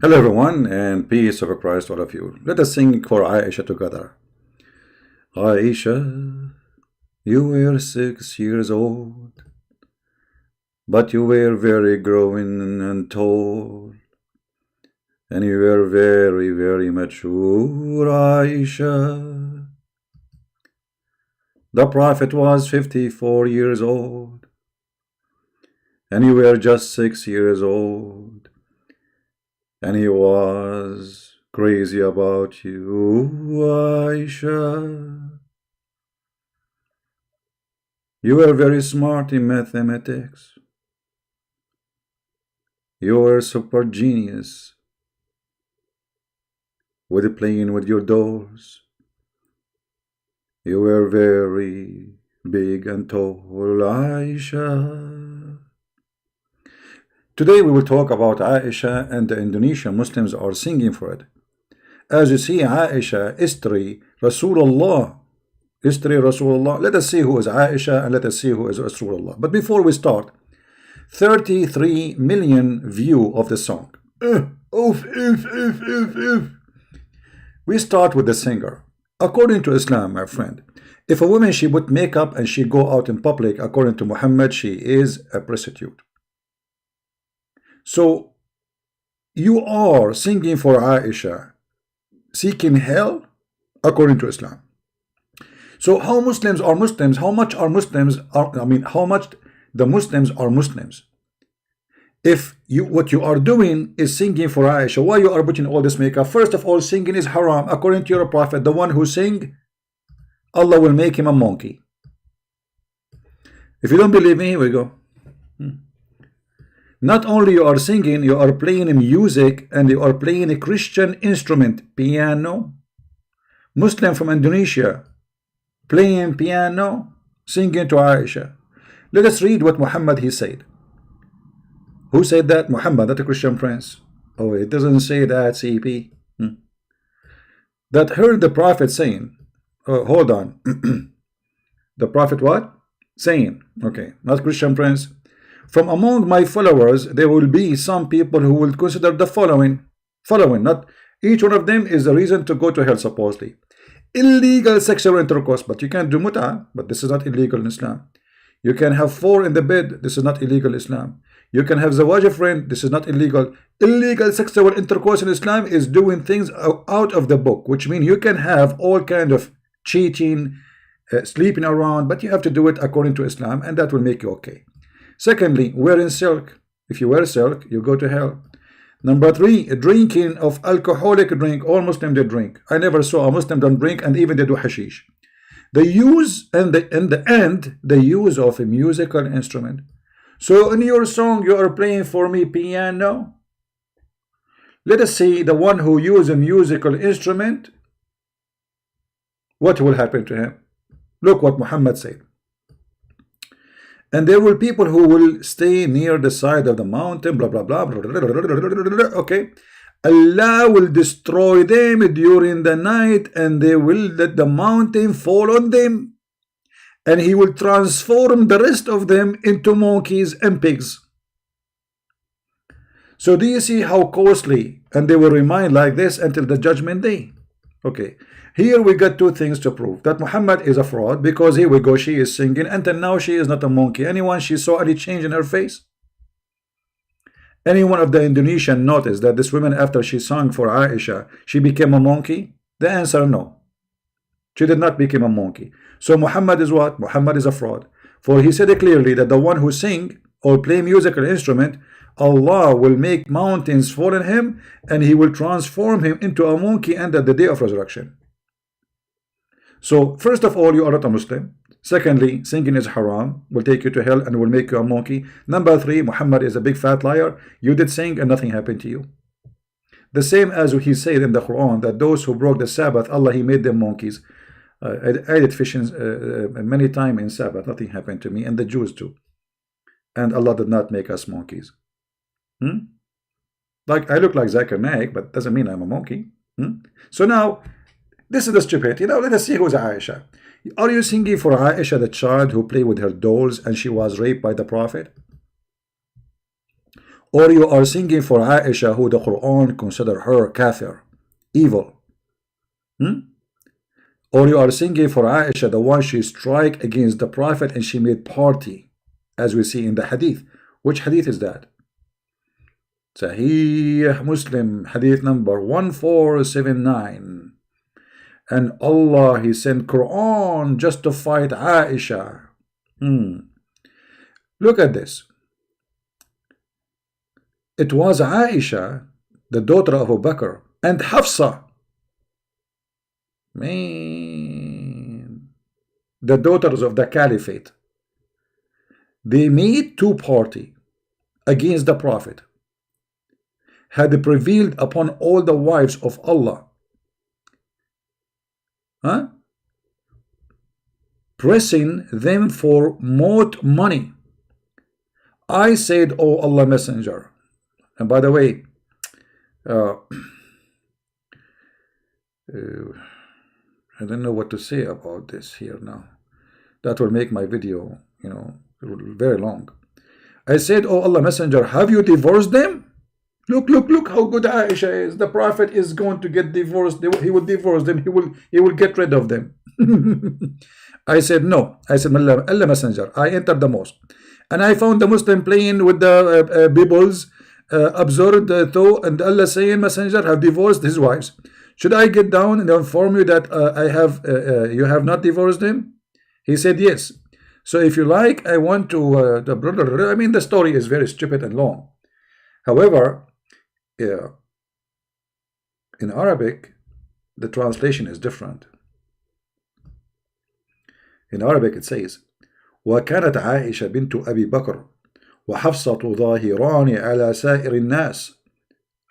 Hello everyone, and peace of Christ to all of you. Let us sing for Aisha together. Aisha, you were 6 years old, but you were very growing and tall, and you were very, very mature, Aisha. The Prophet was 54 years old, and you were just 6 years old. And he was crazy about you, Aisha. You were very smart in mathematics. You were super genius with playing with your dolls. You were very big and tall, Aisha. Today we will talk about Aisha, and the Indonesian Muslims are singing for it. As you see, Aisha, ISTRI, RASULULLAH, ISTRI, RASULULLAH. Let us see who is Aisha and let us see who is RASULULLAH. But before we start, 33 million view of the song. We start with the singer. According to Islam, my friend, if a woman, she put makeup and she go out in public, according to Muhammad, she is a prostitute. So you are singing for Aisha, seeking hell according to Islam. So how Muslims are Muslims? How much are Muslims? How much the Muslims are Muslims? If what you are doing is singing for Aisha, why you are putting all this makeup? First of all, singing is haram according to your prophet. The one who sing, Allah will make him a monkey. If you don't believe me, here we go. Not only you are singing, you are playing music, and you are playing a Christian instrument, piano. Muslim from Indonesia playing piano, singing to Aisha. Let us read what Muhammad he said. Who said that? Muhammad, not a Christian prince. Oh, it doesn't say that, CP. That heard the prophet saying, hold on. The prophet what? Saying, okay, not Christian prince. From among my followers, there will be some people who will consider the following, not each one of them is a reason to go to hell, supposedly. Illegal sexual intercourse, but you can do mut'ah, but this is not illegal in Islam. You can have 4 in the bed, this is not illegal in Islam. You can have zawaj friend, this is not illegal. Illegal sexual intercourse in Islam is doing things out of the book, which means you can have all kind of cheating, sleeping around, but you have to do it according to Islam, and that will make you okay. Secondly, wearing silk. If you wear silk, you go to hell. Number 3, drinking of alcoholic drink. All Muslims, they drink. I never saw a Muslim don't drink, and even they do hashish. The use and the use of a musical instrument. So in your song, you are playing for me piano. Let us see the one who uses a musical instrument. What will happen to him? Look what Muhammad said. And there will people who will stay near the side of the mountain, blah, blah, blah, blah, blah, blah, blah, blah, blah, okay. Allah will destroy them during the night, and they will let the mountain fall on them. And he will transform the rest of them into monkeys and pigs. So do you see how costly? And they will remain like this until the judgment day. Okay. Here we got 2 things to prove that Muhammad is a fraud, because here we go, she is singing, until now she is not a monkey. Anyone she saw any change in her face? Anyone of the Indonesian noticed that this woman, after she sang for Aisha, she became a monkey? The answer, no. She did not become a monkey. So Muhammad is what? Muhammad is a fraud. For he said clearly that the one who sing or play musical instrument, Allah will make mountains fall on him, and he will transform him into a monkey under the day of resurrection. So first of all, you are not a Muslim. Secondly, singing is haram, will take you to hell and will make you a monkey. Number 3, Muhammad is a big fat liar. You did sing and nothing happened to you. The same as he said in the Quran that those who broke the Sabbath, Allah, he made them monkeys. I did fishing many times in Sabbath, nothing happened to me, and the Jews too. And Allah did not make us monkeys. Like I look like Zakir Naik, but doesn't mean I'm a monkey. So now, this is the stupidity. Now let us see who's Aisha. Are you singing for Aisha, the child who played with her dolls and she was raped by the Prophet? Or you are singing for Aisha, who the Quran consider her kafir, evil. Or you are singing for Aisha, the one she strike against the Prophet and she made party, as we see in the hadith. Which hadith is that? Sahih Muslim, hadith number 1479. And Allah, He sent Quran just to fight Aisha. Look at this. It was Aisha, the daughter of Abu Bakr, and Hafsa, man, the daughters of the Caliphate. They made two parties against the Prophet, had prevailed upon all the wives of Allah, pressing them for more money. I said, "Oh Allah Messenger," and by the way, I don't know what to say about this here now. That will make my video, very long. I said, "Oh Allah Messenger, have you divorced them? Look how good Aisha is. The Prophet is going to get divorced. He will divorce them. He will get rid of them." I said, "No." I said, "Allah Messenger, I entered the mosque and I found the Muslim playing with the Bibles, absurd though, and Allah saying, 'Messenger have divorced his wives.' Should I get down and inform you that you have not divorced them?" He said, "Yes. So if you like, I want to the story is very stupid and long. However, in Arabic, the translation is different. In Arabic, it says, وكانت عائشة بنت أبي بكر وحفصة ظاهران على سائر الناس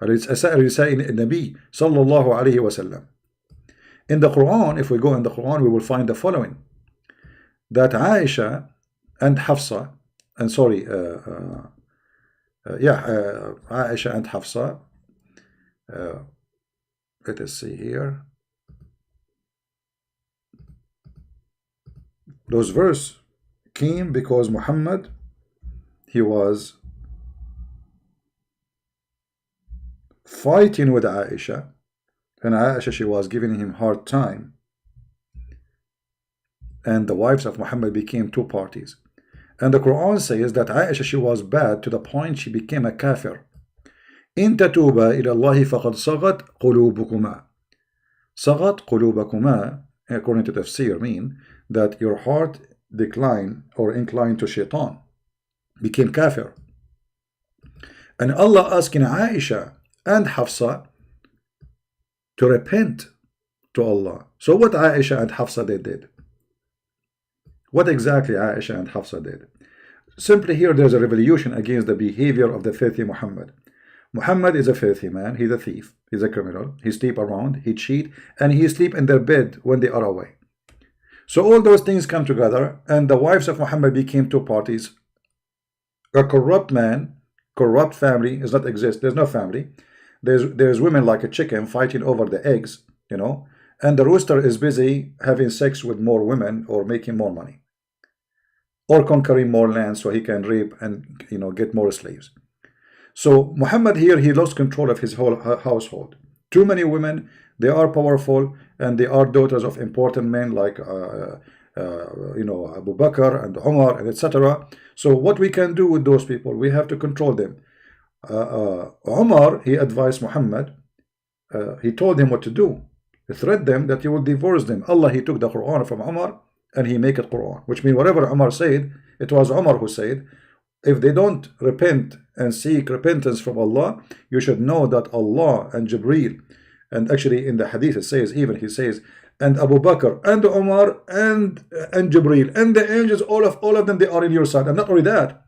على سائر نساء النبي صلى الله عليه وسلم. In the Quran, if we go in the Quran, we will find the following: that Aisha and Hafsa, and sorry, Aisha and Hafsa, let us see here. Those verse came because Muhammad, he was fighting with Aisha, and Aisha, she was giving him hard time, and the wives of Muhammad became two parties. And the Quran says that Aisha, she was bad to the point she became a kafir. إن تتوبا إلى الله فقد صغت قلوبكما. صغت قلوبكما, according to tafsir, mean that your heart declined or inclined to shaitan, became kafir. And Allah asking Aisha and Hafsa to repent to Allah. So what Aisha and Hafsa did? What exactly Aisha and Hafsa did? Simply here there's a revolution against the behavior of the filthy Muhammad. Muhammad is a filthy man. He's a thief. He's a criminal. He sleep around. He cheat. And he sleep in their bed when they are away. So all those things come together, and the wives of Muhammad became two parties. A corrupt man, corrupt family does not exist. There's no family. There's women like a chicken fighting over the eggs, and the rooster is busy having sex with more women or making more money, or conquering more land so he can rape and get more slaves. So Muhammad here, he lost control of his whole household. Too many women, they are powerful, and they are daughters of important men like Abu Bakr and Umar and etc. So what we can do with those people, we have to control them. Umar, he advised Muhammad, he told him what to do. He threatened them that he will divorce them. Allah, he took the Quran from Umar and he make it Quran, which means whatever Umar said, it was Umar who said, if they don't repent and seek repentance from Allah, you should know that Allah and Jibreel, and actually in the hadith it says, even he says, and Abu Bakr and Umar and Jibreel and the angels, all of them, they are in your side. And not only that,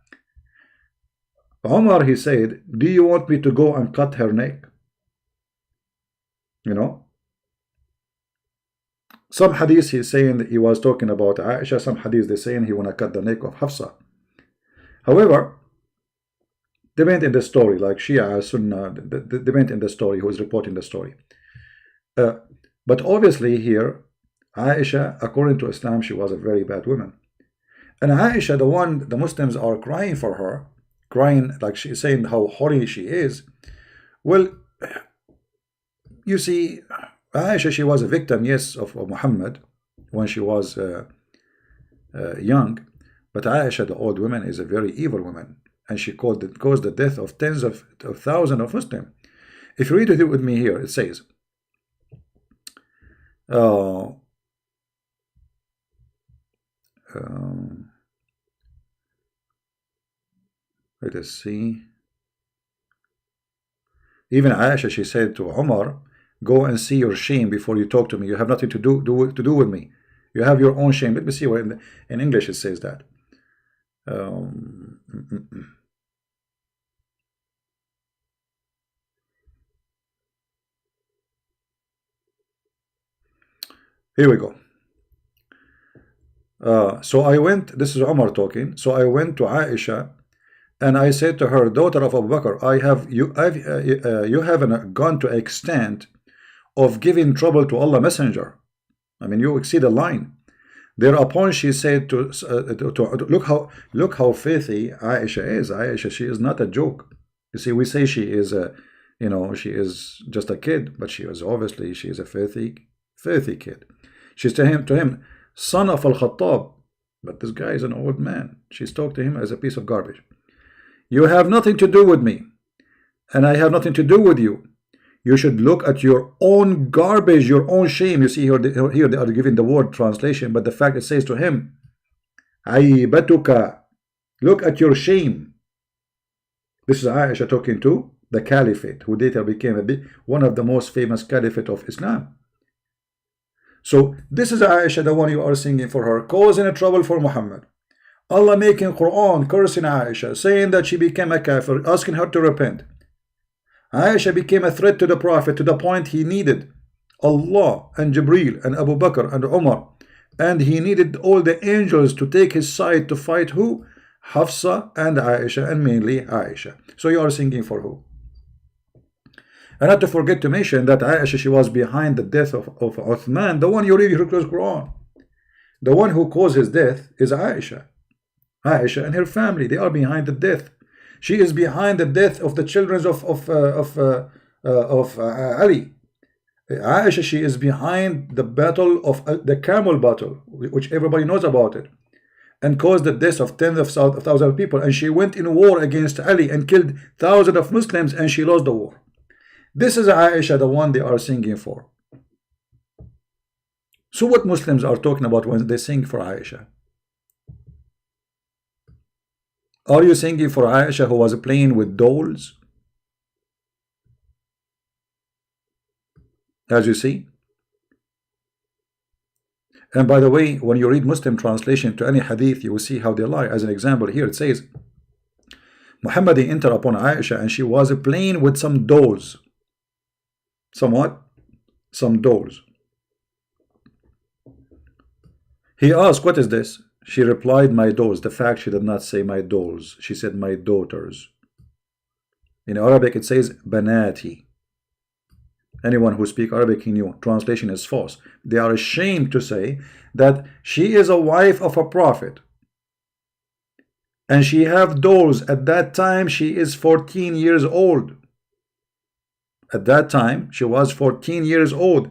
Umar, he said, do you want me to go and cut her neck? Some hadith he's saying that he was talking about Aisha, some hadith they're saying he want to cut the neck of Hafsa. However, they went in the story, like Shia, Sunnah, they went in the story, who is reporting the story. But obviously here, Aisha, according to Islam, she was a very bad woman. And Aisha, the one the Muslims are crying for her, crying like she's saying how holy she is. Well, you see, Aisha, she was a victim, yes, of Muhammad when she was young. But Aisha, the old woman, is a very evil woman, and she caused the death of tens of thousands of Muslims. If you read it with me here, it says, let us see. Even Aisha, she said to Umar, go and see your shame before you talk to me. You have nothing to do with me. You have your own shame. Let me see where in English it says that. Here we go. So I went, this is Umar talking. So I went to Aisha and I said to her, daughter of Abu Bakr, you haven't gone to extent of giving trouble to Allah Messenger. I mean, you exceed the line. Thereupon she said to look how filthy Aisha is. Aisha, she is not a joke. You see, we say she is she is just a kid, but she is a filthy kid. She's to him, son of Al-Khattab, but this guy is an old man. She's talked to him as a piece of garbage. You have nothing to do with me, and I have nothing to do with you. You should look at your own garbage, your own shame. You see here they are giving the word translation, but the fact it says to him, Aibatuka, look at your shame. This is Aisha talking to the caliphate, who later became one of the most famous caliphate of Islam. So this is Aisha, the one you are singing for her, causing a trouble for Muhammad. Allah making Quran cursing Aisha, saying that she became a kafir, asking her to repent. Aisha became a threat to the Prophet to the point he needed Allah and Jibreel and Abu Bakr and Umar, and he needed all the angels to take his side to fight who? Hafsa and Aisha, and mainly Aisha. So you are singing for who? And not to forget to mention that Aisha, she was behind the death of Uthman, the one you read in the Quran. The one who caused his death is Aisha. Aisha and her family, they are behind the death. She is behind the death of the children of Ali. Aisha, she is behind the battle of the Camel battle, which everybody knows about it, and caused the death of tens of thousands of people. And she went in war against Ali and killed thousands of Muslims, and she lost the war. This is Aisha, the one they are singing for. So what Muslims are talking about when they sing for Aisha? Are you singing for Aisha, who was playing with dolls? As you see. And by the way, when you read Muslim translation to any hadith, you will see how they lie. As an example, here it says, Muhammad entered upon Aisha and she was playing with some dolls. Somewhat? Some dolls. He asked, what is this? She replied, my dolls. The fact she did not say my dolls. She said my daughters. In Arabic it says banati. Anyone who speaks Arabic, he knew. Translation is false. They are ashamed to say that she is a wife of a prophet. And she have dolls. At that time she is 14 years old. At that time she was 14 years old.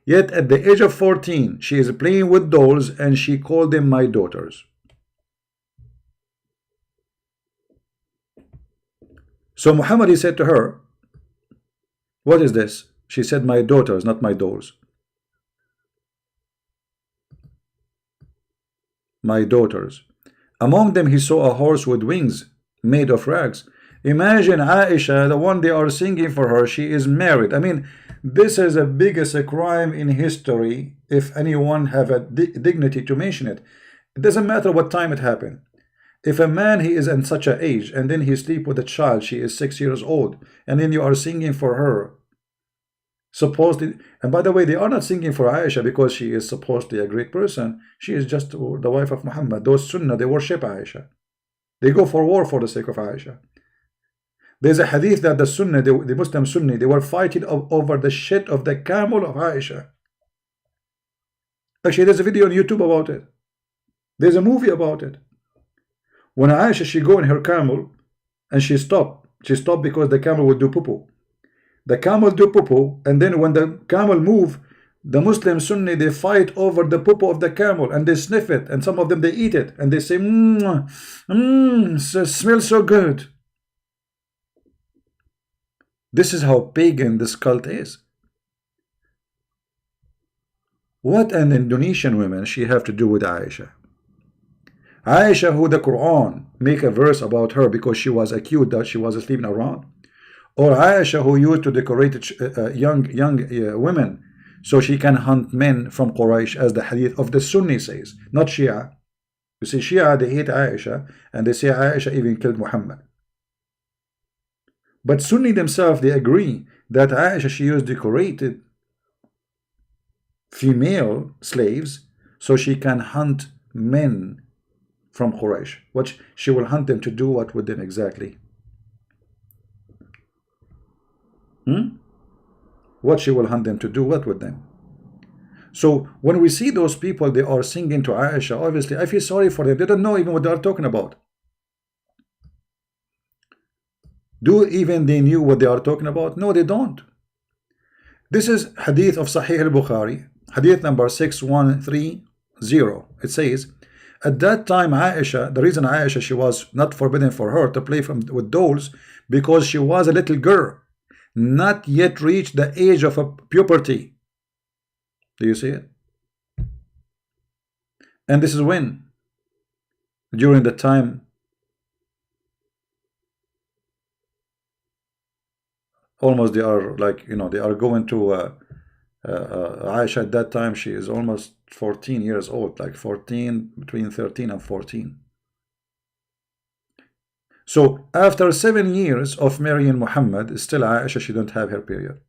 Yet at the age of 14, she is playing with dolls and she called them my daughters. So Muhammad said to her, what is this? She said, my daughters, not my dolls. My daughters. Among them he saw a horse with wings made of rags. Imagine Aisha, the one they are singing for her, she is married. I mean, this is the biggest crime in history, if anyone have a dignity to mention it. It doesn't matter what time it happened. If a man, he is in such an age, and then he sleep with a child, she is 6 years old, and then you are singing for her, supposedly. And by the way, they are not singing for Aisha because she is supposedly a great person. She is just the wife of Muhammad. Those Sunnah, they worship Aisha. They go for war for the sake of Aisha. There's a hadith that the Sunnah, the Muslim Sunni, they were fighting over the shit of the camel of Aisha. Actually, there's a video on YouTube about it. There's a movie about it. When Aisha, she go in her camel, and she stopped. She stopped because the camel would do poo-poo. The camel do poo-poo, and then when the camel move, the Muslim Sunni, they fight over the poo-poo of the camel, and they sniff it, and some of them they eat it, and they say, it smells so good. This is how pagan this cult is. What an Indonesian woman she have to do with Aisha? Aisha, who the Quran make a verse about her because she was accused that she was sleeping around, or Aisha who used to decorate young women so she can hunt men from Quraysh, as the hadith of the Sunni says, not Shia. You see, Shia, they hate Aisha, and they say Aisha even killed Muhammad. But Sunni themselves, they agree that Aisha, she used decorated female slaves so she can hunt men from Quraysh. What she will hunt them to do what with them exactly? What she will hunt them to do what with them? So when we see those people, they are singing to Aisha, obviously I feel sorry for them. They don't know even what they are talking about. Do even they knew what they are talking about? No, they don't. This is hadith of Sahih al-Bukhari, hadith number 6130. It says, at that time Aisha, the reason Aisha, she was not forbidden for her to play with dolls, because she was a little girl, not yet reached the age of puberty. Do you see it? And this is when? During the time almost they are like, they are going to Aisha at that time, she is almost 14 years old, like 14, between 13 and 14. So after 7 years of marrying Muhammad, still Aisha, she don't have her period.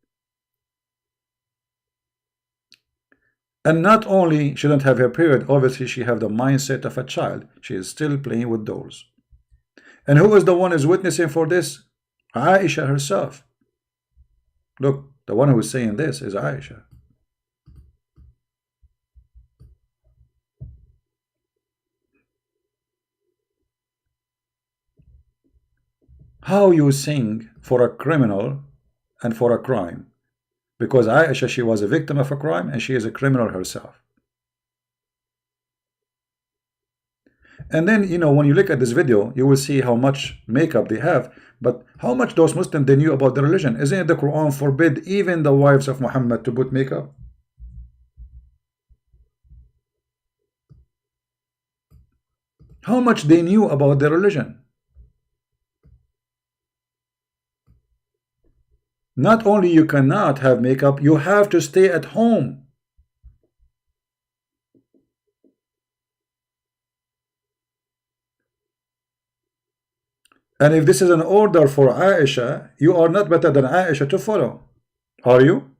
And not only she don't have her period, obviously she have the mindset of a child. She is still playing with dolls. And who is the one who is witnessing for this? Aisha herself. Look, the one who is saying this is Aisha. How you sing for a criminal and for a crime? Because Aisha, she was a victim of a crime and she is a criminal herself. And then, when you look at this video, you will see how much makeup they have, but how much those Muslims, they knew about the religion. Isn't it the Quran forbid even the wives of Muhammad to put makeup? How much they knew about their religion? Not only you cannot have makeup, you have to stay at home. And if this is an order for Aisha, you are not better than Aisha to follow, are you?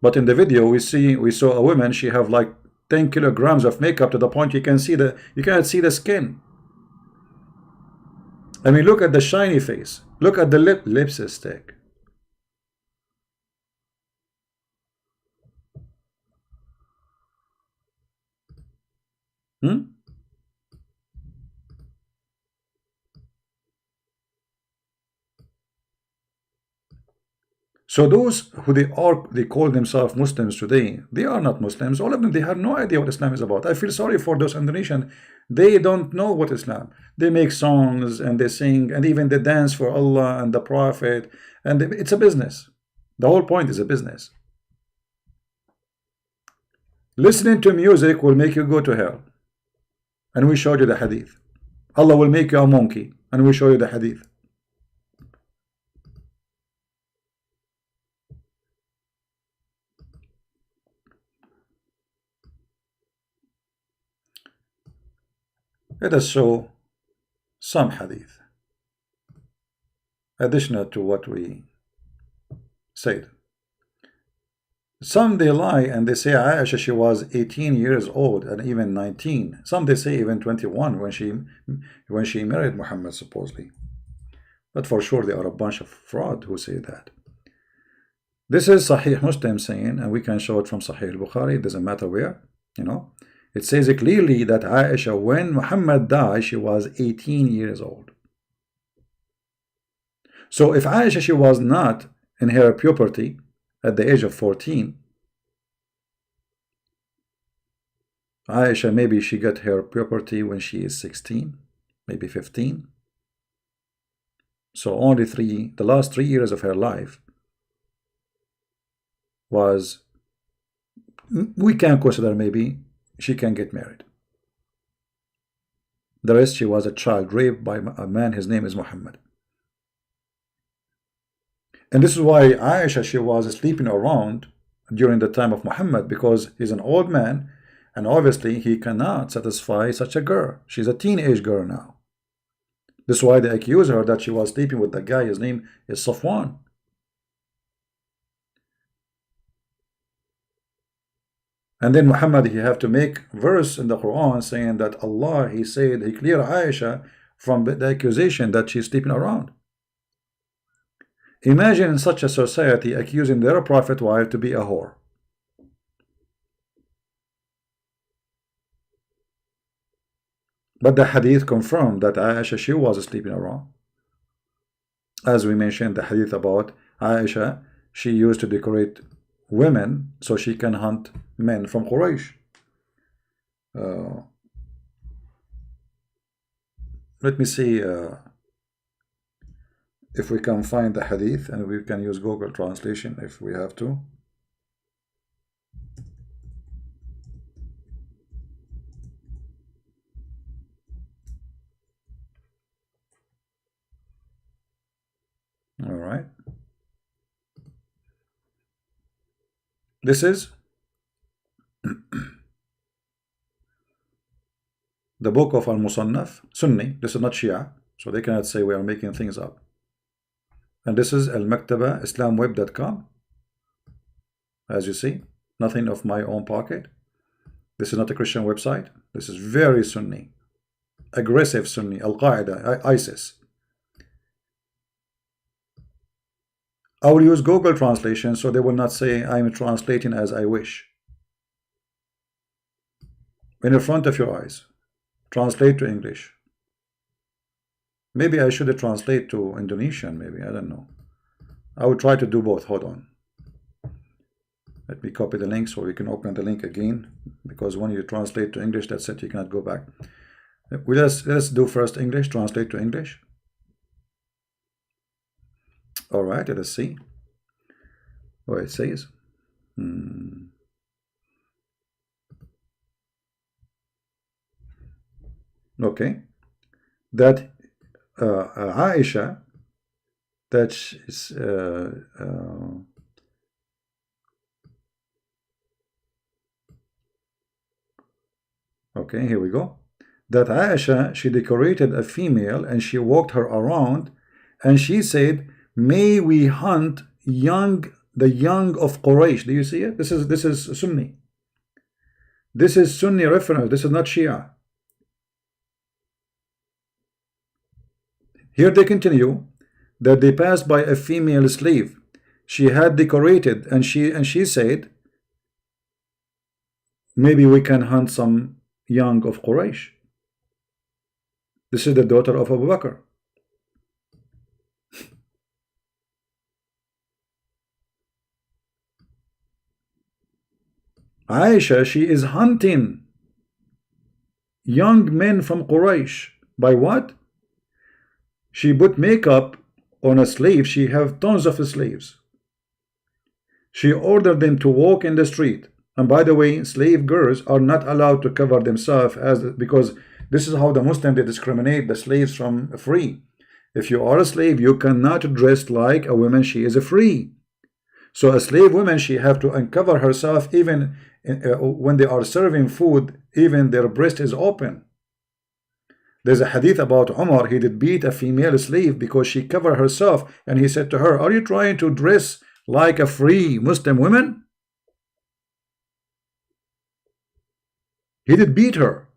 But in the video we saw a woman, she have like 10 kilograms of makeup to the point you cannot see the skin. I mean, look at the shiny face. Look at the lipstick. So those who they call themselves Muslims today, they are not Muslims. All of them, they have no idea what Islam is about. I feel sorry for those Indonesian. They don't know what Islam. They make songs and they sing and even they dance for Allah and the Prophet, and it's a business. The whole point is a business. Listening to music will make you go to hell, and we showed you the hadith. Allah will make you a monkey, and we show you the hadith. Let us show some hadith additional to what we said. Some they lie and they say Aisha, she was 18 years old and even 19. Some they say even 21 when she married Muhammad supposedly. But for sure they are a bunch of fraud who say that. This is Sahih Muslim saying, and we can show it from Sahih Bukhari. It doesn't matter where, It says clearly that Aisha, when Muhammad died, she was 18 years old. So if Aisha, she was not in her puberty at the age of 14, Aisha, maybe she got her puberty when she is 16, maybe 15. So only the last 3 years of her life was, we can consider maybe she can get married. The rest, she was a child raped by a man, his name is Muhammad. And this is why Aisha, she was sleeping around during the time of Muhammad, because he's an old man, and obviously he cannot satisfy such a girl. She's a teenage girl now. This is why they accuse her that she was sleeping with the guy, his name is Safwan. And then Muhammad, he have to make verse in the Quran saying that Allah, he said, he cleared Aisha from the accusation that she's sleeping around. Imagine in such a society accusing their prophet wife to be a whore. But the hadith confirmed that Aisha, she was sleeping around. As we mentioned, the hadith about Aisha, she used to decorate women so she can hunt men from Quraysh. Let me see if we can find the hadith, and we can use Google translation if we have to. All right. This is the book of Al-Musannaf, Sunni. This is not Shia, so they cannot say we are making things up. And this is Al-Maktaba, islamweb.com. As you see, nothing of my own pocket. This is not a Christian website. This is very Sunni, aggressive Sunni, Al-Qaeda, ISIS. I will use Google translation so they will not say I'm translating as I wish. In the front of your eyes, translate to English. Maybe I should translate to Indonesian, maybe, I don't know. I will try to do both. Hold on. Let me copy the link so we can open the link again, because when you translate to English, that's it, you cannot go back. Let's do first English, translate to English. All right, let us see what it says. Okay, that Aisha, that is okay, here we go. That Aisha, she decorated a female and she walked her around, and she said, may we hunt the young of Quraysh. Do you see it? This is Sunni. This is Sunni reference. This is not Shia. Here they continue that they passed by a female slave. She had decorated, and she said, maybe we can hunt some young of Quraysh. This is the daughter of Abu Bakr. Aisha, she is hunting young men from Quraysh. By what? She put makeup on a slave. She have tons of slaves. She ordered them to walk in the street. And by the way, slave girls are not allowed to cover themselves, because this is how the Muslims, they discriminate the slaves from free. If you are a slave, you cannot dress like a woman. She is a free. So a slave woman, she have to uncover herself, even when they are serving food, even their breast is open. There's a hadith about Umar. He did beat a female slave because she covered herself, and he said to her, are you trying to dress like a free Muslim woman? He did beat her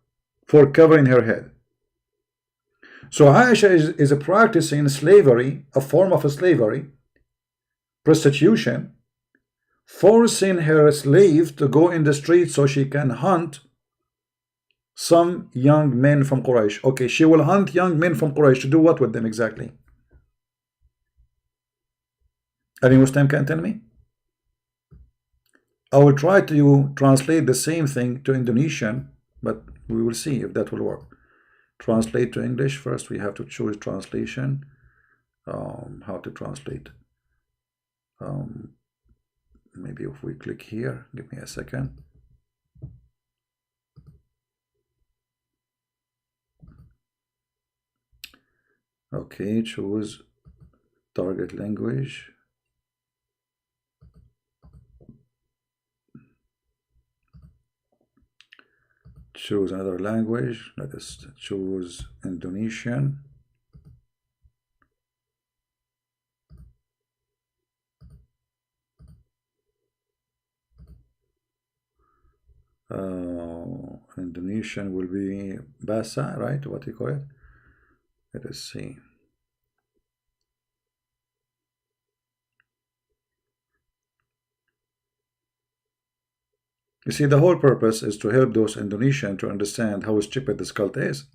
for covering her head. So Aisha is practicing slavery, a form of slavery, prostitution, forcing her slave to go in the street so she can hunt some young men from Quraysh. Okay, she will hunt young men from Quraysh to do what with them exactly? Any Muslim can tell me? I will try to translate the same thing to Indonesian, but we will see if that will work. Translate to English. First we have to choose translation. How to translate? Maybe if we click here, give me a second. Okay, choose target language. Choose another language. Let us choose Indonesian. Indonesian will be Bahasa, right? What do you call it? Let us see. You see, the whole purpose is to help those Indonesians to understand how stupid this cult is.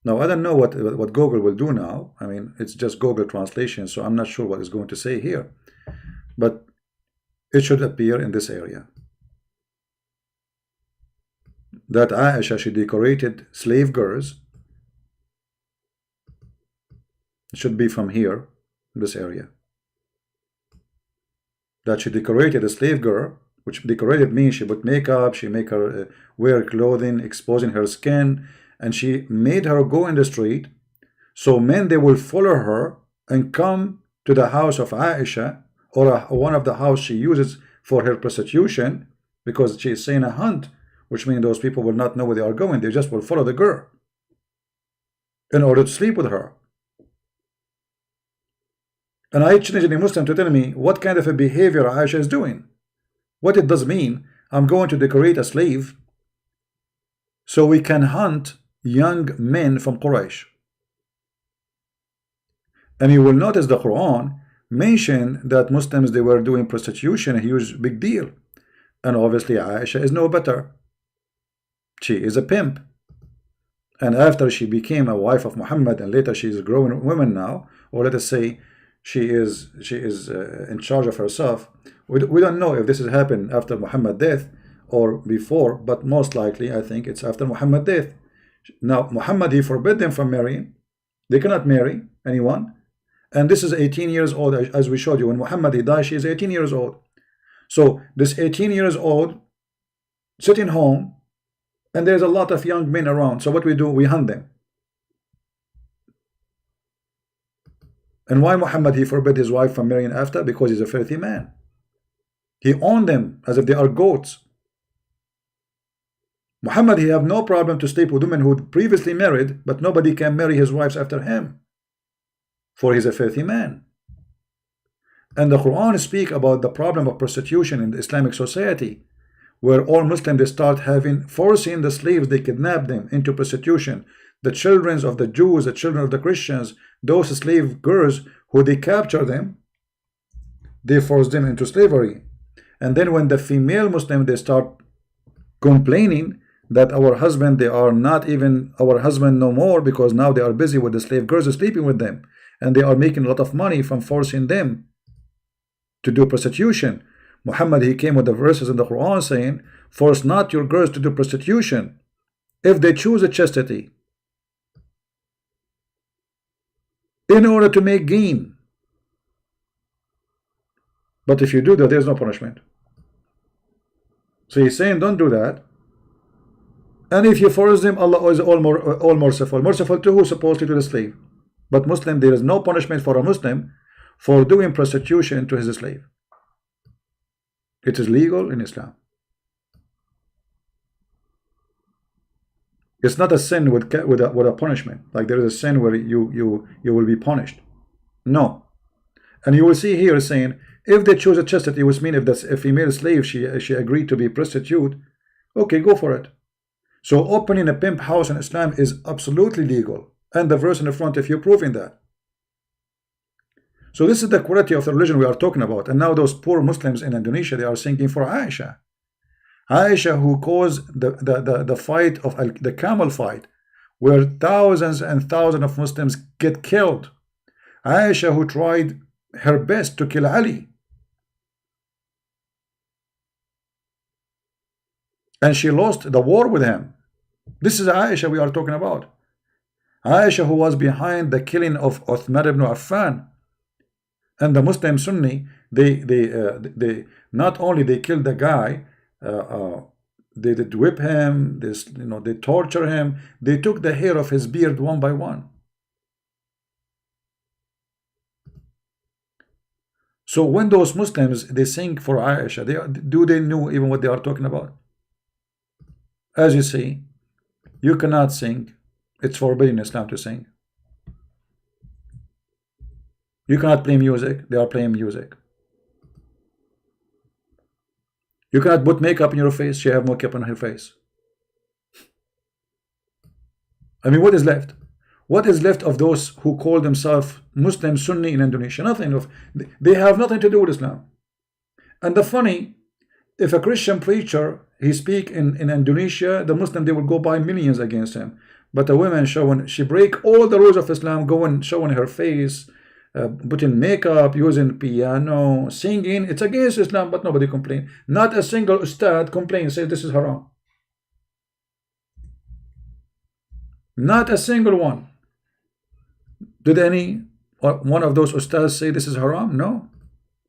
Now, I don't know what Google will do now. I mean, it's just Google translation, so I'm not sure what it's going to say here. But it should appear in this area. That Aisha, she decorated slave girls. It should be from here, this area. That she decorated a slave girl, which decorated means she put makeup, she make her wear clothing, exposing her skin, and she made her go in the street, so men, they will follow her and come to the house of Aisha, or one of the house she uses for her prostitution, because she is saying a hunt, which means those people will not know where they are going. They just will follow the girl in order to sleep with her. And I challenge any Muslim to tell me what kind of a behavior Aisha is doing. What it does mean, I'm going to decorate a slave so we can hunt young men from Quraysh. And you will notice the Quran mentioned that Muslims, they were doing prostitution, a huge big deal. And obviously Aisha is no better. She is a pimp. And after she became a wife of Muhammad, and later she is a grown woman now, or let us say she is in charge of herself. We don't know if this has happened after Muhammad's death or before, but most likely I think it's after Muhammad's death. Now Muhammad, he forbid them from marrying. They cannot marry anyone. And this is 18 years old, as we showed you. When Muhammad, he died, she is 18 years old. So this 18 years old sitting home, and there's a lot of young men around. So what we do, we hunt them. And why Muhammad, he forbid his wife from marrying after? Because he's a filthy man. He owned them as if they are goats. Muhammad, he have no problem to sleep with women who previously married, but nobody can marry his wives after him, for he's a filthy man. And the Quran speak about the problem of prostitution in the Islamic society, where all Muslims, they start forcing the slaves, they kidnap them into prostitution. The children of the Jews, the children of the Christians, those slave girls who they capture them, they force them into slavery. And then when the female Muslim, they start complaining that our husband, they are not even our husband no more, because now they are busy with the slave girls, sleeping with them, and they are making a lot of money from forcing them to do prostitution. Muhammad, he came with the verses in the Quran saying, force not your girls to do prostitution if they choose a chastity in order to make gain. But if you do that, there's no punishment. So he's saying don't do that. And if you force them, Allah is all merciful. Merciful to who? Supposedly to the slave. But Muslim, there is no punishment for a Muslim for doing prostitution to his slave. It is legal in Islam. It's not a sin with a punishment. Like there is a sin where you will be punished. No. And you will see here saying, if they choose a chastity, which means if that's a female slave, she agreed to be prostitute, okay, go for it. So opening a pimp house in Islam is absolutely legal. And the verse in the front of you proving that. So this is the quality of the religion we are talking about. And now those poor Muslims in Indonesia, they are singing for Aisha. Aisha, who caused the fight of the camel fight, where thousands and thousands of Muslims get killed. Aisha, who tried her best to kill Ali. And she lost the war with him. This is Aisha we are talking about. Aisha, who was behind the killing of Uthman ibn Affan. And the Muslim Sunni, they not only they killed the guy, they did whip him, they torture him, they took the hair of his beard one by one. So when those Muslims they sing for Aisha, do they know even what they are talking about? As you see, you cannot sing. It's forbidden in Islam to sing. You cannot play music. They are playing music. You cannot put makeup on your face. She have makeup on her face. I mean, what is left? What is left of those who call themselves Muslim Sunni in Indonesia? Nothing. They have nothing to do with Islam. And the funny, if a Christian preacher he speak in Indonesia, the Muslim they will go by millions against him. But a woman showing, she break all the rules of Islam, going showing her face, putting makeup, using piano, singing. It's against Islam, but nobody complain. Not a single ustad complains, says this is haram. Not a single one. Did any one of those ustads say this is haram? No.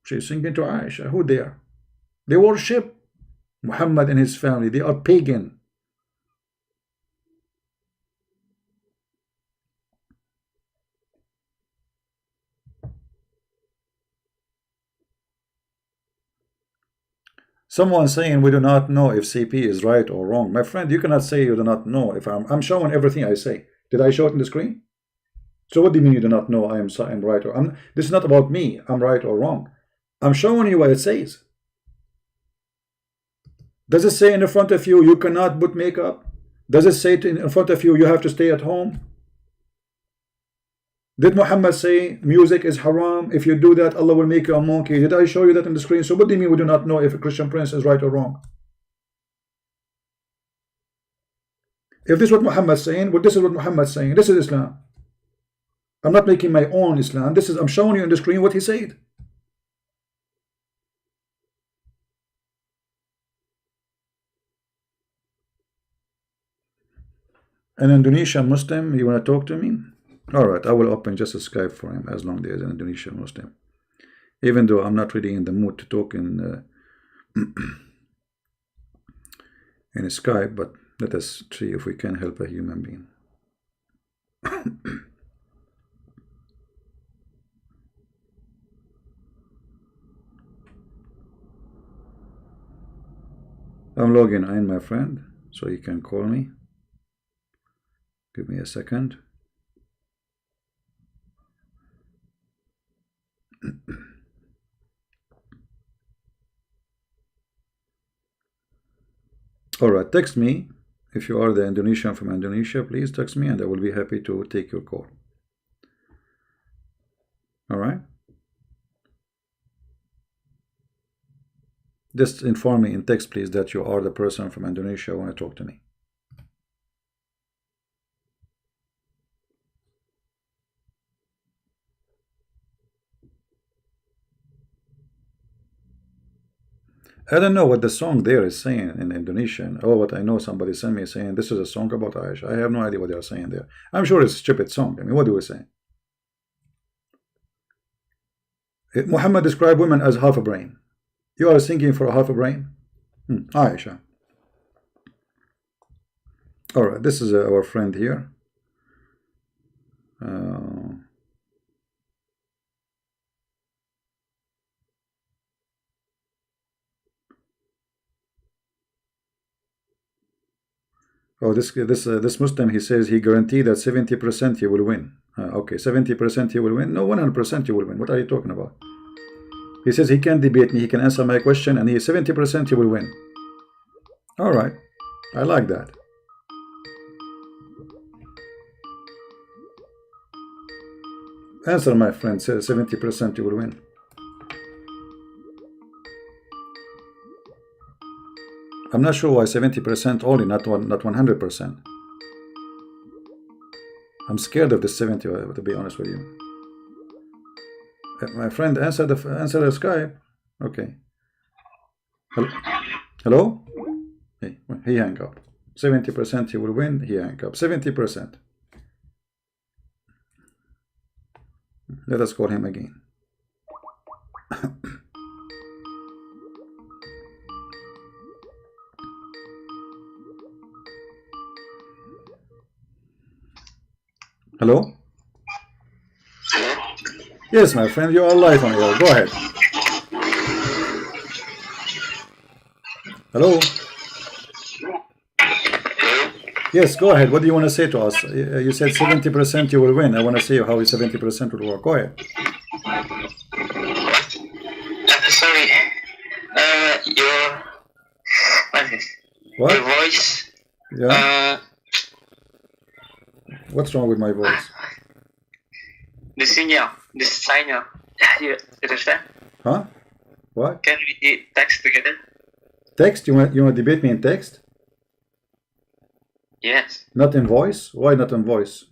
She's singing to Aisha. Who there? They worship Muhammad and his family. They are pagan. Someone saying we do not know if CP is right or wrong. My friend, you cannot say you do not know. If I'm showing everything I say. Did I show it in the screen? So what do you mean you do not know I am right or this is not about me. I'm right or wrong. I'm showing you what it says. Does it say in front of you you cannot put makeup? Does it say in front of you you have to stay at home? Did Muhammad say music is haram? If you do that, Allah will make you a monkey. Did I show you that on the screen? So what do you mean we do not know if a Christian prince is right or wrong? If this is what Muhammad is saying, well, this is what Muhammad is saying. This is Islam. I'm not making my own Islam. I'm showing you on the screen what he said. An Indonesian Muslim, you want to talk to me? Alright, I will open just a Skype for him as long as there's an Indonesian Muslim. Even though I'm not really in the mood to talk in Skype, but let us see if we can help a human being. I'm logging in, my friend, so you can call me. Give me a second. Alright, text me. If you are the Indonesian from Indonesia, please text me and I will be happy to take your call. Alright? Just inform me in text, please, that you are the person from Indonesia who want to talk to me. I don't know what the song there is saying in Indonesian. Oh, but I know somebody sent me saying this is a song about Aisha. I have no idea what they are saying there. I'm sure it's a stupid song. I mean, what do we say? Muhammad described women as half a brain. You are singing for a half a brain? Aisha. Alright, this is our friend here. Oh, this Muslim, he says he guaranteed that 70% he will win. Okay, 70% he will win. No, 100% you will win. What are you talking about? He says he can debate me. He can answer my question, and he 70% he will win. All right, I like that. Answer, my friend. Says 70% you will win. I'm not sure why 70% only, not 100%. I'm scared of the 70, to be honest with you. My friend, answer the Skype. Okay. Hello? He hang up. 70% he will win. He hang up. 70%. Let us call him again. Hello? Yes, my friend, you are live on air. Go ahead. Hello? Yes, go ahead. What do you want to say to us? You said 70% you will win. I want to see how 70% will work. Go ahead. Sorry. Your voice. Yeah. What's wrong with my voice? The signal. You understand? Huh? What? Can we text together? Text? You want to debate me in text? Yes. Not in voice? Why not in voice?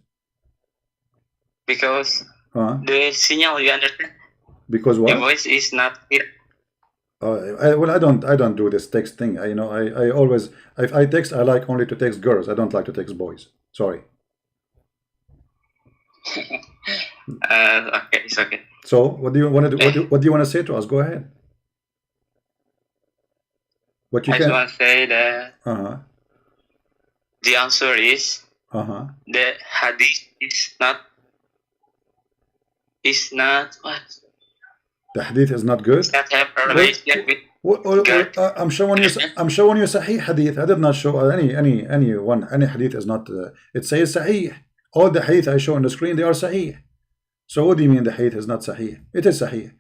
Because the signal, you understand? Because what? The voice is not here. Well, I don't do this text thing. I always, if I text, I like only to text girls. I don't like to text boys. Sorry. Okay, it's okay. So, what do you want to do? What do you want to say to us? Go ahead. What you I can. just want to say that the answer is the hadith is not what? The hadith is not good. It's not have a relation with God. I'm showing you Sahih hadith. I did not show any hadith is not. It says Sahih. All the hadith I show on the screen, they are Sahih. So what do you mean the hadith is not Sahih? It is Sahih.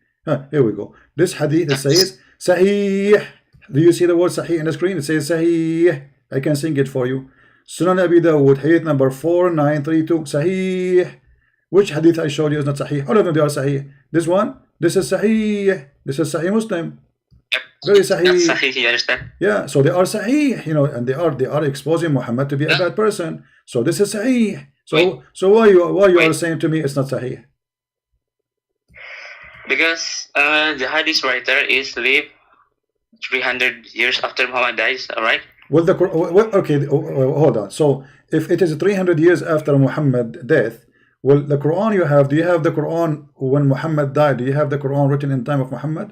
Here we go. This hadith it says Sahih. Do you see the word Sahih in the screen? It says Sahih. I can sing it for you. Sunan Abi Dawud, hadith number 4932. Sahih. Which hadith I showed you is not Sahih? All of them they are Sahih. This one, this is Sahih. This is Sahih Muslim. Very Sahih. That's Sahih, you understand? Yeah, so they are Sahih, and they are exposing Muhammad to be a bad person. So this is Sahih. So why you are saying to me it's not Sahih? Because the hadith writer is lived 300 years after Muhammad dies, alright? Well, okay, hold on. So if it is 300 years after Muhammad death, well, the Quran you have, do you have the Quran when Muhammad died? Do you have the Quran written in time of Muhammad?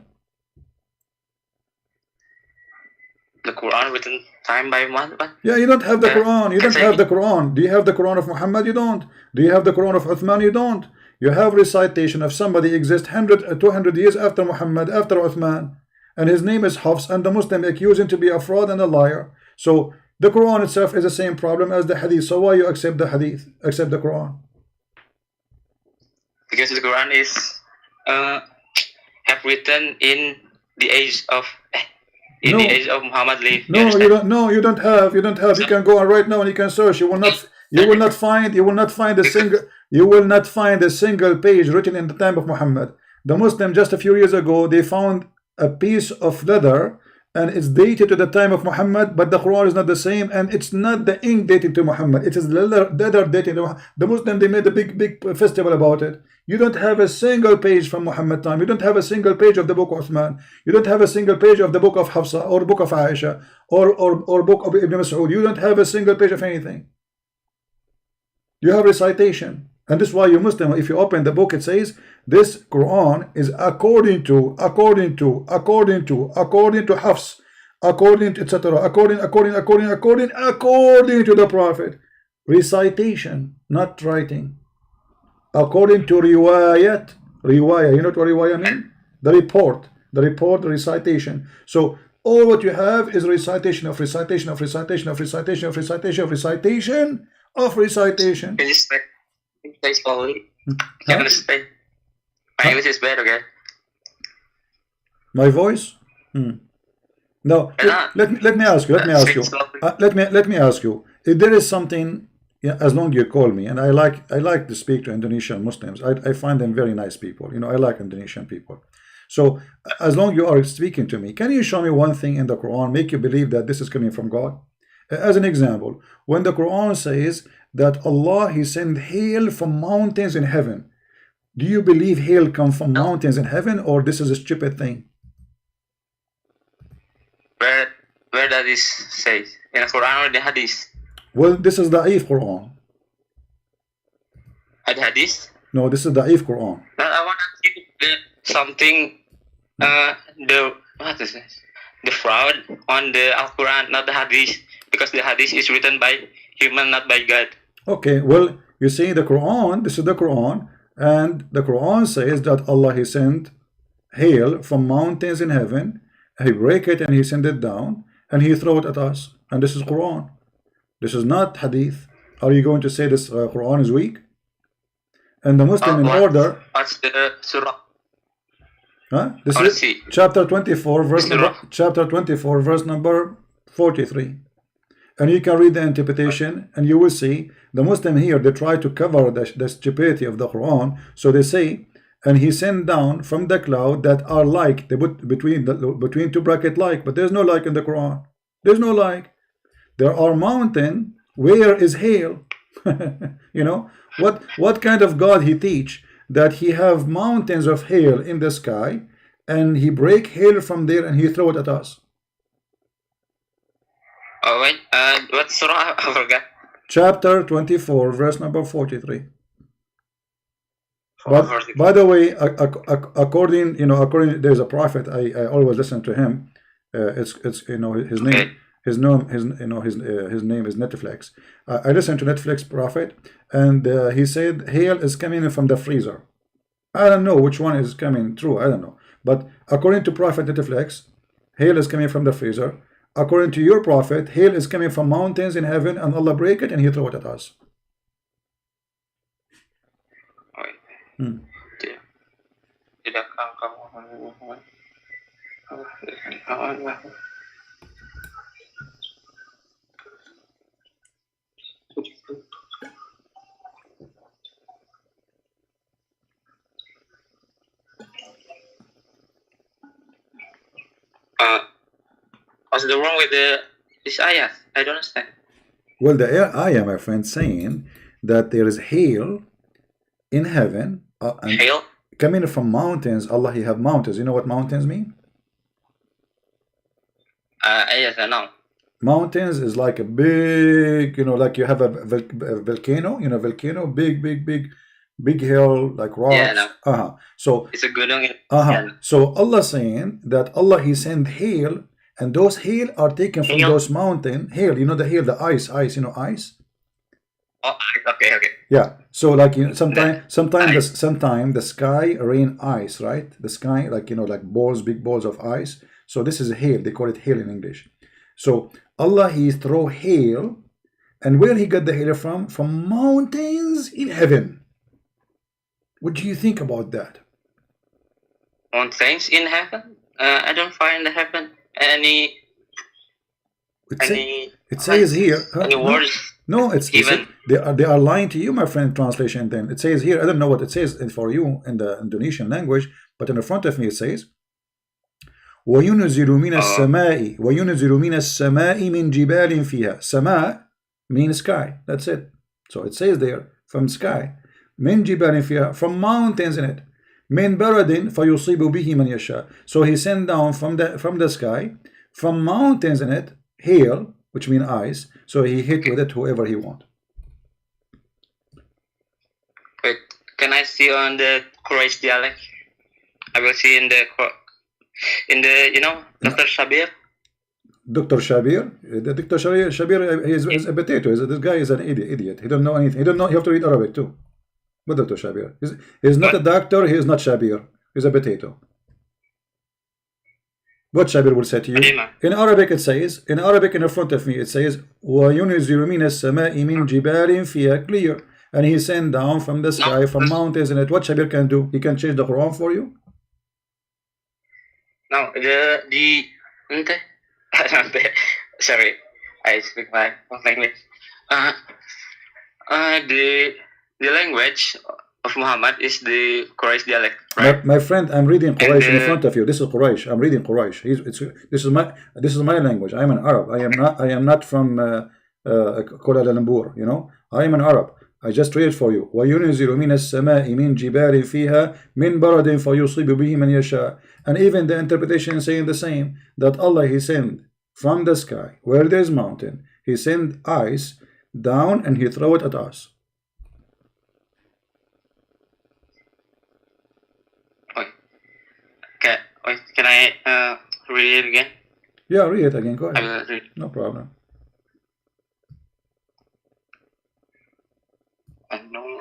The Quran written time by Muhammad? Yeah, you don't have the Quran. You don't have the Quran. Do you have the Quran of Muhammad? You don't. Do you have the Quran of Uthman? You don't. You have recitation of somebody exists 200 years after Muhammad, after Uthman, and his name is Hafs, and the Muslim accuse him to be a fraud and a liar. So the Quran itself is the same problem as the hadith. So why you accept the hadith, accept the Quran? Because the Quran is have written in the age of the age of Muhammad lived. No, you don't. No, you don't have. You don't have. You can go on right now and you can search. You will not. You will not find. You will not find a single. You will not find a single page written in the time of Muhammad. The Muslim just a few years ago they found a piece of leather and it's dated to the time of Muhammad, but the Quran is not the same, and it's not the ink dated to Muhammad. It is leather dated to Muhammad. The Muslim they made a big festival about it. You don't have a single page from Muhammad time. You don't have a single page of the book of Uthman. You don't have a single page of the book of Hafsa or book of Aisha or book of Ibn Mas'ud. You don't have a single page of anything. You have recitation. And this is why you Muslim, if you open the book, it says this Quran is according to Hafs, according to etc. According to the Prophet. Recitation, not writing. According to riwayat, you know what riwayat means? The report, the recitation. So all what you have is recitation of recitation of recitation of recitation of recitation of recitation of recitation. Can you say slowly? Can you understand? My English is bad, okay? My voice? No. Let me ask you. Let me ask you. If there is something, as long as you call me, and I like to speak to Indonesian Muslims. I find them very nice people. I like Indonesian people. So as long as you are speaking to me, can you show me one thing in the Quran make you believe that this is coming from God? As an example, when the Quran says that Allah He sent hail from mountains in heaven, Do you believe hail come from No. mountains in heaven, or this is a stupid thing? Where does this say? In the Quran or the Hadith? Well, this is the Da'if Quran. The Hadith? No, this is the Da'if Quran. Now I want to see something. What is this? The fraud on the Al Quran, not the Hadith, because the Hadith is written by human, not by God. Okay, well, you see the Quran, this is the Quran, and the Quran says that Allah, He sent hail from mountains in heaven, He break it and He send it down, and He throw it at us. And this is Quran. This is not Hadith. Are you going to say this Quran is weak? And the Muslim in order. What's the surah? Huh? This is chapter 24, verse number 43. And you can read the interpretation, and you will see the Muslim here, they try to cover the stupidity of the Quran. So they say, and He sent down from the cloud that are like, they put between two bracket like, but there's no like in the Quran. There's no like. There are mountain. Where is hail? You know, what kind of God He teach that He have mountains of hail in the sky, and He break hail from there and He throw it at us? Oh wait, what surah? I forgot. Chapter 24, verse number 43. But by the way, according there's a prophet. I always listen to him. It's his name. His name is Netflix. I listen to Netflix prophet, and he said hail is coming from the freezer. I don't know which one is coming true. I don't know. But according to prophet Netflix, hail is coming from the freezer. According to your prophet, hail is coming from mountains in heaven, and Allah break it and He throw it at us. What's the wrong with this ayah? I don't understand. Well, the ayah, my friend, saying that there is hail in heaven, and Hail? coming from mountains. Allah, He have mountains. You know what mountains mean? Yes, I know. Mountains is like a big, like you have a volcano, volcano, big hill, like rocks. Yeah, I know. So it's a good one. So Allah saying that Allah, He sent hail, and those hail are taken from those mountain hail. You know the hail, the ice, ice. Oh, okay. Yeah. So like sometime the sky rain ice, right? The sky, like big balls of ice. So this is hail. They call it hail in English. So Allah, He throw hail, and where He got the hail from? From mountains in heaven. What do you think about that? Mountains in heaven? I don't find the heaven any. It says here. Any words? No, they are lying to you, my friend. Translation. Then it says here. I don't know what it says for you in the Indonesian language, but in the front of me it says, وَيُنْزِلُ مِنَ السَّمَاءِ مِنْ جِبَالٍ فِيهَا. Sama means sky. That's it. So it says there from sky. مِنْ جِبَالٍ فِيهَا, from mountains in it. مِنْ بَرَدٍ فَيُصِيبُ بِهِ مَنْ يَشَاءُ. So He sent down from the sky, from mountains in it, hail, which means ice. So He hit with it whoever He want. Wait, can I see on the Quraysh dialect? I will see in the Dr. Shabir. Dr. Shabir, Dr. Shabir is a potato. This guy is an idiot. He don't know anything. He don't know. You have to read Arabic too. But Dr. Shabir, he's not a doctor. He is not Shabir. He's a potato. What Shabir will say to you in Arabic? It says in Arabic in front of me. It says وَيُنْزِلُ مِنَ السَّمَاءِ مِنْ جِبَالٍ فِيهَا clear, and He sent down from the sky, from mountains in it. What Shabir can do? He can change the Quran for you. No, sorry, I speak my own language. The language of Muhammad is the Quraysh dialect, right? My friend, I'm reading Quraysh in front of you. This is Quraysh. I'm reading Quraysh. This is my language. I am an Arab. I am not from Kuala Lumpur. I am an Arab. I just read it for you. وَيُنْزِلُ مِنَ السَّمَاءِ مِنْ جِبَالٍ فِيهَا مِنْ بَرَدٍ فَيُصِيبُ بِهِ مَنْ يَشَاءُ. And even the interpretation is saying the same, that Allah, He sent from the sky, where there is mountain, He sent ice down and He throw it at us. Okay. Can I read it again? Yeah, read it again. Go I ahead. will read. No problem. No.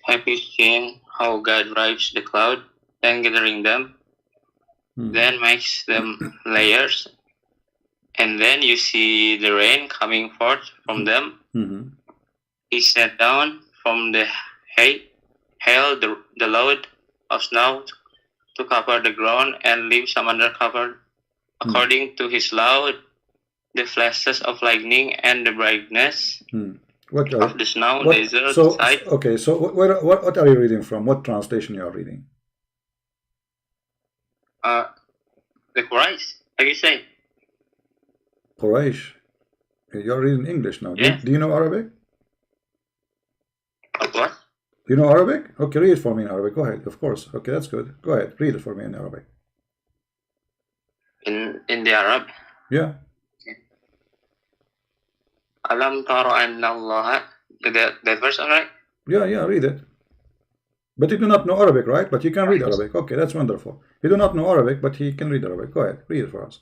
Have you seen how God drives the cloud and gathering them, then makes them layers, and then you see the rain coming forth from them? He sent down from the hail the load of snow to cover the ground and leave some under cover, according to His law, the flashes of lightning and the brightness of the snow desert side. Okay, so what are you reading from? What translation you are reading? The Quraysh, have you say? Quraysh. You're reading English now. Yes. Do you know Arabic? What? Do you know Arabic? Okay, read it for me in Arabic. Go ahead. Of course. Okay, that's good. Go ahead. Read it for me in Arabic. In the Arab? Yeah. Alam tara anna Allah. That verse, alright? Yeah, read it. But you do not know Arabic, right? But you can read Arabic. Okay, that's wonderful. You do not know Arabic, but he can read Arabic. Go ahead. Read it for us.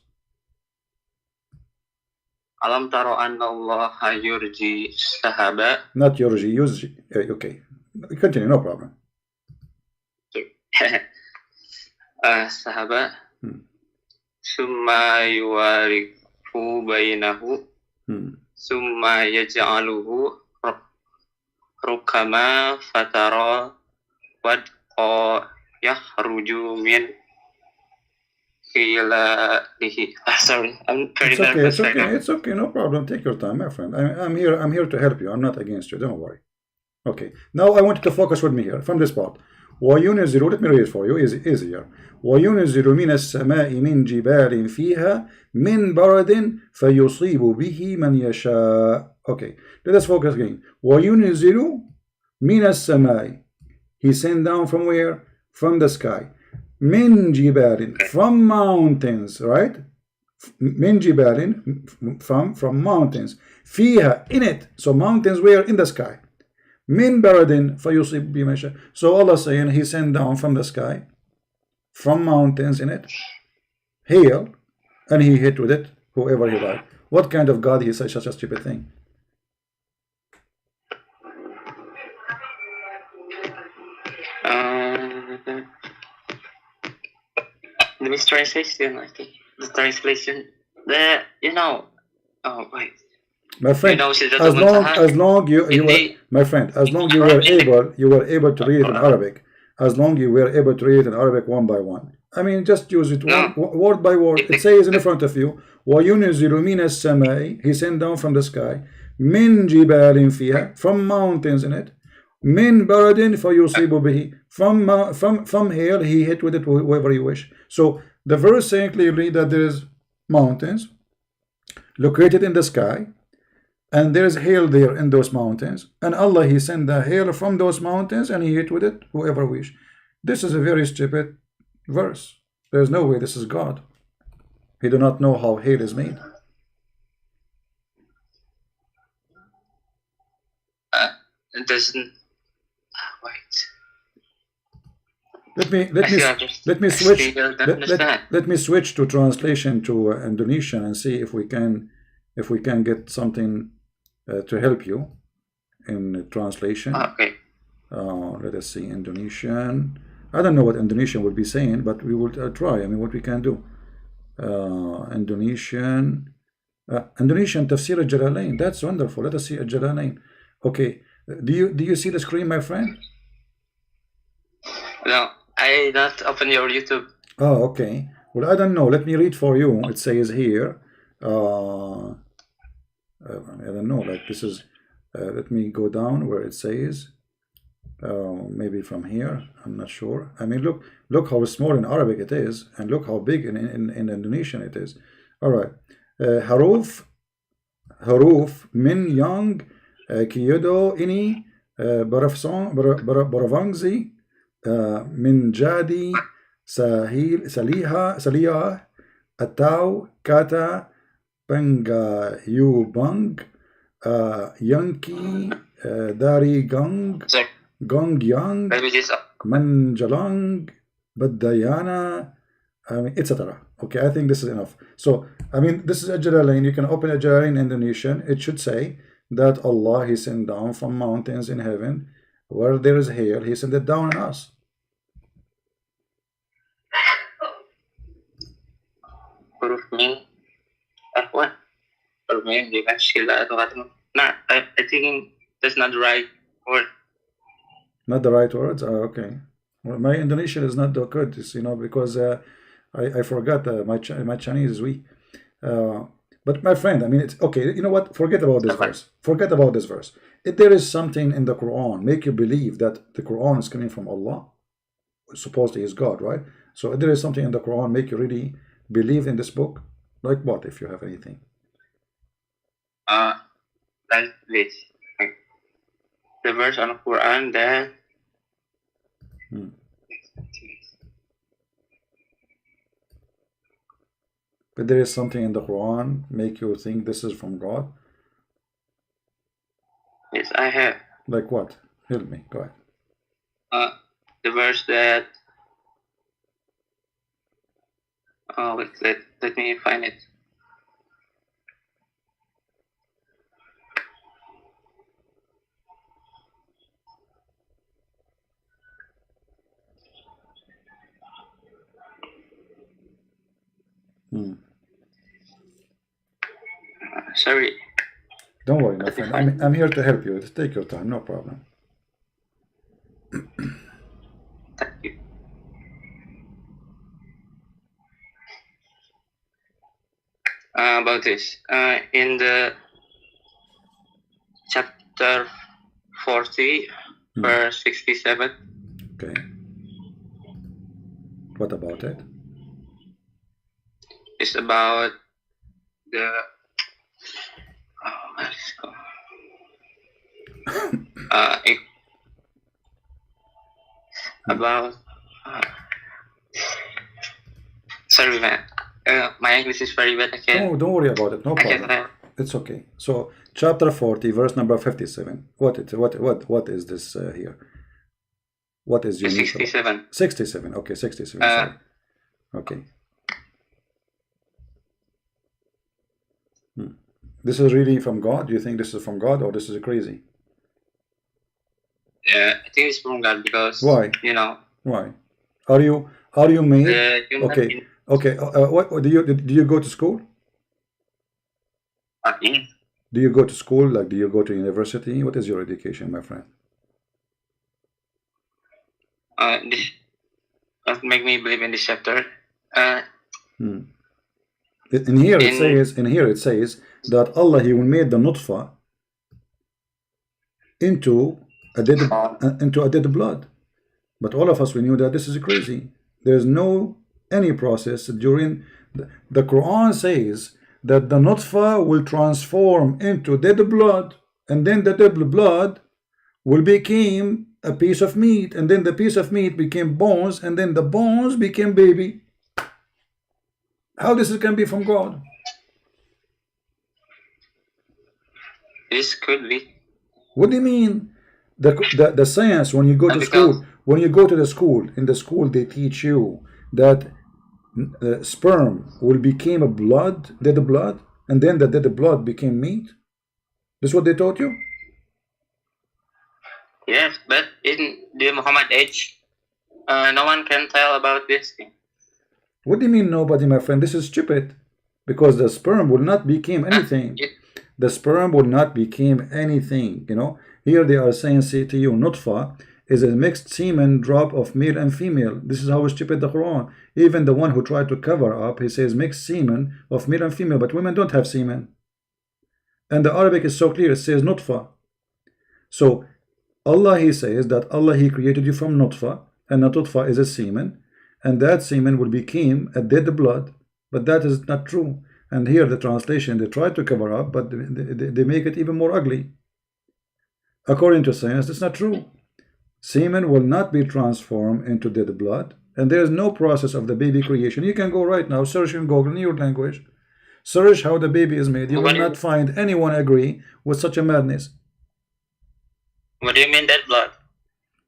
Alam tara anna Allah yurji sahaba. Not yurji, yurji. Okay. Continue, no problem. Sahaba. Summa yuwarifu bainahu. Summa yaj'aluhu rukama fatara wadqa yahruju min khilalihi. Sorry, I'm very nervous. It's okay, no problem. Take your time, my friend. I'm here to help you. I'm not against you. Don't worry. Okay. Now I want you to focus with me here from this part. وَيُنَزِّلُ, let me read it for you, easier. وَيُنَزِّلُ مِنَ السَّمَاءِ مِنْ جِبَالٍ فِيهَا مِنْ بَرَدٍ فَيُصِيبُ بِهِ مَنْ يَشَاءُ. Okay, let us focus again. وَيُنَزِّلُ مِنَ السَّمَاءِ, He sent down from where? From the sky. مِنْ جِبَالٍ, from mountains, right? مِنْ جِبَالٍ, from mountains. فِيهَا, in it. So mountains were in the sky. Min baradin fayusib bimasha. So Allah saying He sent down from the sky, from mountains in it, hail, and He hit with it whoever He liked. What kind of God He says such a stupid thing? The mistranslation, I think. The translation. Oh wait. My friend, as long you were able to read it in Arabic, as long you were able to read it in Arabic one by one. I mean, just use it word by word. It says in front of you, وَيُنْزِلُ مِنَ السَّمَاءِ, He sent down from the sky, مِنْ جِبَالٍ فِيهَا, from mountains in it, مِنْ بَرَدٍ فَيُصِيبُ بِهِ, from hail, He hit with it whoever He wish. So the verse saying clearly that there is mountains located in the sky, and there is hail there in those mountains, and Allah He sent the hail from those mountains and He hit with it whoever wish. This is a very stupid verse. There is no way this is God. He do not know how hail is made. It doesn't. Wait. Let me switch to translation to Indonesian and see if we can get something to help you in translation. Okay. Let us see Indonesian. I don't know what Indonesian would be saying, but we will try. I mean, what we can do. Indonesian Tafsir al-Jalalain. That's wonderful. Let us see al-Jalalain. Okay. Do you see the screen, my friend? No, I not open your YouTube. Oh, okay. Well, I don't know. Let me read for you. It says here. I don't know. Like this is. Let me go down where it says. Maybe from here. I'm not sure. I mean, look how small in Arabic it is, and look how big in Indonesian it is. All right. Haruf min yang kiyodo ini baravangzi min jadi saliha atau kata pengayubang yanki dari gang yang manjalang badayana, I mean, etc. Okay, I think this is enough. So, I mean, this is a Jalalain. You can open a Jalalain in Indonesian. It should say that Allah, He sent down from mountains in heaven where there is hail. He sent it down on us. Huruf min. What? Huruf min. Dia kan sila atau kata. Nah, I think that's not the right word. Not the right words? Oh, okay. Well, my Indonesian is not that good, you know, because I forgot my Chinese is weak. But my friend, I mean, it's okay. You know what? Forget about this verse. Forget about this verse. If there is something in the Quran make you believe that the Quran is coming from Allah, supposedly is God, right? So if there is something in the Quran make you really believe in this book, like what? If you have anything, like this, like the verse on the Quran that. But there is something in the Quran make you think this is from God? Yes, I have. Like what? Help me. Go ahead. The verse that. Oh, wait, let me find it. Sorry. Don't worry, my friend. I'm here to help you. Just take your time, no problem. Thank you. About this, in the chapter 40, verse 67. Okay. What about it? It's about the about sorry man, my English is very bad. Oh, don't worry about it, no problem. It's okay. So chapter 40 verse number 57. What is this here? What is your 67? 67. Okay, 67. Sorry. Okay. This is really from God? Do you think this is from God, or this is crazy? Yeah, I think it's from God because why? You know. Why? Are you made? Okay. Okay. What do you go to school? Yeah. Do you go to school? Like, do you go to university? What is your education, my friend? This make me believe in this chapter. In here it says that Allah, He will make the nutfa into a dead blood. But all of us, we knew that this is crazy. There's no any process during the Quran says that the nutfa will transform into dead blood, and then the dead blood will become a piece of meat, and then the piece of meat became bones, and then the bones became baby. How this can be from God? This could be. What do you mean? The science, when you go to school, in the school they teach you that sperm will become a dead blood, and then the dead blood became meat. This is what they taught you? Yes, but in the Muhammad age, no one can tell about this thing. What do you mean nobody, my friend? This is stupid. Because the sperm will not become anything. The sperm will not become anything, you know. Here they are saying, say to you, nutfa is a mixed semen drop of male and female. This is how stupid the Quran. Even the one who tried to cover up, he says mixed semen of male and female, but women don't have semen. And the Arabic is so clear, it says nutfa. So Allah, he says that Allah, he created you from nutfa, and the nutfa is a semen, and that semen will become a dead blood, but that is not true. And here the translation, they try to cover up, but they make it even more ugly. According to science, it's not true. Semen will not be transformed into dead blood, and there is no process of the baby creation. You can go right now, search in Google in your language, search how the baby is made. You will not find anyone agree with such a madness. What do you mean dead blood?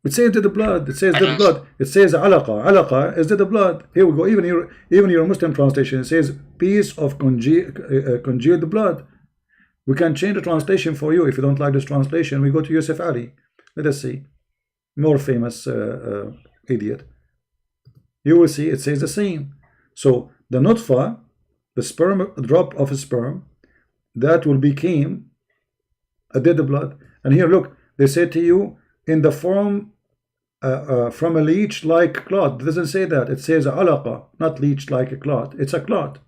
It says dead blood. It says dead blood. It says alaqa. Alaqa is dead blood. Here we go. Even your Muslim translation says piece of congealed blood. We can change the translation for you if you don't like this translation. We go to Yusuf Ali. Let us see. More famous idiot. You will see it says the same. So the nutfa, the sperm, drop of a sperm, that will become a dead blood. And here look, they say to you in the form from a leech like clot. It doesn't say that. It says alaqa, not leech like a clot. It's a clot.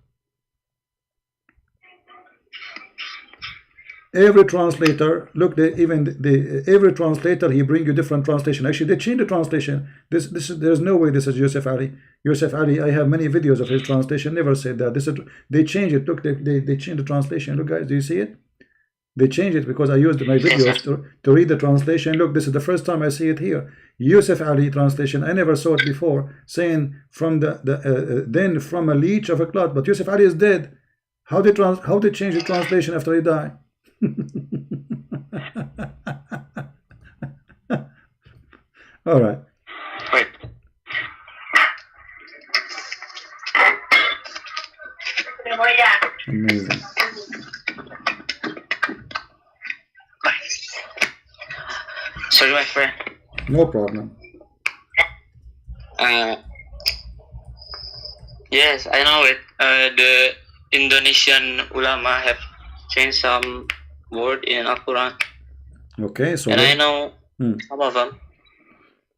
Every translator, look, every translator, he bring you different translation. Actually, they change the translation. There's no way this is Yusuf Ali. Yusuf Ali, I have many videos of his translation. Never said that. They change it. Look, they change the translation. Look, guys, do you see it? They change it because I used my videos to read the translation. Look, this is the first time I see it here. Yusuf Ali translation. I never saw it before, saying from then from a leech of a clot. But Yusuf Ali is dead. How they change the translation after he died? All right. Wait. Amazing. Sorry, my friend. No problem. Yes, I know it. The Indonesian ulama have changed some word in Al-Quran. Okay, so and I know some of them.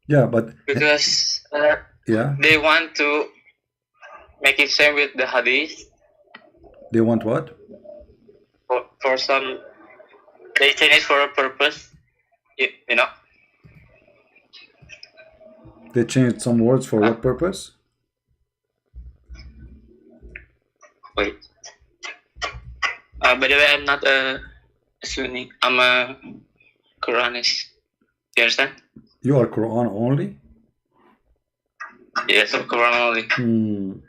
Yeah, but because yeah, they want to make it same with the hadith. They want what? For some, they change it for a purpose. You know. They changed some words for what purpose? Wait. By the way, I'm not a Sunni. I'm a Quranist. You understand? You are Quran only? Yes, I'm Quran only.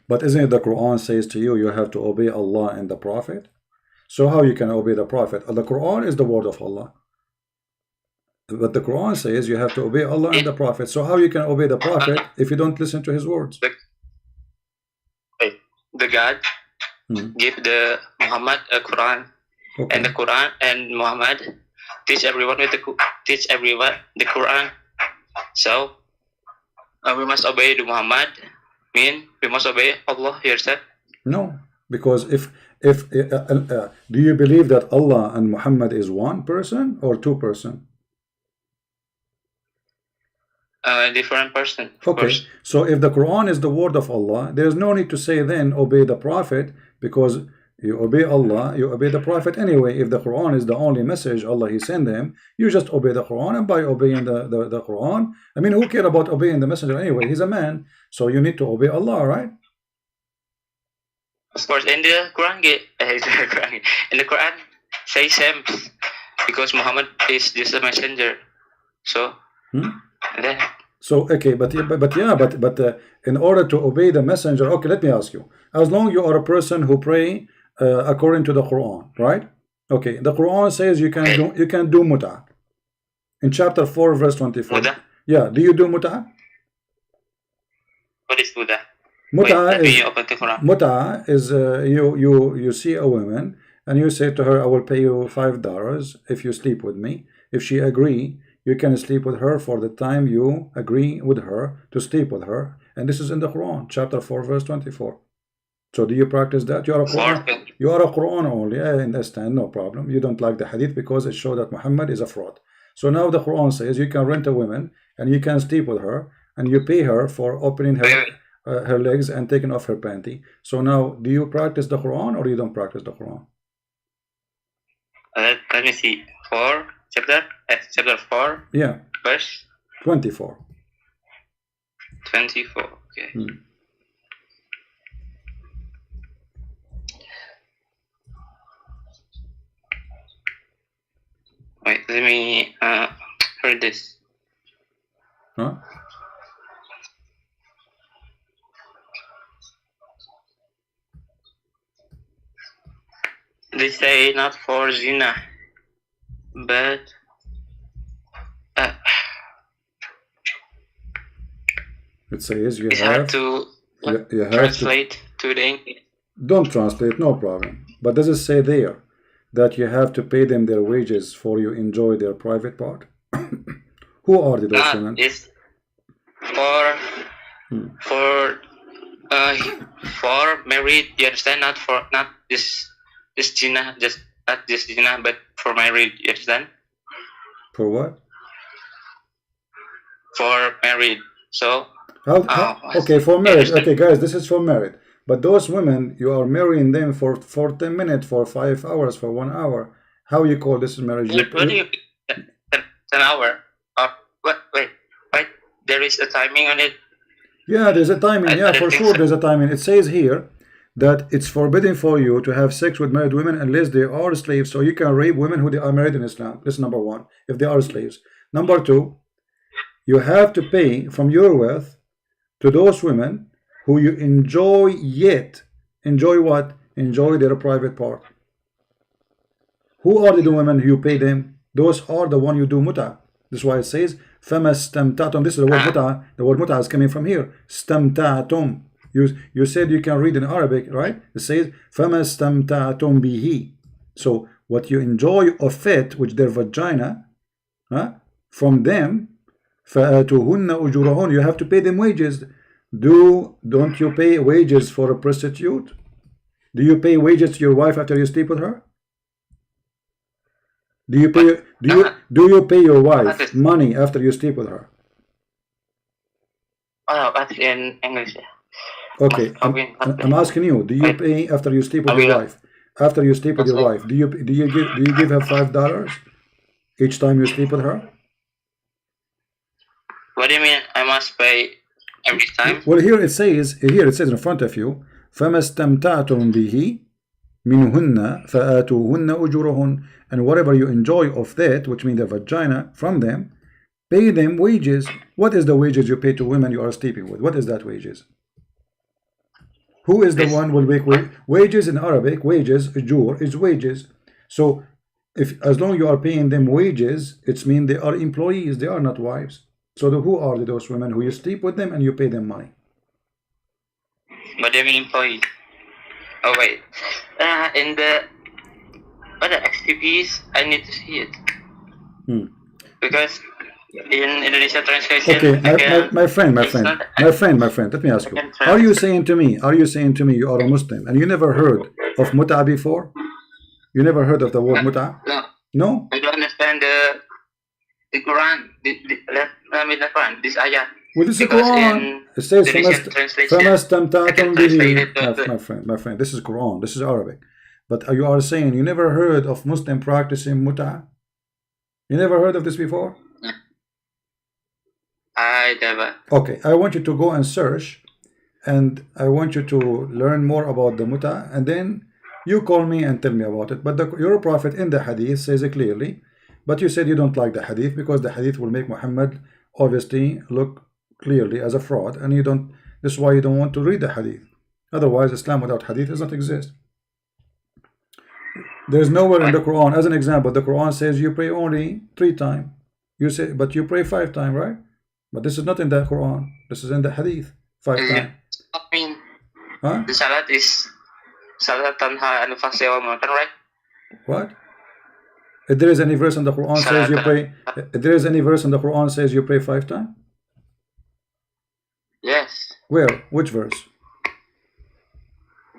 But isn't it the Quran says to you, you have to obey Allah and the Prophet? So how you can obey the Prophet? The Quran is the word of Allah. But the Quran says you have to obey Allah and the Prophet. So how you can obey the Prophet if you don't listen to his words? The God give the Muhammad a Quran, and the Quran and Muhammad teach everyone the Quran. So we must obey the Muhammad. Mean we must obey Allah yourself. No, because if do you believe that Allah and Muhammad is one person or two person? Different person. Okay, so if the Quran is the word of Allah, there's no need to say then obey the Prophet, because you obey Allah, you obey the Prophet anyway. If the Quran is the only message Allah he sent them, you just obey the Quran, and by obeying the Quran, I mean, who care about obeying the messenger anyway? He's a man, so you need to obey Allah, right? Of course, in the Quran, in the Quran say same, because Muhammad is just a messenger. So then. So okay, but in order to obey the messenger, okay, let me ask you. As long you are a person who pray according to the Quran, right? Okay, the Quran says you can do mut'ah in chapter 4 verse 24. Mut'ah? Yeah, do you do mut'ah? What is mut'ah? Mut'ah is you see a woman and you say to her, I will pay you $5 if you sleep with me. If she agree, you can sleep with her for the time you agree with her to sleep with her. And this is in the Quran, chapter 4, verse 24. So do you practice that? You are a Quran only. I understand, no problem. You don't like the hadith because it shows that Muhammad is a fraud. So now the Quran says you can rent a woman and you can sleep with her and you pay her for opening her legs and taking off her panty. So now, do you practice the Quran or you don't practice the Quran? Let me see. Chapter 4. Yeah. Verse 24. 24. Okay. Wait, let me read this. Huh? They say not for zina, but it says you it's have hard to you have translate to the English. Don't translate, no problem. But does it say there that you have to pay them their wages for you enjoy their private part? Who are those women? It's for married. You understand? Not this zina, just not this zina, but for married. You understand? For what? For married. So okay, for married. Okay, guys, this is for married. But those women, you are marrying them for 10 minutes, for 5 hours, for 1 hour. How you call this marriage? What do you 10 hour? Wait. There is a timing on it. Yeah, there's a timing. Yeah, for sure, there's a timing. It says here that it's forbidden for you to have sex with married women unless they are slaves. So you can rape women who they are married in Islam. This is number one, if they are slaves. Number two, you have to pay from your wealth to those women who you enjoy what? Enjoy their private part. Who are the women you pay them? Those are the one you do muta. This is why it says فَمَسْتَمْتَعْتُمْ. This is the word muta. The word muta is coming from here. Stamta'tum. You said you can read in Arabic, right? It says فَمَسْتَمْتَعْتُمْ بِهِ. So what you enjoy of it, which their vagina, from them, فَآتُوهُنَّ أُجُورَهُنَّ. You have to pay them wages. Don't you pay wages for a prostitute? Do you pay wages to your wife after you sleep with her? Do you pay your wife money after you sleep with her? That's in English. Okay, I'm asking you. Do you pay after you sleep with your wife? After you sleep with your wife, do you give her $5 each time you sleep with her? What do you mean? I must pay every time? Well, here it says in front of you, فَمَا اسْتَمْتَعْتُمْ بِهِ مِنْهُنَّ فَآتُوهُنَّ أُجُورَهُنَّ. And whatever you enjoy of that, which means the vagina, from them, pay them wages. What is the wages you pay to women you are sleeping with? What is that wages? Who is the one will make wages in Arabic? Wages, ujur, is wages. So as long as you are paying them wages, it means they are employees, they are not wives. So who are those women who you sleep with them and you pay them money? What do you mean employee? Oh wait, in the XTPs, I need to see it because in Indonesia translation. Okay, my friend. Let me ask you: Are you saying to me you are a Muslim and you never heard of muta before? You never heard of the word muta? No. I don't understand the Quran. The Quran. This ayah. Well, this is Quran. It says فَمَسْتَمْتَعْتُمْ بِهِ. My friend, this is Quran. This is Arabic. But you are saying you never heard of Muslim practicing muta? You never heard of this before? I never. Okay, I want you to go and search, and I want you to learn more about the muta, and then you call me and tell me about it. But your prophet in the hadith says it clearly. But you said you don't like the hadith because the hadith will make Muhammad obviously look clearly as a fraud, and this is why you don't want to read the hadith. Otherwise, Islam without hadith does not exist. There's nowhere in the Quran, as an example, the Quran says you pray only 3 times. You say, but you pray 5 times, right? But this is not in the Quran. This is in the hadith, 5 times. The salat is salat tanha anil fahsyi wal munkar, right? What? If there is any verse in the Quran says you pray, if there is any verse in the Quran says you pray 5 times? Yes. Where? Which verse?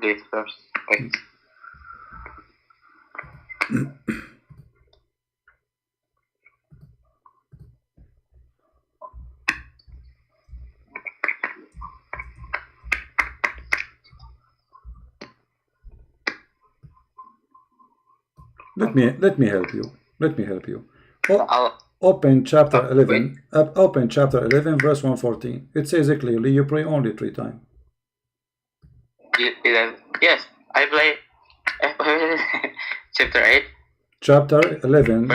Wait first. Wait. Let me help you. Let me help you. I'll, Open chapter wait. 11. Open chapter 11, verse 114. It says it clearly. You pray only 3 times. Yes, I play chapter 8. Chapter 11,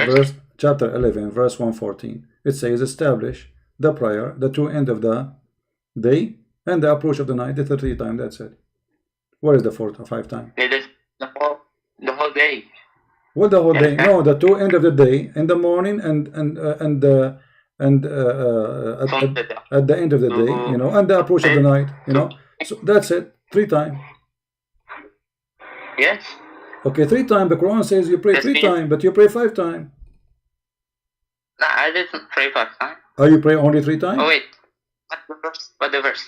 chapter 11, verse 114. It says, establish the prayer, the true end of the day, and the approach of the night. That's the 3 times. That's it. Where is the 4 or 5 times? The whole day. Well, the whole day. No, the 2 end of the day, in the morning and at the end of the day, you know, and the approach of the night, you know. So that's it. 3 times. Yes. Okay, 3 times. The Quran says you pray 3 times, but you pray 5 times. No, I didn't pray 5 times. Oh, you pray only 3 times? Oh wait, what the verse?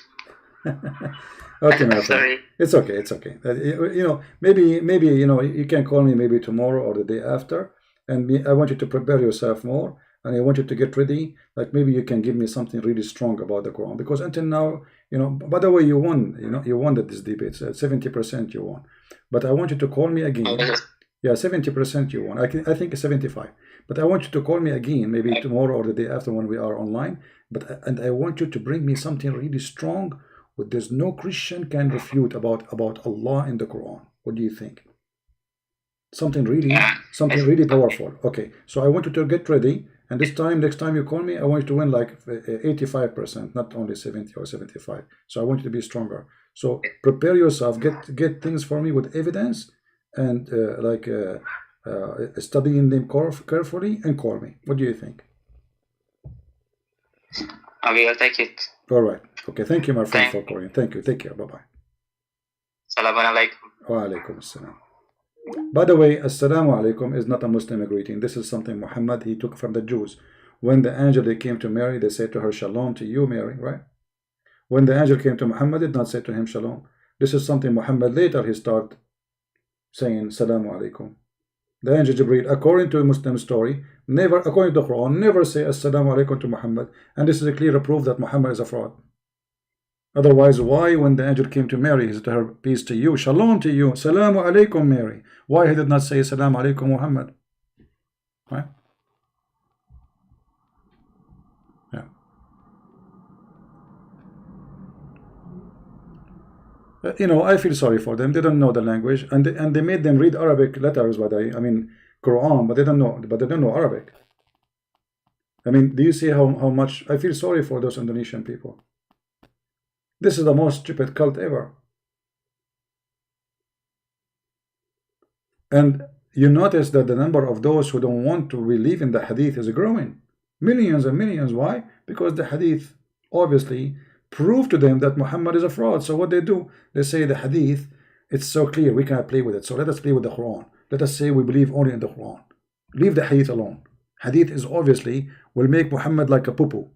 Okay, my friend. Sorry. It's okay. It's okay. You know, maybe you know, you can call me maybe tomorrow or the day after, and I want you to prepare yourself more, and I want you to get ready. Like maybe you can give me something really strong about the Quran, because until now, you know. By the way, you won. You know, you won this debate. 70% you won, but I want you to call me again. Yeah, 70% you won. I think 75. But I want you to call me again, maybe tomorrow or the day after when we are online. And I want you to bring me something really strong, what there's no Christian can refute about Allah in the Quran. What do you think? Something really powerful. Okay, so I want you to get ready. And this time, next time you call me, I want you to win like 85%, not only 70 or 75. So I want you to be stronger. So prepare yourself. Get things for me with evidence, and studying them carefully, and call me. What do you think? I will take it. All right. Okay. Thank you, my friend, for calling. Thank you. Take care. Bye-bye. Assalamu alaikum. Wa alaikum assalam. By the way, assalamu alaikum is not a Muslim greeting. This is something Muhammad, he took from the Jews. When the angel they came to Mary, they said to her, shalom to you, Mary, right? When the angel came to Muhammad, did not say to him, shalom. This is something Muhammad later he started saying, salamu alaikum. The angel Jibreel, according to a Muslim story, never, according to the Quran, never say assalamu alaikum to Muhammad. And this is a clear proof that Muhammad is a fraud. Otherwise, why when the angel came to Mary, he said to her, peace to you, shalom to you, salamu alaikum, Mary. Why he did not say salamu alaikum, Muhammad? Right? Yeah. You know, I feel sorry for them. They don't know the language, and they made them read Arabic letters, I mean Quran, but they don't know Arabic. I mean, do you see how much I feel sorry for those Indonesian people? This is the most stupid cult ever. And you notice that the number of those who don't want to believe in the hadith is growing. Millions and millions. Why? Because the hadith obviously prove to them that Muhammad is a fraud. So what they do, they say the hadith, it's so clear, we cannot play with it. So let us play with the Quran. Let us say we believe only in the Quran. Leave the hadith alone. Hadith is obviously will make Muhammad like a poo-poo.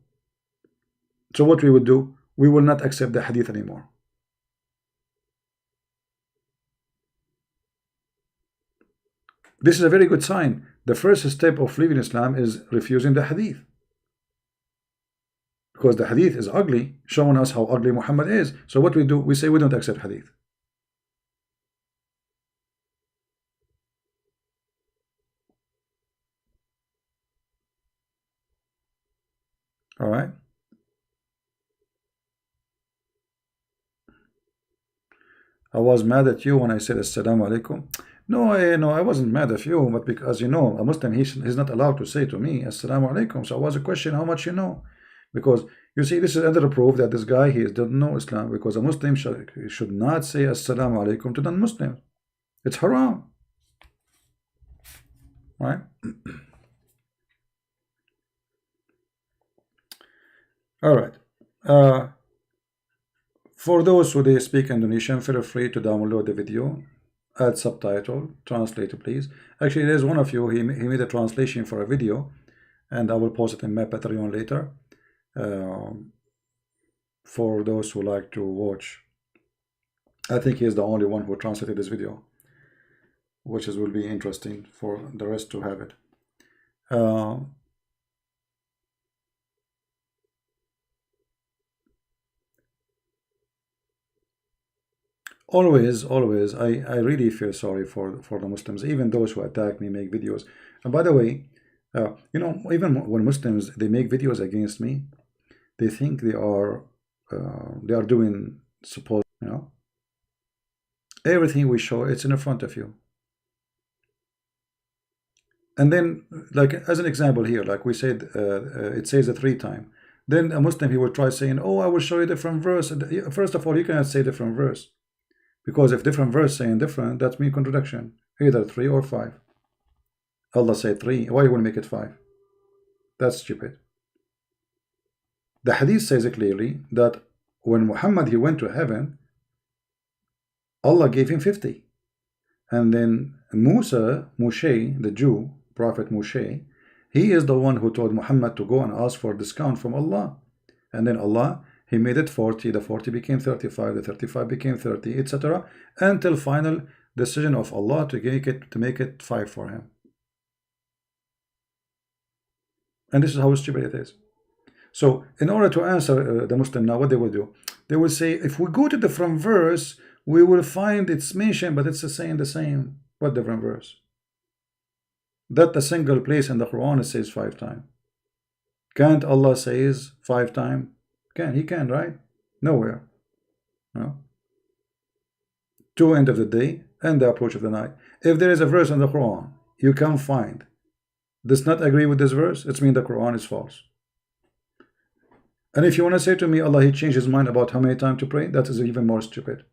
So what we would do, we will not accept the hadith anymore. This is a very good sign. The first step of leaving Islam is refusing the hadith. Because the hadith is ugly, showing us how ugly Muhammad is. So what we do, we say we don't accept hadith. All right. I was mad at you when I said assalamu alaikum. No, I wasn't mad at you, but because, you know, a Muslim, he's not allowed to say to me assalamu alaikum. So I was a question how much you know. Because you see, this is another proof that this guy, he doesn't know Islam, because a Muslim should not say assalamu alaikum to non-Muslims. It's haram. Right? All right. For those who they speak Indonesian, feel free to download the video, add subtitle, translate please. Actually, there's one of you, he made a translation for a video, and I will post it in my Patreon later. For those who like to watch. I think he is the only one who translated this video, which will be interesting for the rest to have it. always, always, I really feel sorry for the Muslims, even those who attack me, make videos. And by the way, you know, even when Muslims they make videos against me, they think they are doing supposed, you know, everything we show it's in front of you. And then, like as an example here, like we said, it says it 3 times. Then a Muslim he will try saying, "Oh, I will show you different verse." First of all, you cannot say different verse, because if different verse saying different, that means contradiction. Either 3 or 5. Allah said 3. Why you will make it 5? That's stupid. The hadith says clearly that when Muhammad he went to heaven, Allah gave him 50. And then Moshe, the Jew, Prophet Moshe, he is the one who told Muhammad to go and ask for a discount from Allah. And then Allah, he made it 40, the 40 became 35, the 35 became 30, etc. Until final decision of Allah to make it 5 for him. And this is how stupid it is. So in order to answer the Muslim now, what they will do, they will say, if we go to the different verse, we will find it's mentioned, but it's the same. What different verse? That a single place in the Quran it says 5 times. Can't Allah says 5 times? He can, right? Nowhere. No. To end of the day and the approach of the night. If there is a verse in the Quran you can't find, does not agree with this verse, it means the Quran is false. And if you want to say to me, Allah he changed his mind about how many times to pray, that is even more stupid.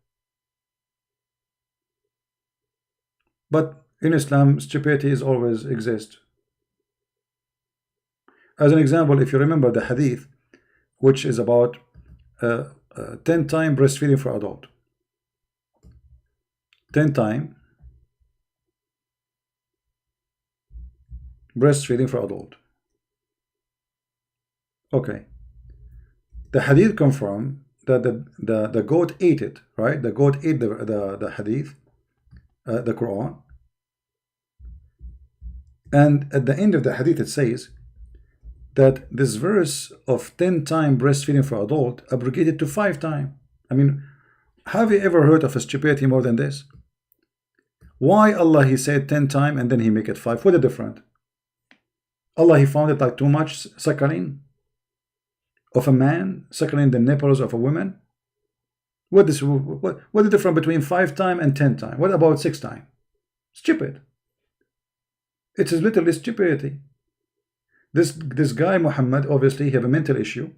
But in Islam, stupidity is always exist. As an example, if you remember the hadith, which is about 10 times breastfeeding for adult. 10 times breastfeeding for adult. Okay. The hadith confirm that the goat ate it, right? The goat ate the hadith, the Quran. And at the end of the hadith it says that this verse of 10 times breastfeeding for adult abrogated to 5 times. I mean, have you ever heard of a stupidity more than this? Why Allah he said 10 times and then he make it 5? What is different? Allah he found it like too much suckling of a man, suckling the nipples of a woman. What is the difference between 5 times and 10 times? What about 6 times? Stupid. It is literally stupidity. This guy Muhammad obviously have a mental issue,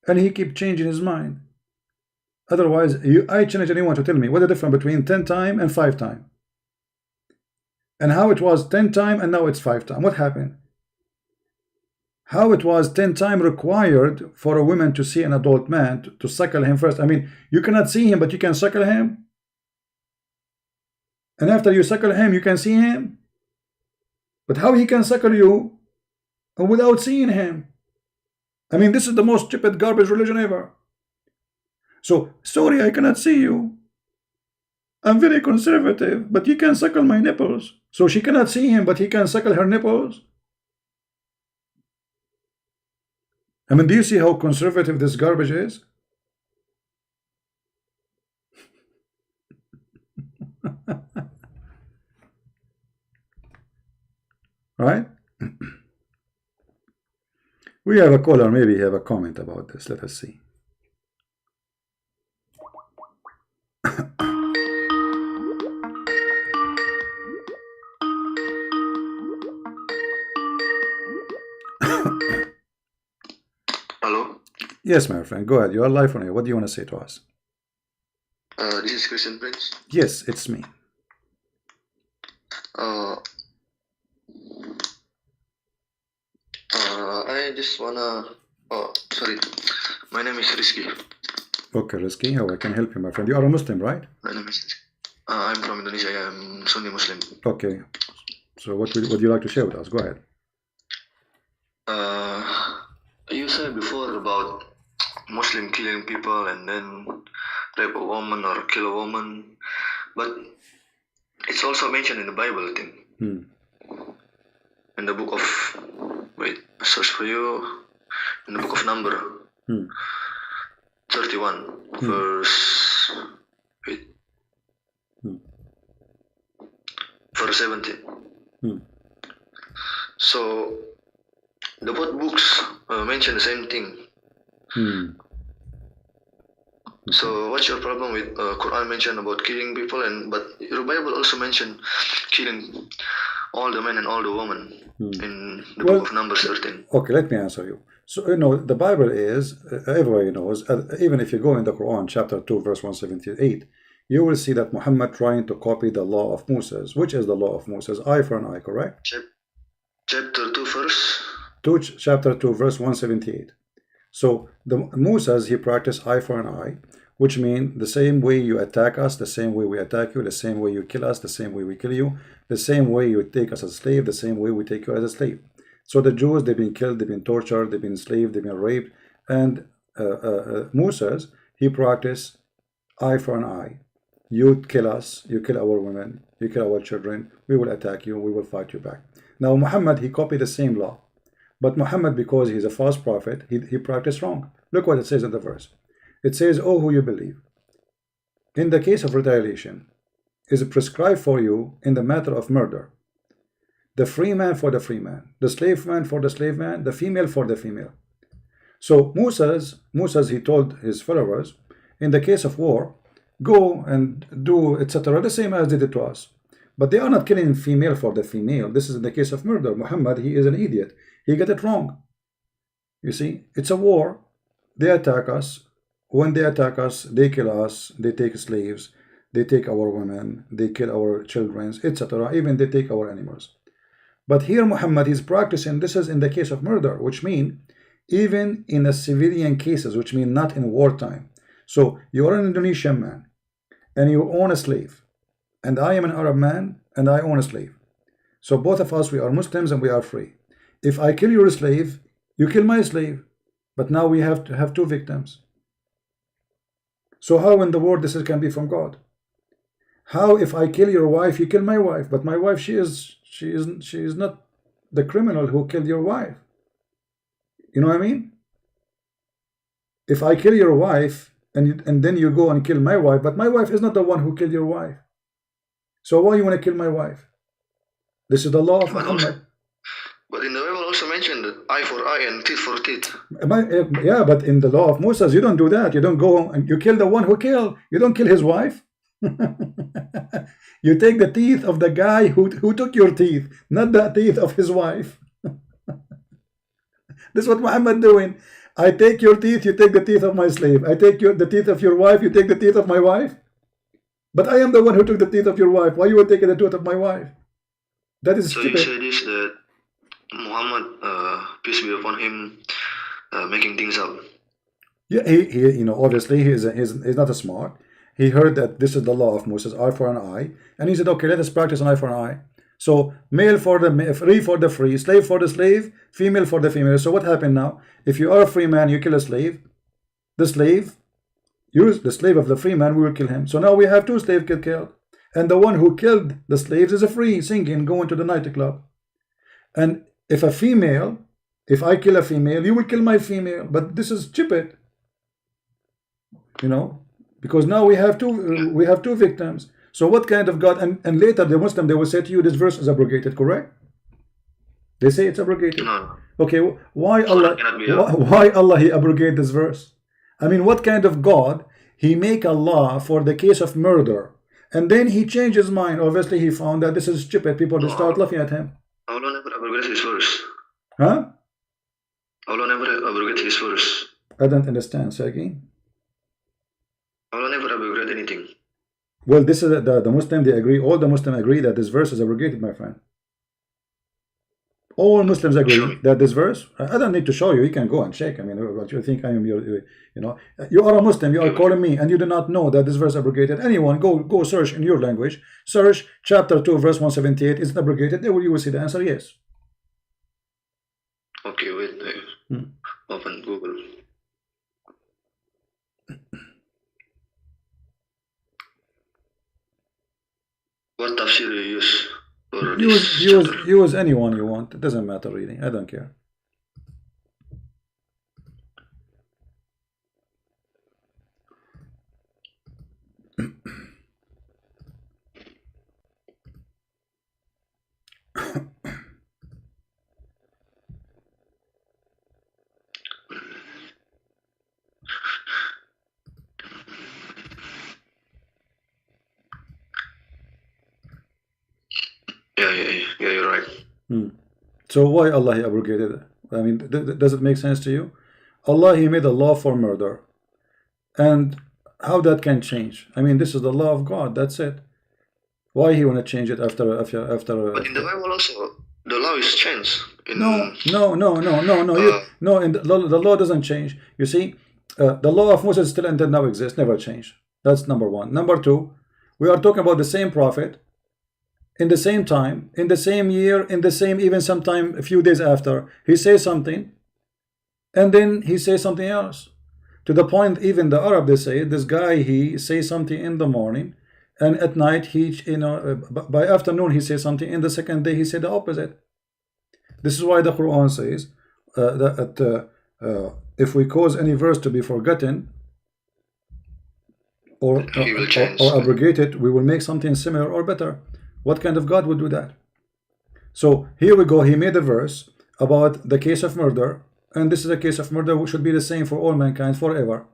and he keep changing his mind. Otherwise, I challenge anyone to tell me what the difference between 10 times and 5 times, and how it was 10 times and now it's 5 times. What happened? How it was 10 times required for a woman to see an adult man to suckle him first. I mean, you cannot see him, but you can suckle him, and after you suckle him, you can see him. But how he can suckle you without seeing him? I mean, this is the most stupid garbage religion ever. So, sorry, I cannot see you. I'm very conservative, but you can suckle my nipples. So she cannot see him, but he can suckle her nipples. I mean, do you see how conservative this garbage is? Right? We have a caller, maybe have a comment about this. Let us see. Hello? Yes, my friend, go ahead. You are live on here. What do you want to say to us? This is Christian Prince. Yes, it's me. I just wanna... Oh, sorry. My name is Rizky. Okay, Rizky, how I can help you, my friend? You are a Muslim, right? My name is Rizky. I'm from Indonesia. I'm Sunni Muslim. Okay. So what would you like to share with us? Go ahead. You said before about Muslim killing people and then rape a woman or kill a woman, but it's also mentioned in the Bible, I think. In the book of, wait, I search for you. In the book of Number, 31, verse, wait, verse 17. So the both books mention the same thing. So what's your problem with Quran mention about killing people, but your Bible also mention killing all the men and all the women in the book of Numbers 13. Okay, let me answer you. So, the Bible is, everybody knows, even if you go in the Quran, chapter 2, verse 178, you will see that Muhammad trying to copy the law of Moses. Which is the law of Moses? Eye for an eye, correct? Chapter 2, verse? Chapter 2, verse 178. So, Moses, he practiced eye for an eye, which means the same way you attack us, the same way we attack you, the same way you kill us, the same way we kill you, the same way you take us as a slave, the same way we take you as a slave. So the Jews, they've been killed, they've been tortured, they've been enslaved, they've been raped, and Moses, he practiced eye for an eye. You kill us, you kill our women, you kill our children, we will attack you, we will fight you back. Now Muhammad, he copied the same law, but Muhammad, because he's a false prophet, he practiced wrong. Look what it says in the verse. It says, "Oh, who you believe, in the case of retaliation, is prescribed for you in the matter of murder, the free man for the free man, the slave man for the slave man, the female for the female." So Moses, he told his followers, in the case of war, go and do etc., the same as they did to us. But they are not killing female for the female. This is in the case of murder. Muhammad, he is an idiot. He got it wrong. You see, it's a war. They attack us. When they attack us, they kill us, they take slaves, they take our women, they kill our children, etc. Even they take our animals. But here Muhammad is practicing, this is in the case of murder, which means even in a civilian cases, which means not in wartime. So you are an Indonesian man, and you own a slave, and I am an Arab man, and I own a slave. So both of us, we are Muslims and we are free. If I kill your slave, you kill my slave. But now we have to have two victims. So how in the world this can be from God? How if I kill your wife, you kill my wife? But my wife, she is not the criminal who killed your wife. You know what I mean? If I kill your wife and then you go and kill my wife, but my wife is not the one who killed your wife. So why you want to kill my wife? This is the law of Muhammad. But in the Bible also mentioned that eye for eye and teeth for teeth. Yeah, but in the law of Moses, you don't do that. You don't go and you kill the one who killed. You don't kill his wife. You take the teeth of the guy who took your teeth, not the teeth of his wife. This is what Muhammad doing. I take your teeth, you take the teeth of my slave. I take the teeth of your wife, you take the teeth of my wife. But I am the one who took the teeth of your wife. Why you would take the tooth of my wife? That is stupid. So you say this that Muhammad, peace be upon him, making things up. Yeah, he obviously he's not a smart. He heard that this is the law of Moses, eye for an eye, and he said, okay, let us practice an eye for an eye. So male for the free for the free, slave for the slave, female for the female. So what happened now? If you are a free man, you kill a slave. The slave of the free man, we will kill him. So now we have two slaves killed, and the one who killed the slaves is a free, singing, going to the nightclub. And if I kill a female, you will kill my female. But this is stupid, because now we have two victims. So what kind of God? And later the Muslim, they will say to you, this verse is abrogated, correct? They say it's abrogated. No. Okay, why Allah he abrogate this verse? I mean, what kind of God? He make a law for the case of murder, and then he changed his mind. Obviously, he found that this is stupid. People just start laughing at him. Allah never abrogated his verse. Huh? Allah never abrogated his verse. I don't understand. Say again. Allah never abrogated anything. Well, this is the Muslim. They agree. All the Muslims agree that this verse is abrogated, my friend. All Muslims agree that this verse. I don't need to show you. You can go and check. I mean, what you think I am? You are a Muslim. You are calling me, and you do not know that this verse abrogated. Anyone go search in your language. Search chapter 2, verse 178. Is it abrogated? There you will see the answer. Yes. Okay, wait. Open Google. What tafsir you use? Use anyone you want. It doesn't matter really. I don't care. Yeah, you're right. So why Allah he abrogated it? I mean, does it make sense to you? Allah he made a law for murder, and how that can change? I mean, this is the law of God. That's it. Why he want to change it after? But in the Bible also, the law is changed. No. In the law doesn't change. You see, the law of Moses still and now exists, never changed. That's number one. Number two, we are talking about the same prophet, in the same time, in the same year, in the same, even sometime a few days after, he says something, and then he says something else. To the point, even the Arab, they say, this guy, he says something in the morning, and at night, by afternoon, he says something, and the second day, he said the opposite. This is why the Quran says that if we cause any verse to be forgotten or abrogated, we will make something similar or better. What kind of God would do that? So here we go. He made a verse about the case of murder, and this is a case of murder which should be the same for all mankind forever.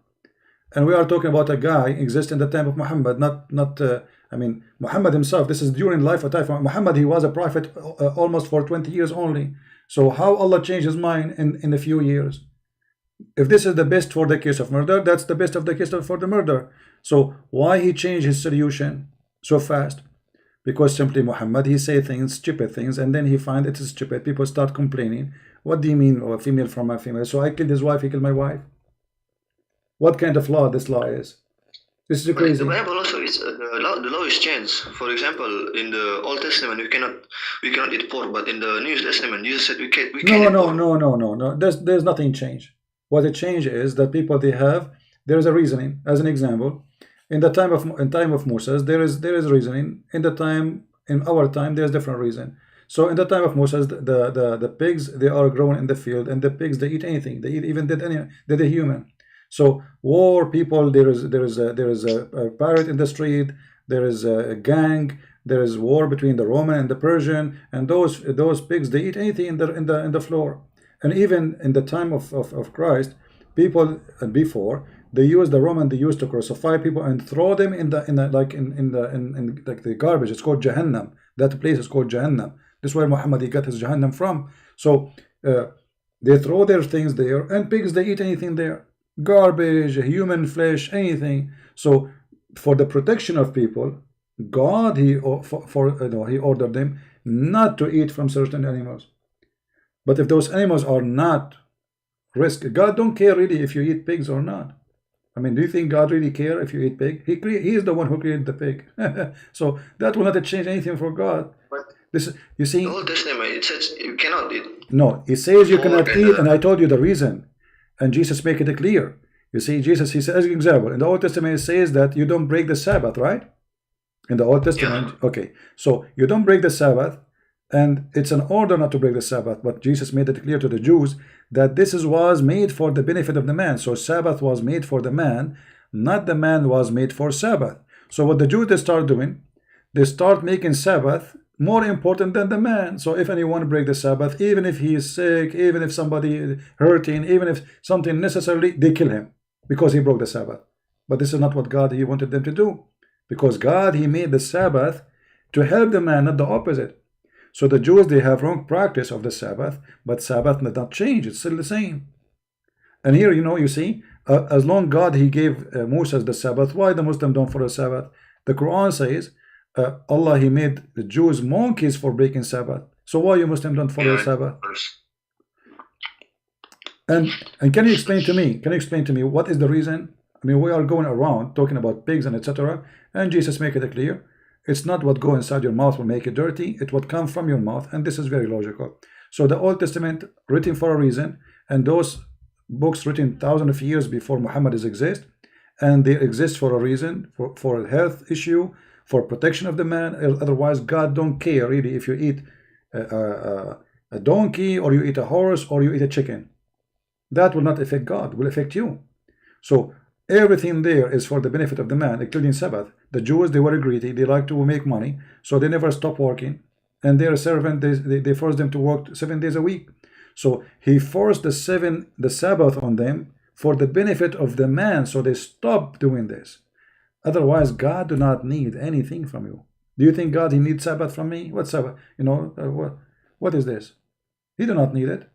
And we are talking about a guy exists in the time of Muhammad, I mean, Muhammad himself. This is during life of Muhammad. He was a prophet almost for 20 years only. So how Allah changed his mind in a few years? If this is the best for the case of murder, that's the best of the case for the murder. So why he changed his solution so fast? Because simply Muhammad, he say things, stupid things, and then he find it is stupid. People start complaining. What do you mean, a female from a female? So I killed his wife, he killed my wife. What kind of law this law is? This is crazy. The Bible also is the law is changed. For example, in the Old Testament we cannot eat pork, but in the New Testament Jesus said we can eat pork. No. There's nothing changed. What it changed is that people there is a reasoning. As an example, in time of Moses there is reasoning. In our time there's different reason. So in the time of Moses, the pigs, they are grown in the field, and the pigs, they eat anything. They eat even dead human. So war, people, there is a pirate in the street, there is a gang, there is war between the Roman and the Persian, and those pigs, they eat anything in the floor. And even in the time of Christ, people before, they used to crucify people and throw them in the garbage. It's called Jahannam. That place is called Jahannam. This is where Muhammad he got his Jahannam from. So they throw their things there, and pigs, they eat anything there. Garbage, human flesh, anything. So for the protection of people, God he ordered them not to eat from certain animals. But if those animals are not risk, God don't care really if you eat pigs or not. I mean, do you think God really care if you eat pig? He is the one who created the pig. So that will not change anything for God. This, you see, the Old Testament it says you cannot eat. No, it says you cannot eat, and I told you the reason. And Jesus make it clear. You see, Jesus, he says, as an example, in the Old Testament, it says that you don't break the Sabbath, right? In the Old Testament, yeah. Okay. So you don't break the Sabbath, and it's an order not to break the Sabbath. But Jesus made it clear to the Jews that this was made for the benefit of the man. So Sabbath was made for the man, not the man was made for Sabbath. So what the Jews, they start doing, they start making Sabbath more important than the man. So if anyone break the Sabbath, even if he is sick, even if somebody is hurting, even if something necessarily, they kill him because he broke the Sabbath. But this is not what God he wanted them to do, because God he made the Sabbath to help the man, not the opposite. So the Jews, they have wrong practice of the Sabbath, but Sabbath did not change. It's still the same. And here, you see, as long God he gave Moses the Sabbath, why the Muslim don't follow Sabbath? The Quran says Allah he made the Jews monkeys for breaking Sabbath. So why you Muslims don't follow Sabbath? And can you explain to me? Can you explain to me what is the reason? I mean, we are going around talking about pigs and etc. And Jesus make it clear. It's not what go inside your mouth will make it dirty. It's what comes from your mouth, and this is very logical. So the Old Testament written for a reason, and those books written thousands of years before Muhammad exist, and they exist for a reason, for a health issue, for protection of the man. Otherwise, God don't care really if you eat a donkey, or you eat a horse, or you eat a chicken. That will not affect God, will affect you. So everything there is for the benefit of the man, including Sabbath. The Jews, they were greedy, they like to make money, so they never stop working. And their servant, they forced them to work 7 days a week. So he forced the Sabbath on them for the benefit of the man, so they stopped doing this. Otherwise, God do not need anything from you. Do you think God, he needs Sabbath from me? What Sabbath? You know, what is this? He do not need it.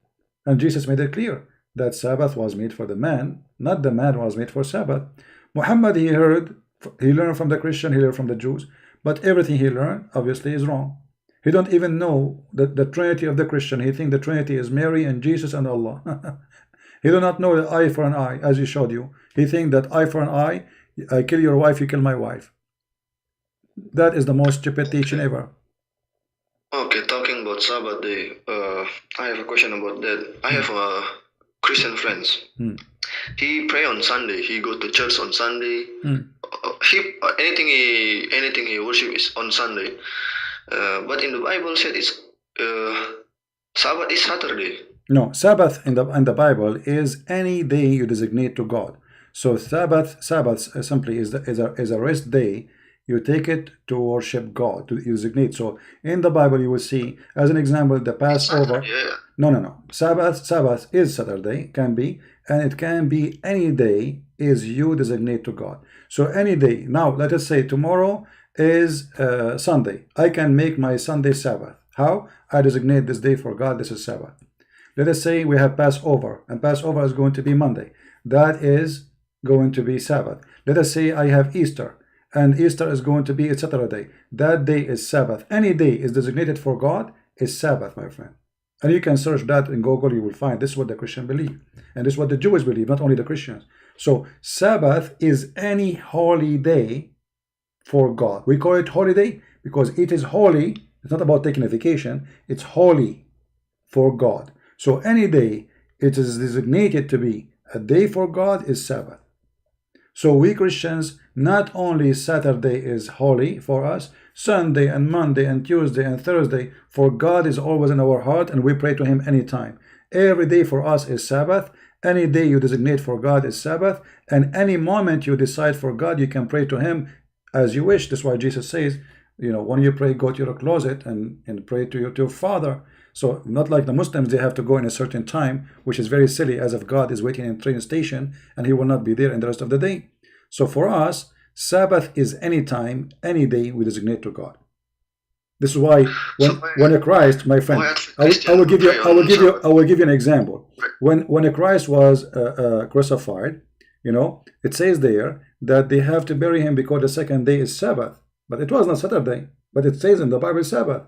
And Jesus made it clear that Sabbath was made for the man, not the man was made for Sabbath. Muhammad, he learned from the Christian, he learned from the Jews, but everything he learned obviously is wrong. He don't even know the Trinity of the Christian. He think the Trinity is Mary and Jesus and Allah. He do not know the eye for an eye, as he showed you. He think that eye for an eye, I kill your wife, you kill my wife. That is the most stupid teaching ever. Okay, talking about Sabbath day, I have a question about that. I have Christian friends. He pray on Sunday. He go to church on Sunday. Anything he worship is on Sunday. But in the Bible said it's Sabbath is Saturday. No, Sabbath in the Bible is any day you designate to God. So Sabbath simply is a rest day. You take it to worship God, to designate. So in the Bible you will see, as an example, the Passover. No. Sabbath is Saturday, can be, and it can be any day is you designate to God. So any day. Now let us say tomorrow is Sunday. I can make my Sunday Sabbath. How? I designate this day for God. This is Sabbath. Let us say we have Passover, and Passover is going to be Monday. That is going to be Sabbath. Let us say I have Easter, and Easter is going to be a Saturday. That day is Sabbath. Any day is designated for God is Sabbath, my friend. And you can search that in Google. You will find this is what the Christian believe, and this is what the Jews believe, not only the Christians. So Sabbath is any holy day for God. We call it holiday because it is holy. It's not about taking a vacation. It's holy for God. So any day it is designated to be a day for God is Sabbath. So we Christians, not only Saturday is holy for us, Sunday and Monday and Tuesday and Thursday, for God is always in our heart and we pray to him anytime. Every day for us is Sabbath. Any day you designate for God is Sabbath. And any moment you decide for God, you can pray to him as you wish. That's why Jesus says, you know, when you pray, go to your closet and pray to your Father. So not like the Muslims, they have to go in a certain time, which is very silly, as if God is waiting in a train station and he will not be there in the rest of the day. So for us, Sabbath is any time, any day we designate to God. This is why when a Christ, my friend, I will give you an example. When a Christ was crucified, you know, it says there that they have to bury him because the second day is Sabbath. But it was not Saturday, but it says in the Bible Sabbath.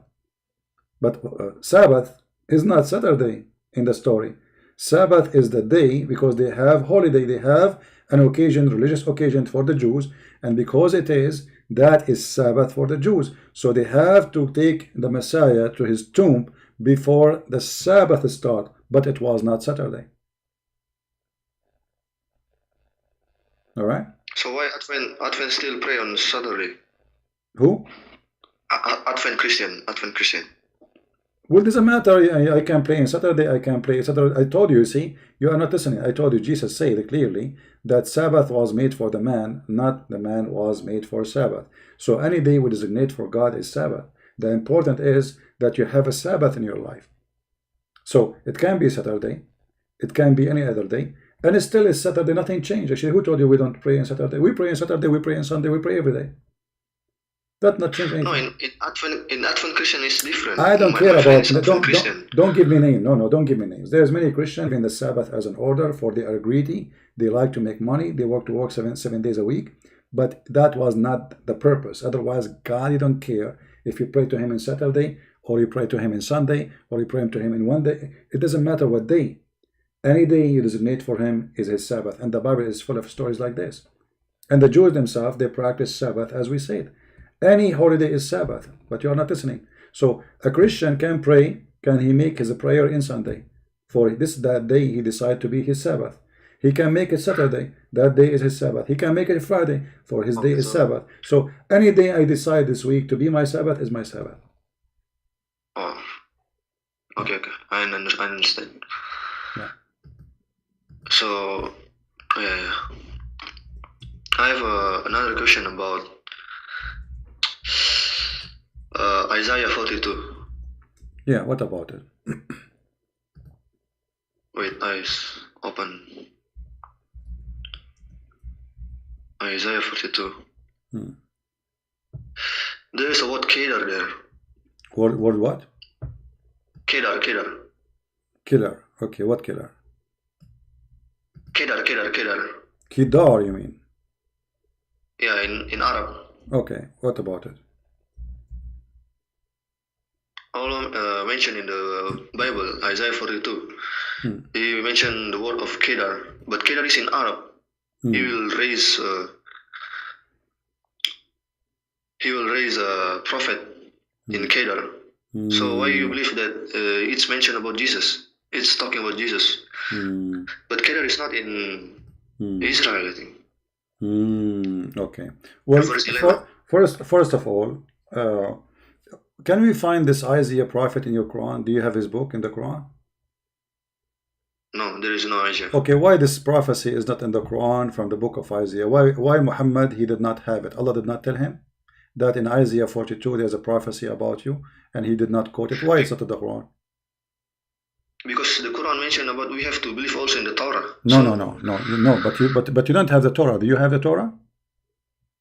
But Sabbath is not Saturday in the story. Sabbath is the day because they have holiday, they have an occasion, religious occasion for the Jews, and because it is, that is Sabbath for the Jews. So they have to take the Messiah to his tomb before the Sabbath start, but it was not Saturday. All right? So why Advent still pray on Saturday? Who? Advent Christian. Well, it doesn't matter. I can play on Saturday. I can play Saturday. I told you, see, you are not listening. I told you, Jesus said clearly that Sabbath was made for the man, not the man was made for Sabbath. So any day we designate for God is Sabbath. The important is that you have a Sabbath in your life. So it can be Saturday. It can be any other day. And it still is Saturday. Nothing changed. Actually, who told you we don't pray on Saturday? We pray on Saturday. We pray on Sunday. We pray every day. That not change anything. No, in Advent Christian is different. I don't care about don't give me names. No, don't give me names. There's many Christians in the Sabbath as an order, for they are greedy. They like to make money. They work seven days a week. But that was not the purpose. Otherwise, God, you don't care if you pray to him on Saturday, or you pray to him on Sunday, or you pray to him in one day. It doesn't matter what day. Any day you designate for him is his Sabbath. And the Bible is full of stories like this. And the Jews themselves, they practice Sabbath, as we said. Any holiday is Sabbath, but you are not listening. So a Christian can pray, can he make his prayer in Sunday? For that day he decide to be his Sabbath. He can make it Saturday, that day is his Sabbath. He can make it Friday, for his day is Sabbath. So any day I decide this week to be my Sabbath is my Sabbath. Oh, okay. I understand. Yeah. So, I have another question about Isaiah 42. Yeah, what about it? Wait, eyes open. Isaiah 42. There is a word Kedar there. Word what? Kedar. Killer. Okay, what killer? Kedar. Kidar, you mean? Yeah, in Arab. Okay, what about it? Allah mentioned in the Bible, Isaiah 42. He mentioned the word of Kedar, but Kedar is in Arab. He will raise a prophet in Kedar. So why you believe that it's mentioned about Jesus? It's talking about Jesus. But Kedar is not in Israel, I think. Okay. Well, first of all, can we find this Isaiah prophet in your Quran? Do you have his book in the Quran? No, there is no Aisha. Okay, why this prophecy is not in the Quran from the book of Isaiah? Why Muhammad, he did not have it? Allah did not tell him that in Isaiah 42 there's a prophecy about you, and he did not quote it. Why it's not in the Quran? Because the Quran mentioned about we have to believe also in the Torah. No. But you don't have the Torah. Do you have the Torah?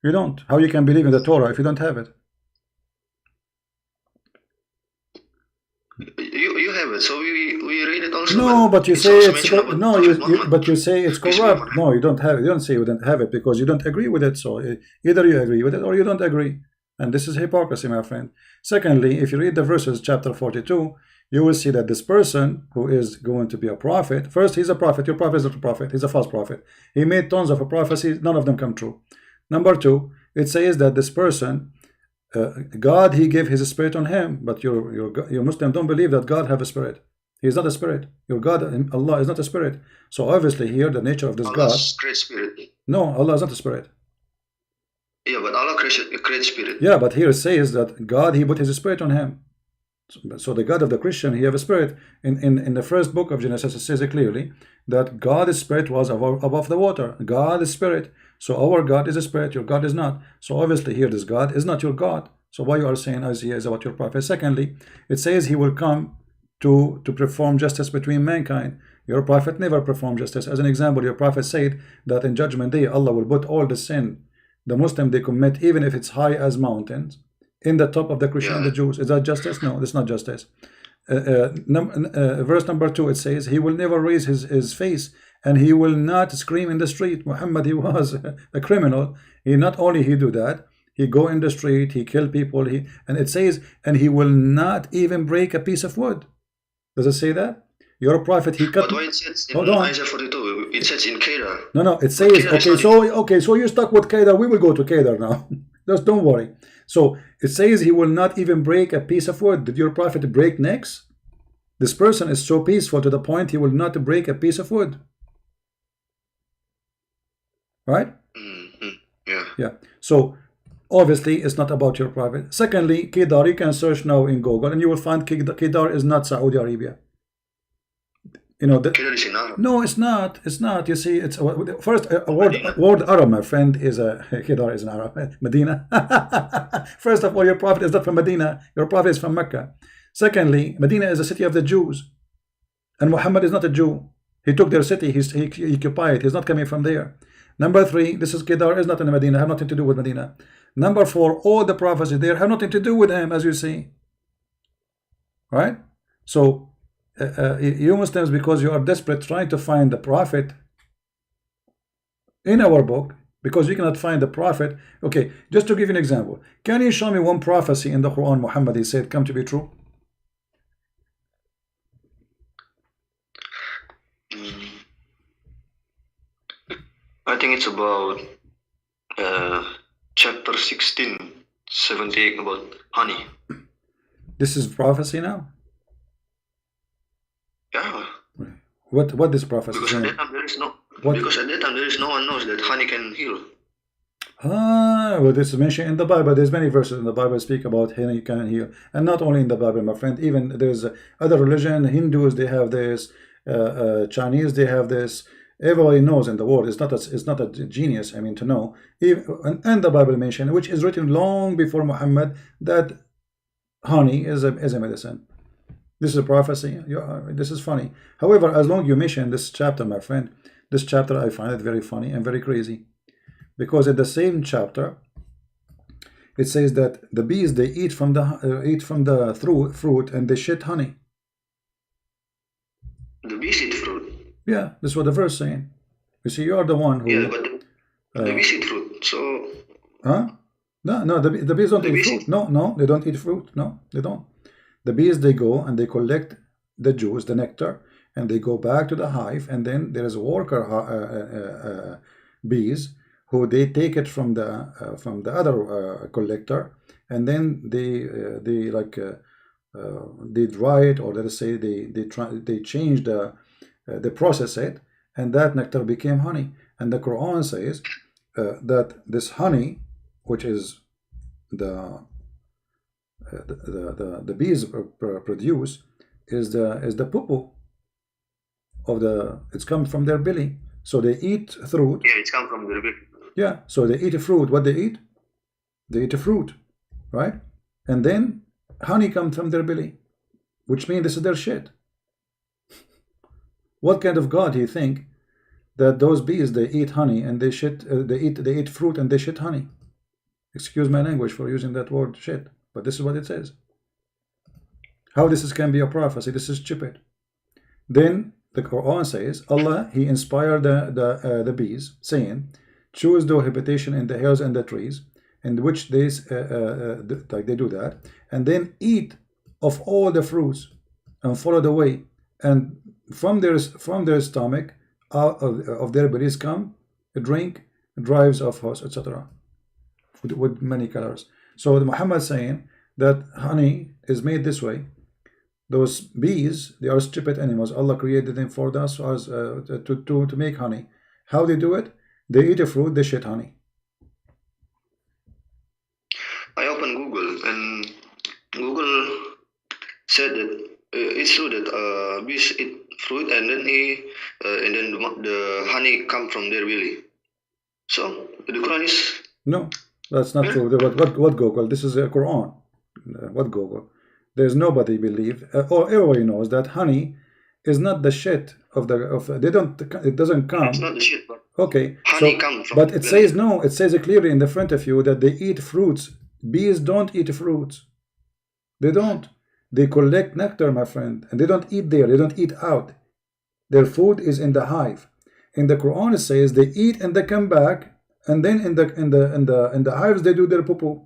You don't. How you can believe in the Torah if you don't have it? You have it, so we read it also. No, but you say it's but you say it's corrupt. No, you don't have it. You don't say you don't have it because you don't agree with it. So either you agree with it or you don't agree, and this is hypocrisy, my friend. Secondly, if you read the verses, chapter 42, you will see that this person who is going to be a prophet, first he's a prophet. Your prophet is not a prophet. He's a false prophet. He made tons of prophecies. None of them come true. Number two, it says that this person, God, he gave his spirit on him, but your Muslim don't believe that God have a spirit. He is not a spirit. Your God, Allah, is not a spirit. So obviously here the nature of this Allah's great spirit. No, Allah is not a spirit. Yeah, but Allah creates spirit. Yeah, but here it says that God, he put his spirit on him. So the God of the Christian, he have a spirit. In the first book of Genesis, it says it clearly that God's spirit was above the water. God is spirit. So our God is a spirit, your God is not. So obviously here this God is not your God. So why you are saying Isaiah is about your prophet? Secondly, it says he will come to perform justice between mankind. Your prophet never performed justice. As an example, your prophet said that in judgment day Allah will put all the sin the Muslim they commit, even if it's high as mountains, in the top of the Christian and the Jews. Is that justice? No, that's not justice. Verse number 2, it says he will never raise his face, and he will not scream in the street. Muhammad, he was a criminal. He not only he do that, he go in the street, he kill people, and it says, and he will not even break a piece of wood. Does it say that? Your prophet, he cut. But why it says in Isaiah 42? It says in Kedar. No, it says, so you stuck with Kedar. We will go to Kedar now. Just don't worry. So it says he will not even break a piece of wood. Did your prophet break necks? This person is so peaceful to the point he will not break a piece of wood. Right? Yeah. So obviously it's not about your prophet. Secondly, Kedar, you can search now in Google and you will find Kedar is not Saudi Arabia. You know that. No, it's not. It's not. You see, it's first a word Arab, my friend, is a Kedar is an Arab. Medina. First of all, your prophet is not from Medina. Your prophet is from Mecca. Secondly, Medina is a city of the Jews, and Muhammad is not a Jew. He took their city. He occupied it. He's not coming from there. Number 3, this is Kedar is not in Medina. Have nothing to do with Medina. Number 4, all the prophecies there have nothing to do with him, as you see. Right? So. You Muslims, because you are desperate trying to find the prophet in our book, because you cannot find the prophet. Okay, just to give you an example, can you show me one prophecy in the Quran Muhammad he said come to be true? I think it's about chapter 16, 78 about honey. This is prophecy now? Yeah. What this prophecy? Because at that time there is no. Because at that time there is no one knows that honey can heal. Well, this is mentioned in the Bible. There's many verses in the Bible speak about honey can heal, and not only in the Bible, my friend. Even there's other religion. Hindus they have this. Chinese they have this. Everybody knows in the world. It's not a genius. I mean to know. Even and the Bible mentioned, which is written long before Muhammad, that honey is a medicine. This is a prophecy. This is funny. However, as long as you mention this chapter, my friend, this chapter I find it very funny and very crazy, because in the same chapter, It says that the bees, they eat from the fruit and they shit honey. The bees eat fruit. Yeah, that's what the verse saying. You see, you are the one who. Yeah, but the bees eat fruit. So. Huh? No, the bees don't eat fruit. No, they don't eat fruit. No, they don't. The bees, they go and they collect the juice, the nectar, and they go back to the hive, and then there is worker bees who they take it from the other collector, and then they dry it, or let us say they change they process it, and that nectar became honey. And the Quran says that this honey, which is the bees produce, is the poo of it's come from their belly. So they eat fruit. Yeah, it's come from their belly. Yeah, so they eat a fruit. What they eat? They eat a fruit, right? And then honey comes from their belly, which means this is their shit. What kind of God do you think that those bees, they eat honey and they shit? They eat fruit and they shit honey. Excuse my language for using that word shit, but this is what it says. How this can be a prophecy? This is stupid. Then the Quran says Allah, He inspired the bees, saying, choose the habitation in the hills and the trees, in which they they do that, and then eat of all the fruits and follow the way, and from their stomach, out of their bellies come a drink, drives of horse, etc. with many colors. So Muhammad saying that honey is made this way. Those bees, they are stupid animals. Allah created them for us to make honey. How they do it? They eat a fruit, they shit honey. I opened Google, and Google said that it's true that bees eat fruit, and then the honey come from their belly. So the Quran is no, that's not true. What Google? This is a Quran. What Google? There's nobody believe, or everybody knows that honey is not the shit of they don't. It doesn't come. It's not the shit, but okay. Honey comes from. But it says no. It says it clearly in the front of you that they eat fruits. Bees don't eat fruits. They don't. They collect nectar, my friend, and they don't eat there. They don't eat out. Their food is in the hive. In the Quran, it says they eat and they come back, and then in the hives they do their poo-poo.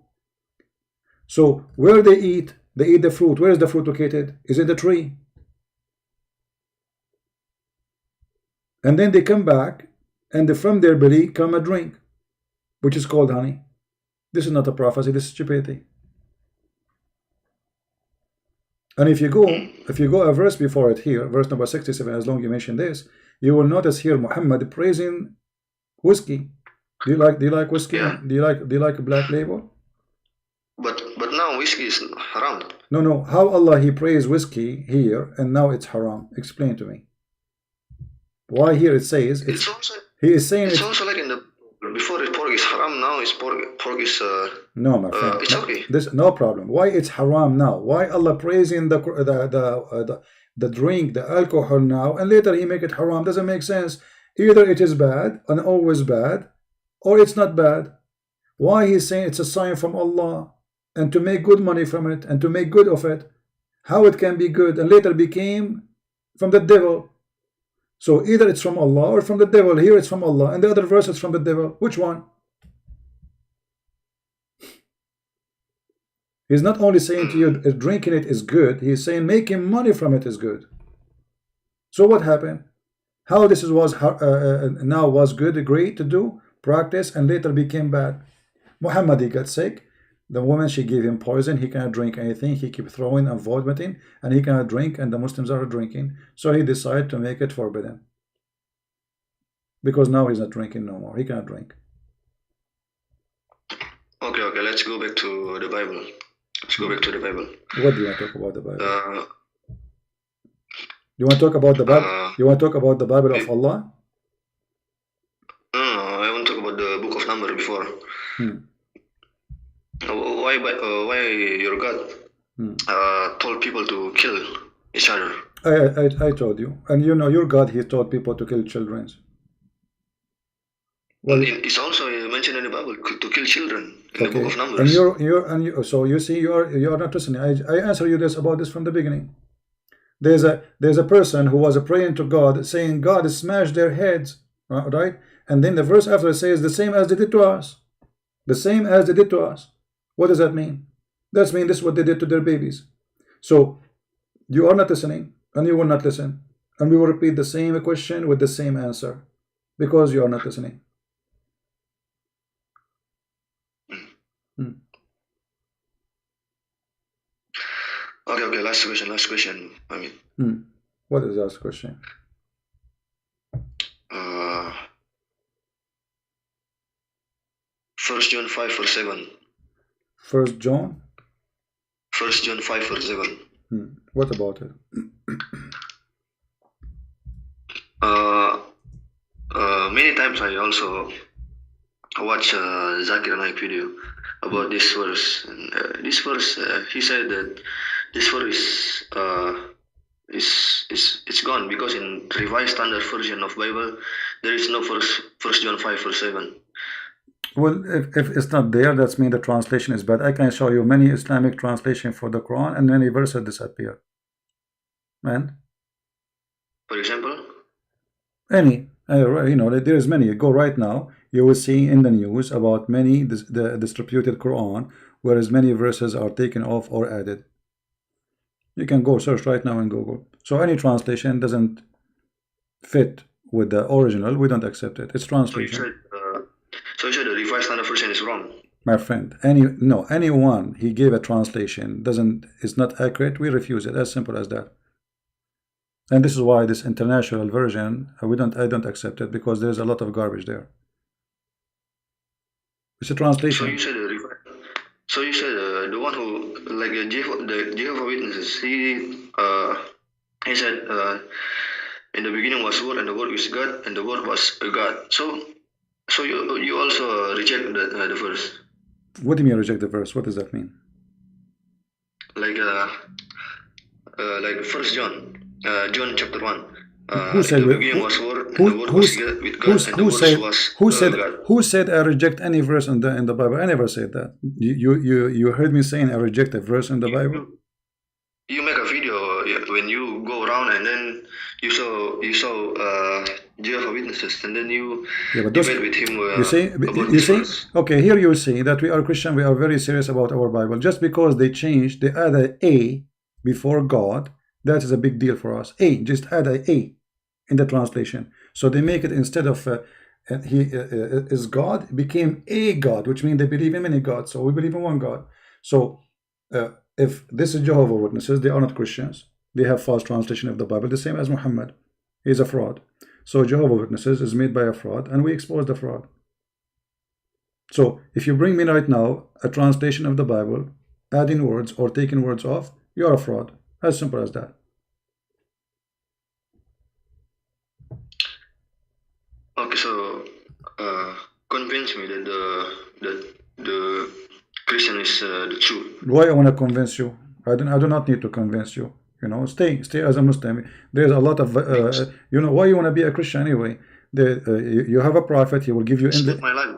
So where they eat the fruit. Where is the fruit located? Is it the tree? And then they come back, and from their belly come a drink, which is called honey. This is not a prophecy. This is stupidity. And if you go a verse before it here, verse number 67, as long as you mention this, you will notice here Muhammad praising whiskey. Do you like whiskey? Yeah. Do you like Black Label? But now whiskey is haram. No. How Allah He praised whiskey here and now it's haram? Explain to me. Why here it says It's also, He is saying it's also like in the before pork is haram, now it's pork is no, my friend. it's okay. This no problem. Why it's haram now? Why Allah praising the drink, the alcohol now, and later He make it haram? Doesn't make sense. Either it is bad and always bad, or it's not bad. Why He's saying it's a sign from Allah, and to make good money from it, and to make good of it? How it can be good and later became from the devil? So either it's from Allah or from the devil. Here it's from Allah, and the other verse is from the devil. Which one? He's not only saying to you drinking it is good, he's saying making money from it is good. So what happened? How this was now was good, great to do, practice, and later became bad. Muhammad, he got sick. The woman, she gave him poison. He cannot drink anything. He kept throwing and vomiting, and he cannot drink, and the Muslims are drinking. So he decided to make it forbidden. Because now he's not drinking no more. He cannot drink. Okay, let's go back to the Bible. Let's go back to the Bible. What do you want to talk about the Bible? You want to talk about the Bible? You want to talk about the Bible of Allah? No, I want to talk about the book of Numbers before. Why your God told people to kill each other? I told you. And your God, He told people to kill children. Well, it's also mentioned mentioned in the Bible to kill children in the Okay. book of Numbers. So you see, you are not listening. I answer you this about this from the beginning. There's a person who was praying to God, saying God smashed their heads, right? And then the verse after it says the same as they did to us. The same as they did to us. What does that mean? That means this is what they did to their babies. So you are not listening, and you will not listen, and we will repeat the same question with the same answer because you are not listening. Okay, last question. I mean, what is the last question? 1 John 5 verse 7. 1 John? 1 John 5 verse 7. What about it? Many times I also watch Zakir Naik video about this verse. And, this verse, he said that this verse is gone because in Revised Standard Version of Bible there is no First John 5 verse 7. Well, if it's not there, that's mean the translation is bad. I can show you many Islamic translation for the Quran and many verses disappear. Man, for example, any you know, there is many. Go right now, you will see in the news about many the distributed Quran, whereas many verses are taken off or added. You can go search right now in Google. So any translation doesn't fit with the original, we don't accept it. It's translation. So you said the Revised Standard Version is wrong. My friend, anyone he gave a translation is not accurate, we refuse it. As simple as that. And this is why this international version I don't accept it, because there's a lot of garbage there. It's a translation. So you said the one who, like the Jehovah Witnesses, he said in the beginning was Word, and the Word is God, and the Word was God. So you also reject the verse. What do you mean reject the verse? What does that mean? Like 1 John, John chapter 1. Who said in the beginning was Word, and the Word was with God, and the Word was who said I reject any verse in the Bible? I never said that. You heard me saying I reject a verse in the Bible? You make a video when you go around, and then you saw Jehovah Witnesses, and then you debate with him. You see. Okay, here you see that we are Christian. We are very serious about our Bible. Just because they add a before God, that is a big deal for us. Just add a in the translation. So they make it, instead of he is God, it became a God, which means they believe in many gods. So we believe in one God. So if this is Jehovah Witnesses, they are not Christians. They have false translation of the Bible, the same as Muhammad. He is a fraud. So Jehovah Witnesses is made by a fraud, and we expose the fraud. So if you bring me right now a translation of the Bible, adding words or taking words off, you are a fraud. As simple as that. Okay, so convince me that the Christian is the truth. Why I want to convince you? I do not need to convince you. You know, stay as a Muslim. There's a lot of you know, why you want to be a Christian anyway? You have a prophet. He will give you.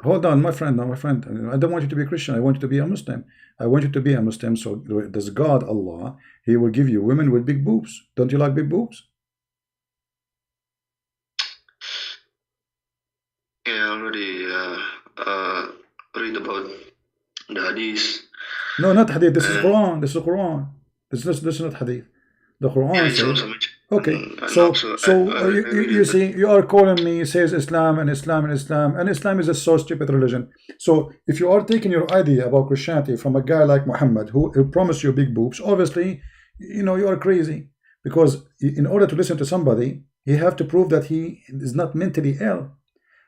Hold on, my friend. No, my friend. I don't want you to be a Christian. I want you to be a Muslim. I want you to be a Muslim. So does God, Allah, He will give you women with big boobs. Don't you like big boobs? Yeah, I already read about the hadith. No, not hadith. This is Quran. This is Quran. This is not hadith. The Quran says. Okay, so you see, you are calling me, says Islam, and Islam is a so stupid religion. So if you are taking your idea about Christianity from a guy like Muhammad, who promised you big boobs, obviously, you know, you are crazy. Because in order to listen to somebody, you have to prove that he is not mentally ill.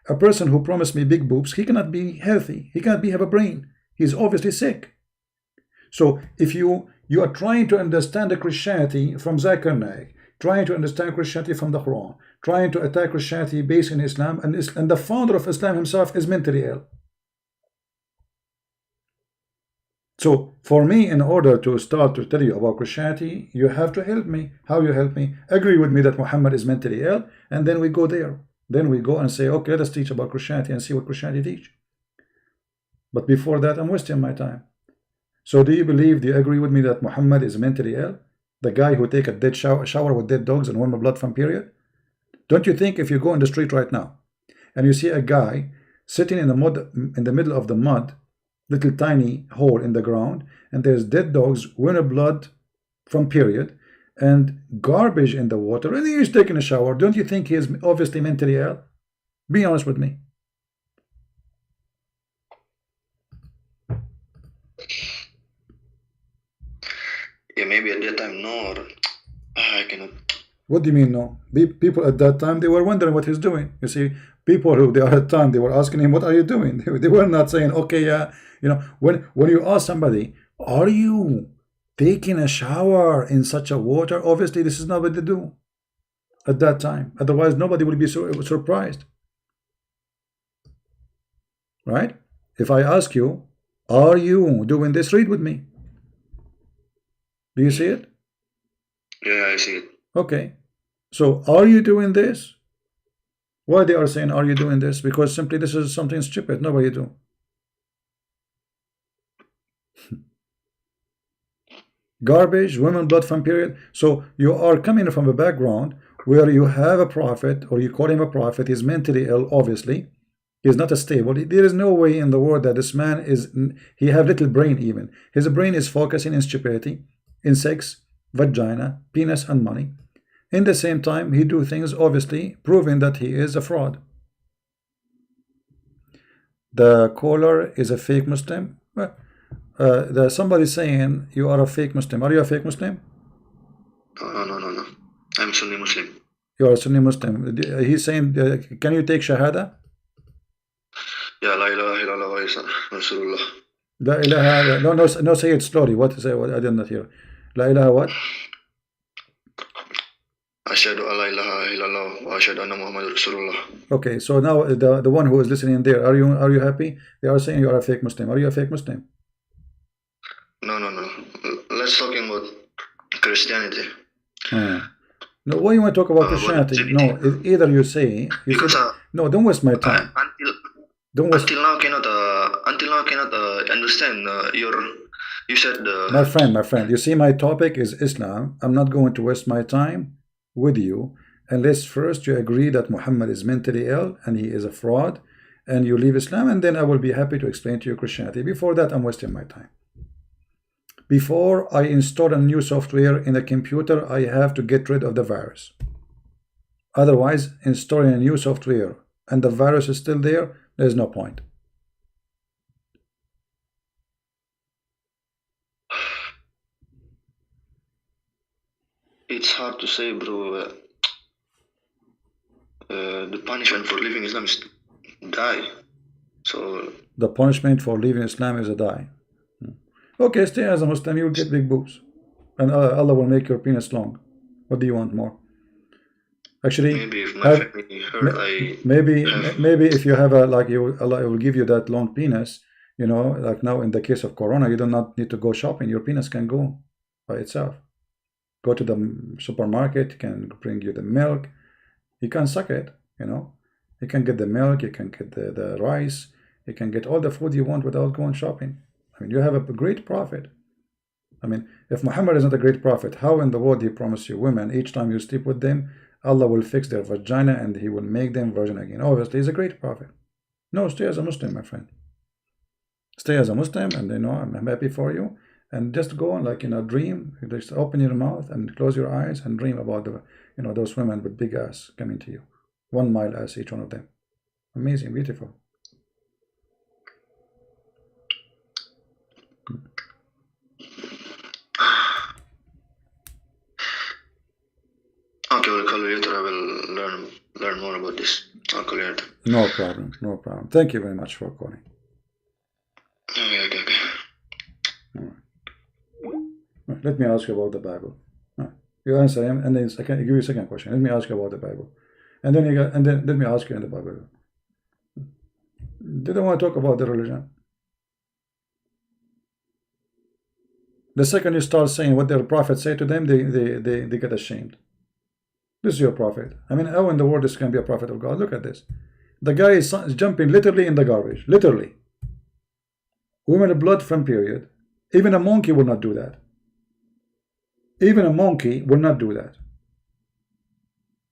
A person who promised me big boobs, he cannot be healthy. He cannot have a brain. He's obviously sick. So if you are trying to understand the Christianity from Zakir Naik, trying to understand Christianity from the Quran, trying to attack Christianity based in Islam, and the founder of Islam himself is mentally ill. So for me, in order to start to tell you about Christianity, you have to help me. How you help me? Agree with me that Muhammad is mentally ill, and then we go there. Then we go and say, okay, let us teach about Christianity and see what Christianity teach. But before that, I'm wasting my time. So do you agree with me that Muhammad is mentally ill? The guy who take a dead shower with dead dogs and warm blood from period? Don't you think if you go in the street right now and you see a guy sitting in the mud, in the middle of the mud, little tiny hole in the ground, and there's dead dogs, warm blood from period, and garbage in the water, and he's taking a shower, don't you think he is obviously mentally ill? Be honest with me. Yeah, maybe at that time, no, or I cannot. What do you mean no? People at that time, they were wondering what he's doing. You see, people who they are at the time, they were asking him, what are you doing? They were not saying, okay, yeah, you know, when you ask somebody, are you taking a shower in such a water? Obviously, this is not what they do at that time. Otherwise, nobody would be so surprised. Right? If I ask you, are you doing this? Read with me. Do you see it? Yeah, I see it. Okay. So, are you doing this? Why they are saying, are you doing this? Because simply this is something stupid. Nobody do. Garbage, women, blood from period. So you are coming from a background where you have a prophet, or you call him a prophet. He's mentally ill, obviously. He's not a stable. There is no way in the world that this man is, he have little brain even. His brain is focusing in stupidity, in sex, vagina, penis, and money. In the same time, he do things, obviously, proving that he is a fraud. The caller is a fake Muslim. Well, there's somebody saying you are a fake Muslim. Are you a fake Muslim? No. I'm Sunni Muslim. You are a Sunni Muslim. He's saying, can you take Shahada? Yeah, la ilaha illallah wa Aisha, RASULULLAH. La ilaha, no, say it slowly. What say? What I did not hear. La ilaha what? Ashhadu an la ilaha illallah wa ashhadu anna Muhammadur Rasulullah. Okay, so now the one who is listening there, are you happy? They are saying you are a fake Muslim. Are you a fake Muslim? No. Let's talk about Christianity. No, why you want to talk about Christianity? No, either you say because no, don't waste my time. Until now I cannot understand you said my friend, you see, my topic is Islam. I'm not going to waste my time with you unless first you agree that Muhammad is mentally ill and he is a fraud, and you leave Islam, and then I will be happy to explain to you Christianity. Before that, I'm wasting my time. Before I install a new software in a computer, I have to get rid of the virus. Otherwise, installing a new software and the virus is still there, there's no point. It's hard to say, bro. The punishment for leaving Islam is die. So the punishment for leaving Islam is a die. Okay, stay as a Muslim, you will get big boobs, and Allah will make your penis long. What do you want more? Actually, maybe if my family heard, maybe if you have a Allah will give you that long penis. You know, like now in the case of Corona, you do not need to go shopping. Your penis can go by itself. Go to the supermarket, it can bring you the milk. You can suck it. You know, you can get the milk, you can get the rice, you can get all the food you want without going shopping. I mean, you have a great prophet. I mean, if Muhammad is not a great prophet, how in the world he promised you women each time you sleep with them, Allah will fix their vagina and he will make them virgin again? Obviously, he's a great prophet. No, stay as a Muslim, my friend. Stay as a Muslim, and you know, I'm happy for you. And just go on like in a dream. Just open your mouth and close your eyes and dream about the, you know, those women with big ass coming to you. 1 mile ass, each one of them. Amazing, beautiful. Okay, we'll call you later. I will learn more about this. I'll call you later. No problem. Thank you very much for calling. Okay. All right. Let me ask you about the Bible. You answer him, and then I can give you a second question. Let me ask you about the Bible, and then let me ask you in the Bible. They don't want to talk about the religion. The second you start saying what their prophet say to them, they get ashamed. This is your prophet. I mean, how in the world this can be a prophet of God? Look at this. The guy is jumping literally in the garbage. Literally. Women blood from period. Even a monkey will not do that. Even a monkey will not do that.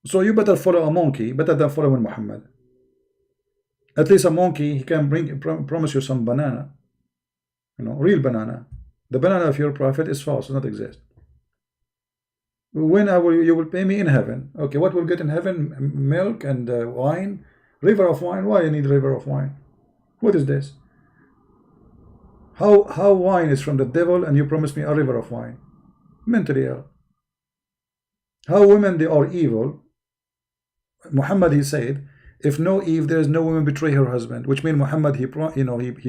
So you better follow a monkey better than following Muhammad. At least a monkey, he can promise you some banana, real banana. The banana of your prophet is false, does not exist. When you will pay me in heaven. Okay, what will get in heaven? Milk and wine, river of wine. Why you need river of wine? What is this? How wine is from the devil and you promise me a river of wine? Mentally ill. How women they are evil. Muhammad, he said, if no Eve, there is no woman betray her husband, which means Muhammad, he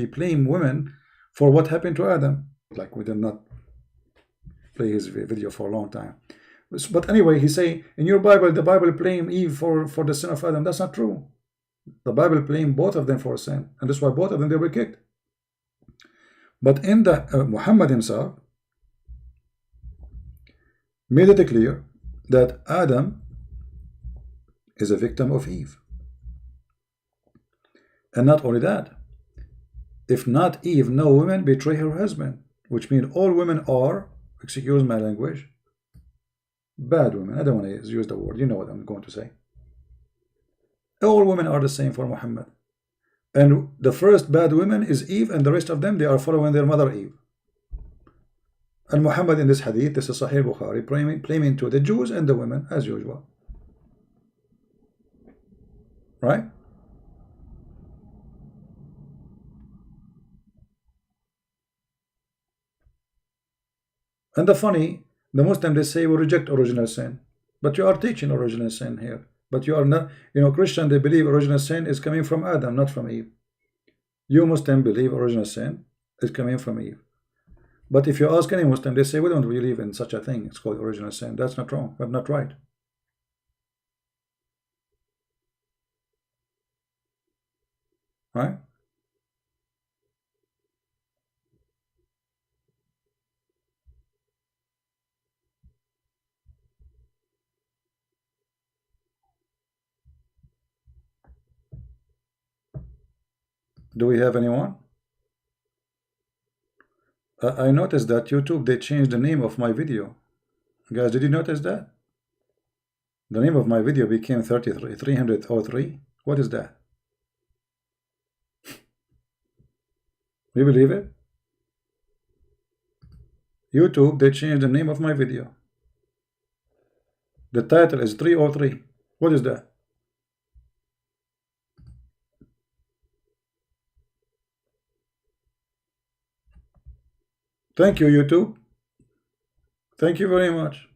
blamed women for what happened to Adam. Like we did not play his video for a long time. But anyway, he say in your Bible, the Bible blame Eve for the sin of Adam. That's not true. The Bible blame both of them for sin, and that's why both of them they were kicked. But in the Muhammad himself made it clear that Adam is a victim of Eve. And not only that, if not Eve, no woman betray her husband, which means all women are, excuse my language, bad women. I don't want to use the word, you know what I'm going to say. All women are the same for Muhammad. And the first bad woman is Eve, and the rest of them, they are following their mother Eve. And Muhammad in this hadith, this is Sahih Bukhari, claiming to the Jews and the women as usual. Right? And the Muslim, they say we reject original sin. But you are teaching original sin here. But you are not, Christian, they believe original sin is coming from Adam, not from Eve. You Muslim believe original sin is coming from Eve. But if you ask any Muslim, they say we don't believe in such a thing. It's called original sin. That's not wrong, but not right. Right? Do we have anyone? I noticed that YouTube, they changed the name of my video. Guys, did you notice that? The name of my video became 303. What is that? You believe it? YouTube, they changed the name of my video. The title is 303. What is that? Thank you, YouTube. Thank you very much.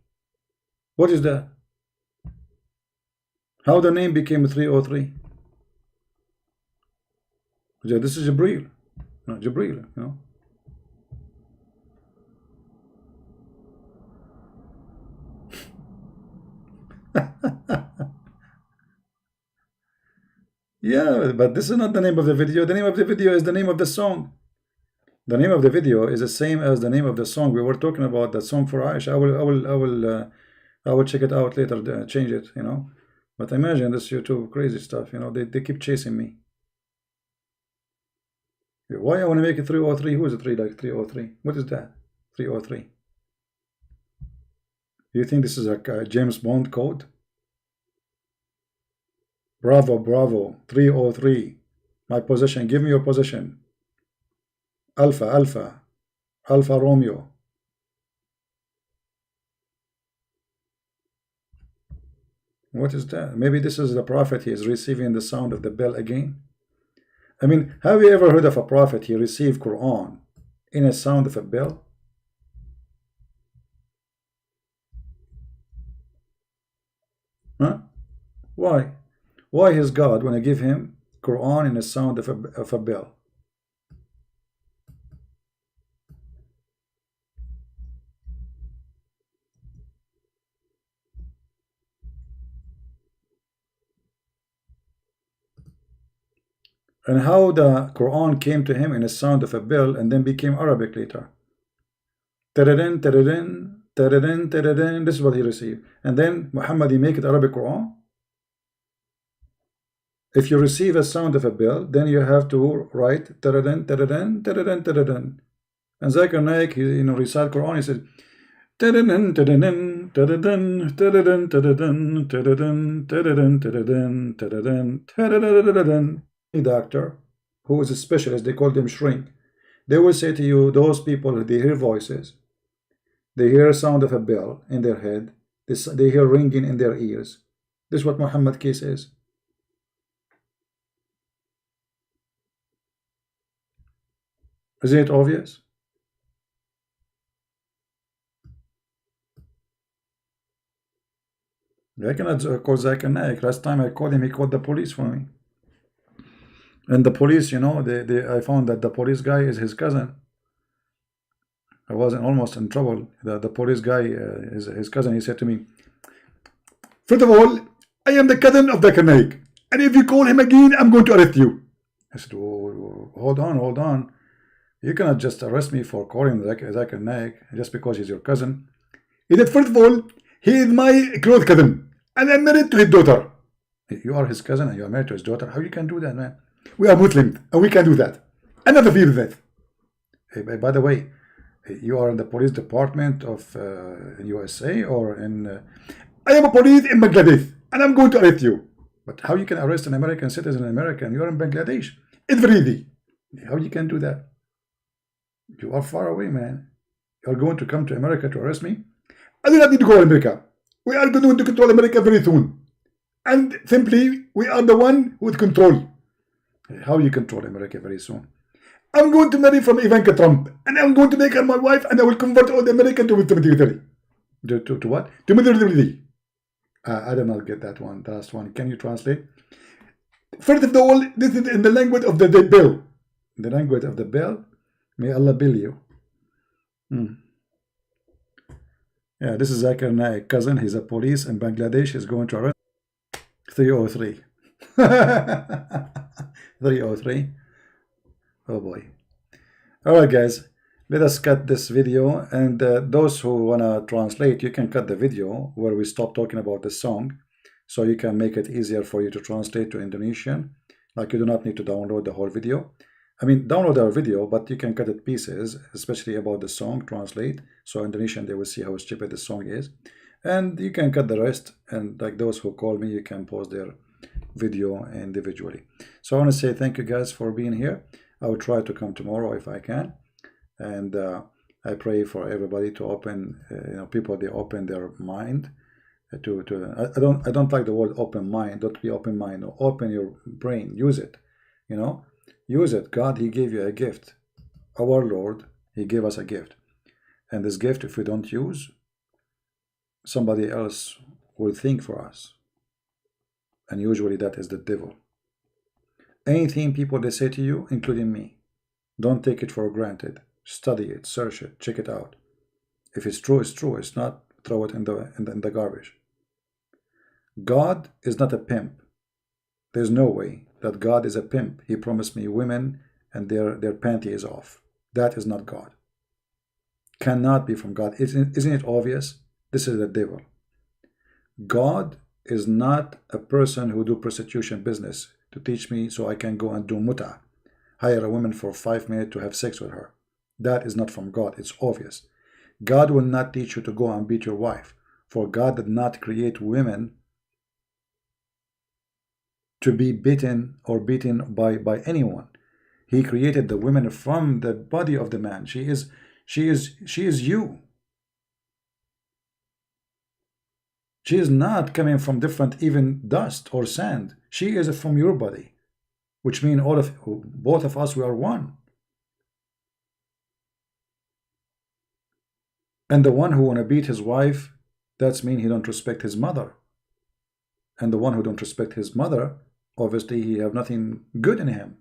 What is that? How the name became 303? This is Jibreel. No, Jibreel, Yeah, but this is not the name of the video. The name of the video is the name of the song. The name of the video is the same as the name of the song. We were talking about the song for Aisha. I will check it out later, change it, But imagine this YouTube crazy stuff, they keep chasing me. Why I want to make it 303? Who is it 3 like 303? What is that? 303. You think this is a James Bond code? Bravo, bravo, 303. My position, give me your position. Alpha, Alpha, Alpha Romeo. What is that? Maybe this is the prophet. He is receiving the sound of the bell again. I mean, have you ever heard of a prophet? He received Quran in a sound of a bell? Huh? Why? Why is God when I give him Quran in a sound of a bell? And how the Quran came to him in a sound of a bell and then became Arabic later. Tadadin, tadadin, tadadin, tadadin. This is what he received. And then Muhammad, he make it Arabic Quran. If you receive a sound of a bell, then you have to write taradan, taradan, taradan, taradan. And Zakir Naik, he recite Quran, he said taradan, taradan, taradan, taradan, taradan, taradan, taradan, taradan, taradan, taradan. Doctor, who is a specialist, they call them shrink. They will say to you, those people, they hear voices, they hear sound of a bell in their head, they hear ringing in their ears. This is what Muhammad case is. Isn't it obvious? I cannot call Zakir Naik. Last time I called him, he called the police for me. And the police, I found that the police guy is his cousin. I was almost in trouble. The police guy is his cousin. He said to me, first of all, I am the cousin of Zakir Naik, and if you call him again, I'm going to arrest you. I said, oh, hold on. You cannot just arrest me for calling Zakir Naik just because he's your cousin. He said, first of all, he is my close cousin, and I'm married to his daughter. You are his cousin and you are married to his daughter. How you can do that, man? We are Muslims, and we can do that. I never feel that. Hey, by the way, you are in the police department of USA or in... I am a police in Bangladesh, and I'm going to arrest you. But how you can arrest an American citizen in America and you are in Bangladesh? It's very easy. How you can do that? You are far away, man. You are going to come to America to arrest me? I do not need to go to America. We are going to control America very soon. And simply, we are the one who is control. How you control America very soon? I'm going to marry from Ivanka Trump, and I'm going to make her my wife, and I will convert all the American to military. To what? To military. I did not get that one. The last one. Can you translate? First of all, this is in the language of the bill. The language of the bill. May Allah bill you. Yeah, this is Zakir Naik, cousin. He's a police in Bangladesh. He's going to arrest 303. 303. Oh boy. Alright guys, let us cut this video, and those who wanna translate, you can cut the video where we stop talking about the song, so you can make it easier for you to translate to Indonesian. Like, you do not need to download the whole video. I mean, download our video, but you can cut it pieces, especially about the song, translate, so Indonesian, they will see how stupid the song is. And you can cut the rest, and like those who call me, you can pause their video individually. So I want to say thank you guys for being here. I will try to come tomorrow if I can. And I pray for everybody to open, people, they open their mind I don't like the word open mind. Don't be open mind. Open your brain. Use it. Use it. God, He gave you a gift. Our Lord, He gave us a gift. And this gift, if we don't use, somebody else will think for us. And usually that is the devil. Anything people they say to you, including me, don't take it for granted. Study it, search it, check it out. If it's true, it's true. It's not, throw it in the garbage. God is not a pimp. There's no way that God is a pimp. He promised me women and their panties off. That is not God. Cannot be from God. Isn't it obvious? This is the devil. God is not a person who do prostitution business to teach me so I can go and do muta. Hire a woman for 5 minutes to have sex with her. That is not from God. It's obvious. God will not teach you to go and beat your wife. For God did not create women to be beaten or beaten by anyone. He created the women from the body of the man. She is you. She is not coming from different even dust or sand. She is from your body, which means both of us, we are one. And the one who want to beat his wife, that's mean he don't respect his mother. And the one who don't respect his mother, obviously he have nothing good in him.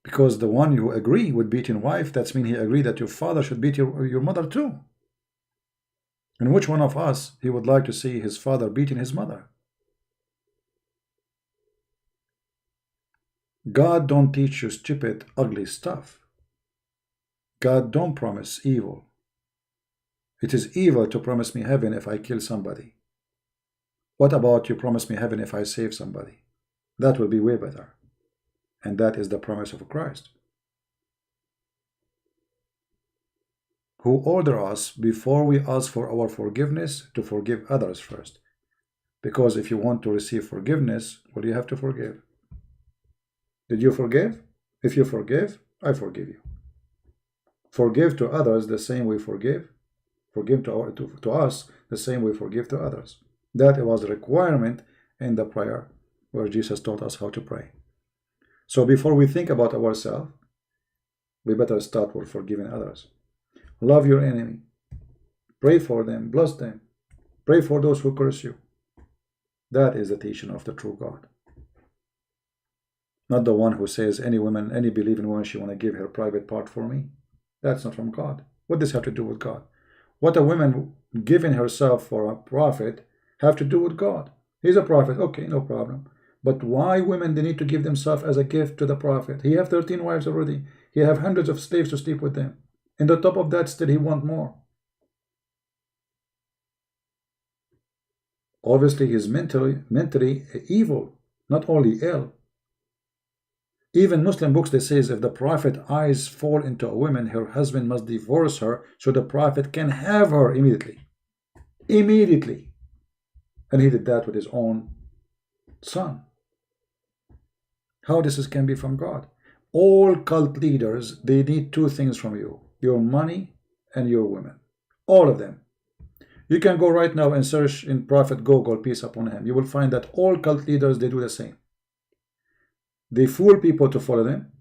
Because the one who agree with beating wife, that's mean he agree that your father should beat your mother too. And which one of us he would like to see his father beating his mother? God don't teach you stupid, ugly stuff. God don't promise evil. It is evil to promise me heaven if I kill somebody. What about you promise me heaven if I save somebody? That will be way better. And that is the promise of Christ, who ordered us before we ask for our forgiveness to forgive others first. Because if you want to receive forgiveness, well, you have to forgive. Did you forgive? If you forgive, I forgive you. Forgive to others the same way forgive. Forgive to us the same way forgive to others. That was a requirement in the prayer where Jesus taught us how to pray. So before we think about ourselves, we better start with forgiving others. Love your enemy. Pray for them. Bless them. Pray for those who curse you. That is the teaching of the true God. Not the one who says any believing woman, she want to give her private part for me. That's not from God. What does this have to do with God? What a woman giving herself for a prophet have to do with God? He's a prophet. Okay, no problem. But why women, they need to give themselves as a gift to the prophet? He have 13 wives already. He have hundreds of slaves to sleep with them. And on top of that, still he want more. Obviously, he's mentally evil, not only ill. Even Muslim books, they says if the prophet eyes fall into a woman, her husband must divorce her so the prophet can have her immediately. Immediately. And he did that with his own son. How this can be from God? All cult leaders, they need two things from you: your money and your women. All of them. You can go right now and search in Prophet Google, peace upon him. You will find that all cult leaders, they do the same. They fool people to follow them.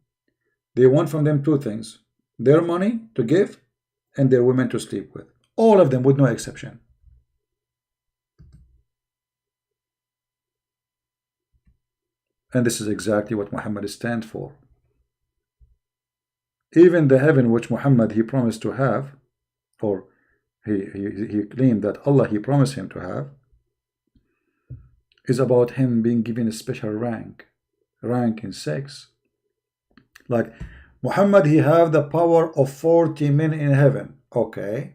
They want from them two things: their money to give and their women to sleep with. All of them, with no exception. And this is exactly what Muhammad stands for. Even the heaven which Muhammad, he promised to have, or he claimed that Allah, he promised him to have, is about him being given a special rank in sex. Like Muhammad, he have the power of 40 men in heaven. Okay.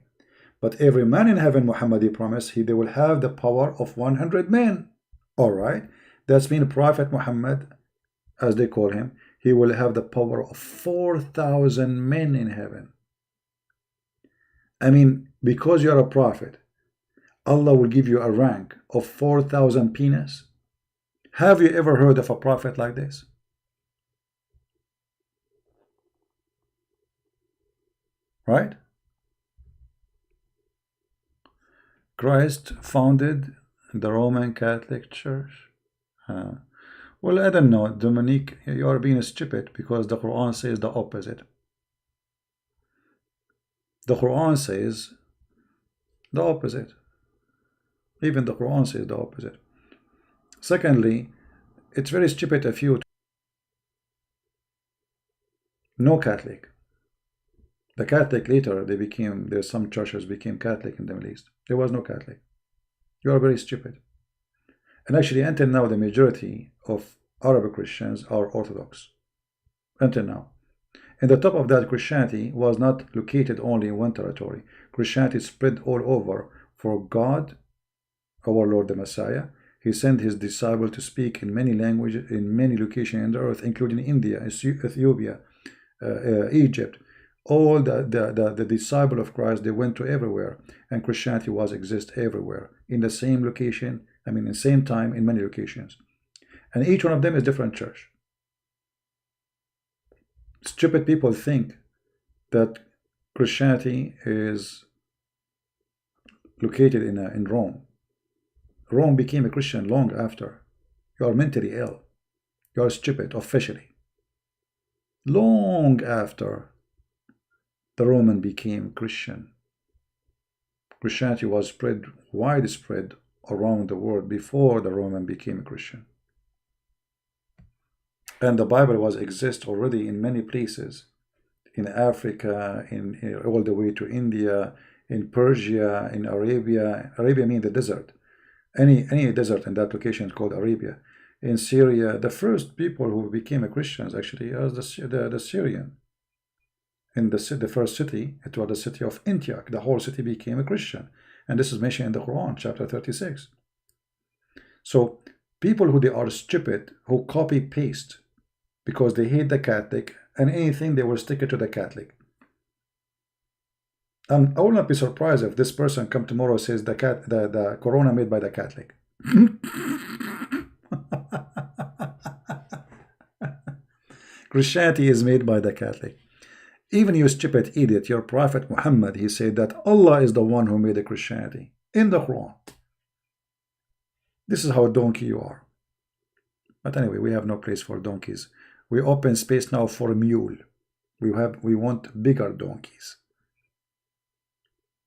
But every man in heaven, Muhammad, he promised, they will have the power of 100 men. All right. That's mean Prophet Muhammad, as they call him, he will have the power of 4,000 men in heaven. I mean, because you are a prophet, Allah will give you a rank of 4,000 penis. Have you ever heard of a prophet like this? Right? Christ founded the Roman Catholic Church. Well, I don't know, Dominique, you are being stupid because the Quran says the opposite. The Quran says the opposite. Even the Quran says the opposite. Secondly, it's very stupid of you. No Catholic. The Catholic later, there's some churches became Catholic in the Middle East. There was no Catholic. You are very stupid. And actually, until now, the majority of Arab Christians are Orthodox. Until now. And the top of that, Christianity was not located only in one territory. Christianity spread all over. For God, our Lord the Messiah, he sent his disciple to speak in many languages, in many locations in the earth, including India, Ethiopia, Egypt. All the disciple of Christ, they went to everywhere. And Christianity was exist everywhere. In the same location, I mean, in the same time, in many locations. And each one of them is different church. Stupid people think that Christianity is located in Rome. Rome became a Christian long after. You are mentally ill. You are stupid officially. Long after the Roman became Christian. Christianity was widespread around the world before the Roman became a Christian. And the Bible was exist already in many places. In Africa, in all the way to India, in Persia, in Arabia. Arabia means the desert. Any desert in that location is called Arabia. In Syria, the first people who became Christians actually are the Syrian. in the first city, it was the city of Antioch. The whole city became a Christian. And this is mentioned in the Quran, chapter 36. So people who they are stupid, who copy paste because they hate the Catholic, and anything they will stick it to the Catholic. I will not be surprised if this person come tomorrow and says the Corona made by the Catholic. Christianity is made by the Catholic. Even you stupid idiot, your Prophet Muhammad, he said that Allah is the one who made the Christianity in the Quran. This is how donkey you are. But anyway, we have no place for donkeys. We open space now for a mule. We want bigger donkeys.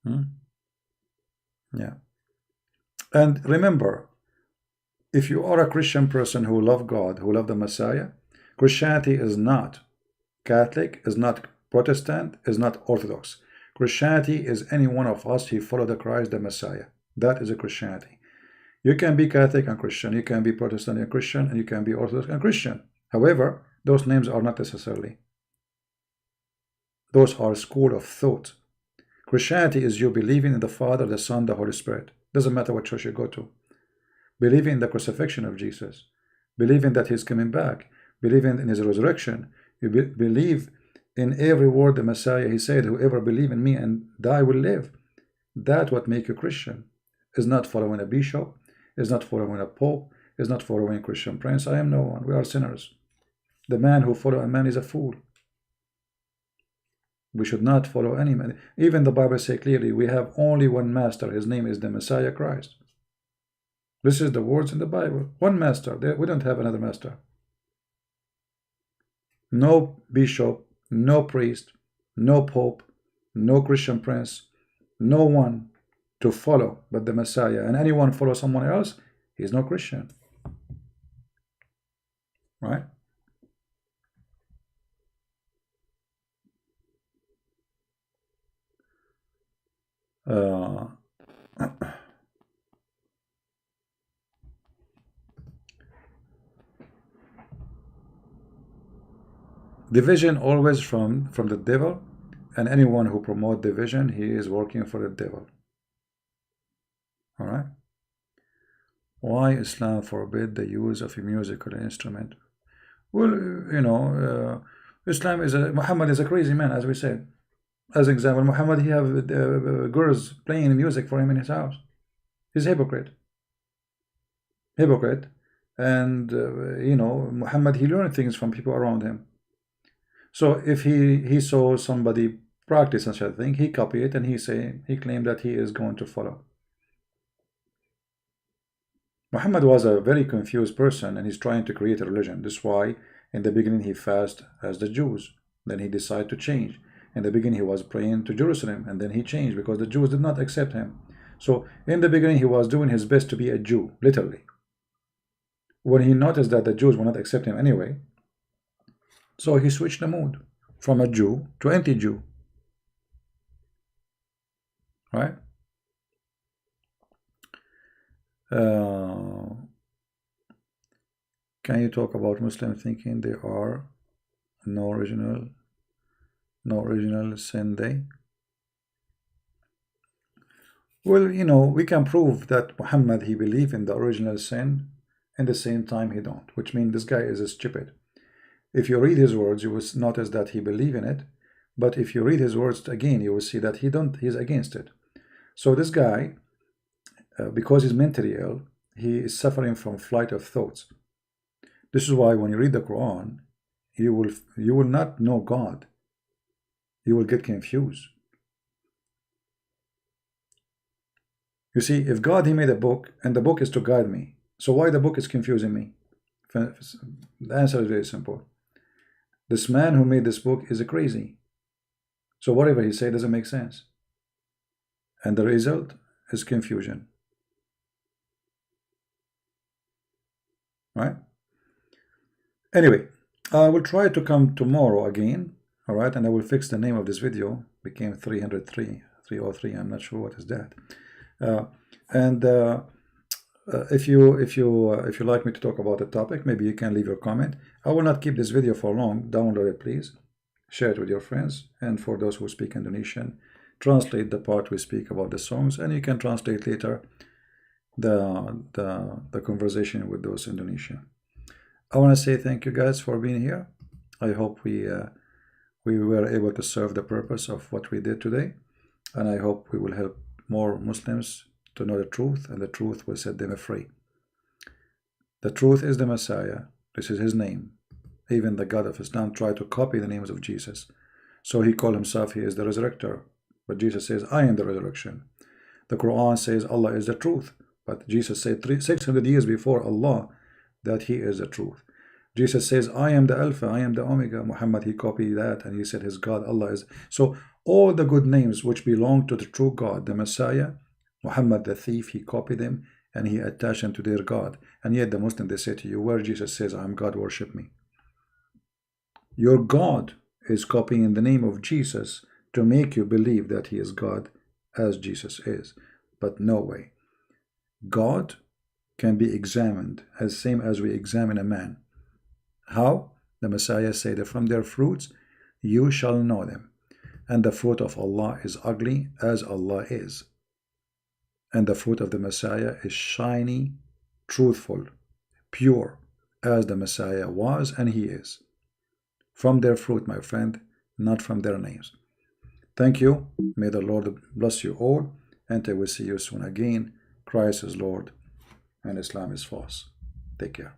Yeah. And remember, if you are a Christian person who love God, who love the Messiah, Christianity is not Catholic, is not Protestant, is not Orthodox. Christianity is any one of us who follow the Christ, the Messiah. That is a Christianity. You can be Catholic and Christian, you can be Protestant and Christian, and you can be Orthodox and Christian. However, those names are not necessarily. Those are school of thought. Christianity is you believing in the Father, the Son, the Holy Spirit. Doesn't matter what church you go to. Believing in the crucifixion of Jesus. Believing that he's coming back. Believing in his resurrection. You believe in every word the Messiah, he said, whoever believe in me and die will live. That what make you Christian. Is not following a bishop, is not following a pope, is not following a Christian prince. I am no one. We are sinners. The man who follows a man is a fool. We should not follow any man. Even the Bible says clearly, we have only one master. His name is the Messiah Christ. This is the words in the Bible. One master. We don't have another master. No bishop, no priest, no pope, no Christian prince, no one to follow but the Messiah. And anyone follow someone else, he's no Christian. Right? Division always from the devil, and anyone who promotes division, he is working for the devil. All right. Why Islam forbid the use of a musical instrument? Well, you know, Muhammad is a crazy man, as we said. As an example, Muhammad, he have girls playing music for him in his house. He's a hypocrite. And you know, Muhammad, he learned things from people around him. So if he saw somebody practice such a thing, he copied it, and he claimed that he is going to follow. Muhammad was a very confused person, and he's trying to create a religion. This is why in the beginning he fasted as the Jews. Then he decided to change. In the beginning he was praying to Jerusalem, and then he changed because the Jews did not accept him. So in the beginning he was doing his best to be a Jew, literally. When he noticed that the Jews would not accept him anyway, so he switched the mood from a Jew to anti-Jew. Right? Can you talk about Muslims thinking there are no original sin day? Well, you know, we can prove that Muhammad, he believed in the original sin, and at the same time he don't, which means this guy is a stupid. If you read his words, you will notice that he believe in it, but if you read his words again, you will see that he's against it. So this guy, because he's mentally ill, he is suffering from flight of thoughts. This is why when you read the Quran, you will not know God. You will get confused. You see, if God, he made a book, and the book is to guide me, so why the book is confusing me? The answer is very simple. This man who made this book is a crazy. So whatever he said doesn't make sense. And the result is confusion. Right? Anyway, I will try to come tomorrow again. All right, and I will fix the name of this video. Became 303, 303. I'm not sure what is that. If you like me to talk about the topic, maybe you can leave your comment. I will not keep this video for long. Download it, please. share it with your friends, and for those who speak Indonesian, translate the part we speak about the songs, and you can translate later the conversation with those Indonesian. I want to say thank you guys for being here. I hope we were able to serve the purpose of what we did today, and I hope we will help more Muslims to know the truth, and the truth will set them free. The truth is the Messiah. This is his name. Even the God of Islam tried to copy the names of Jesus. So he called himself, he is the resurrector. But Jesus says, I am the resurrection. The Quran says Allah is the truth. But Jesus said 600 years before Allah that he is the truth. Jesus says, I am the Alpha, I am the Omega. Muhammad, he copied that, and he said his God, Allah is. So all the good names which belong to the true God, the Messiah, Muhammad the thief, he copied them and he attached them to their God. And yet the Muslim, they say to you, where Jesus says, I am God, worship me. Your God is copying the name of Jesus to make you believe that he is God as Jesus is. But no way. God can be examined as same as we examine a man. How? The Messiah said that from their fruits you shall know them. And the fruit of Allah is ugly as Allah is. And the fruit of the Messiah is shiny, truthful, pure as the Messiah was and he is. From their fruit, my friend, not from their names. Thank you. May the Lord bless you all. And I will see you soon again. Christ is Lord and Islam is false. Take care.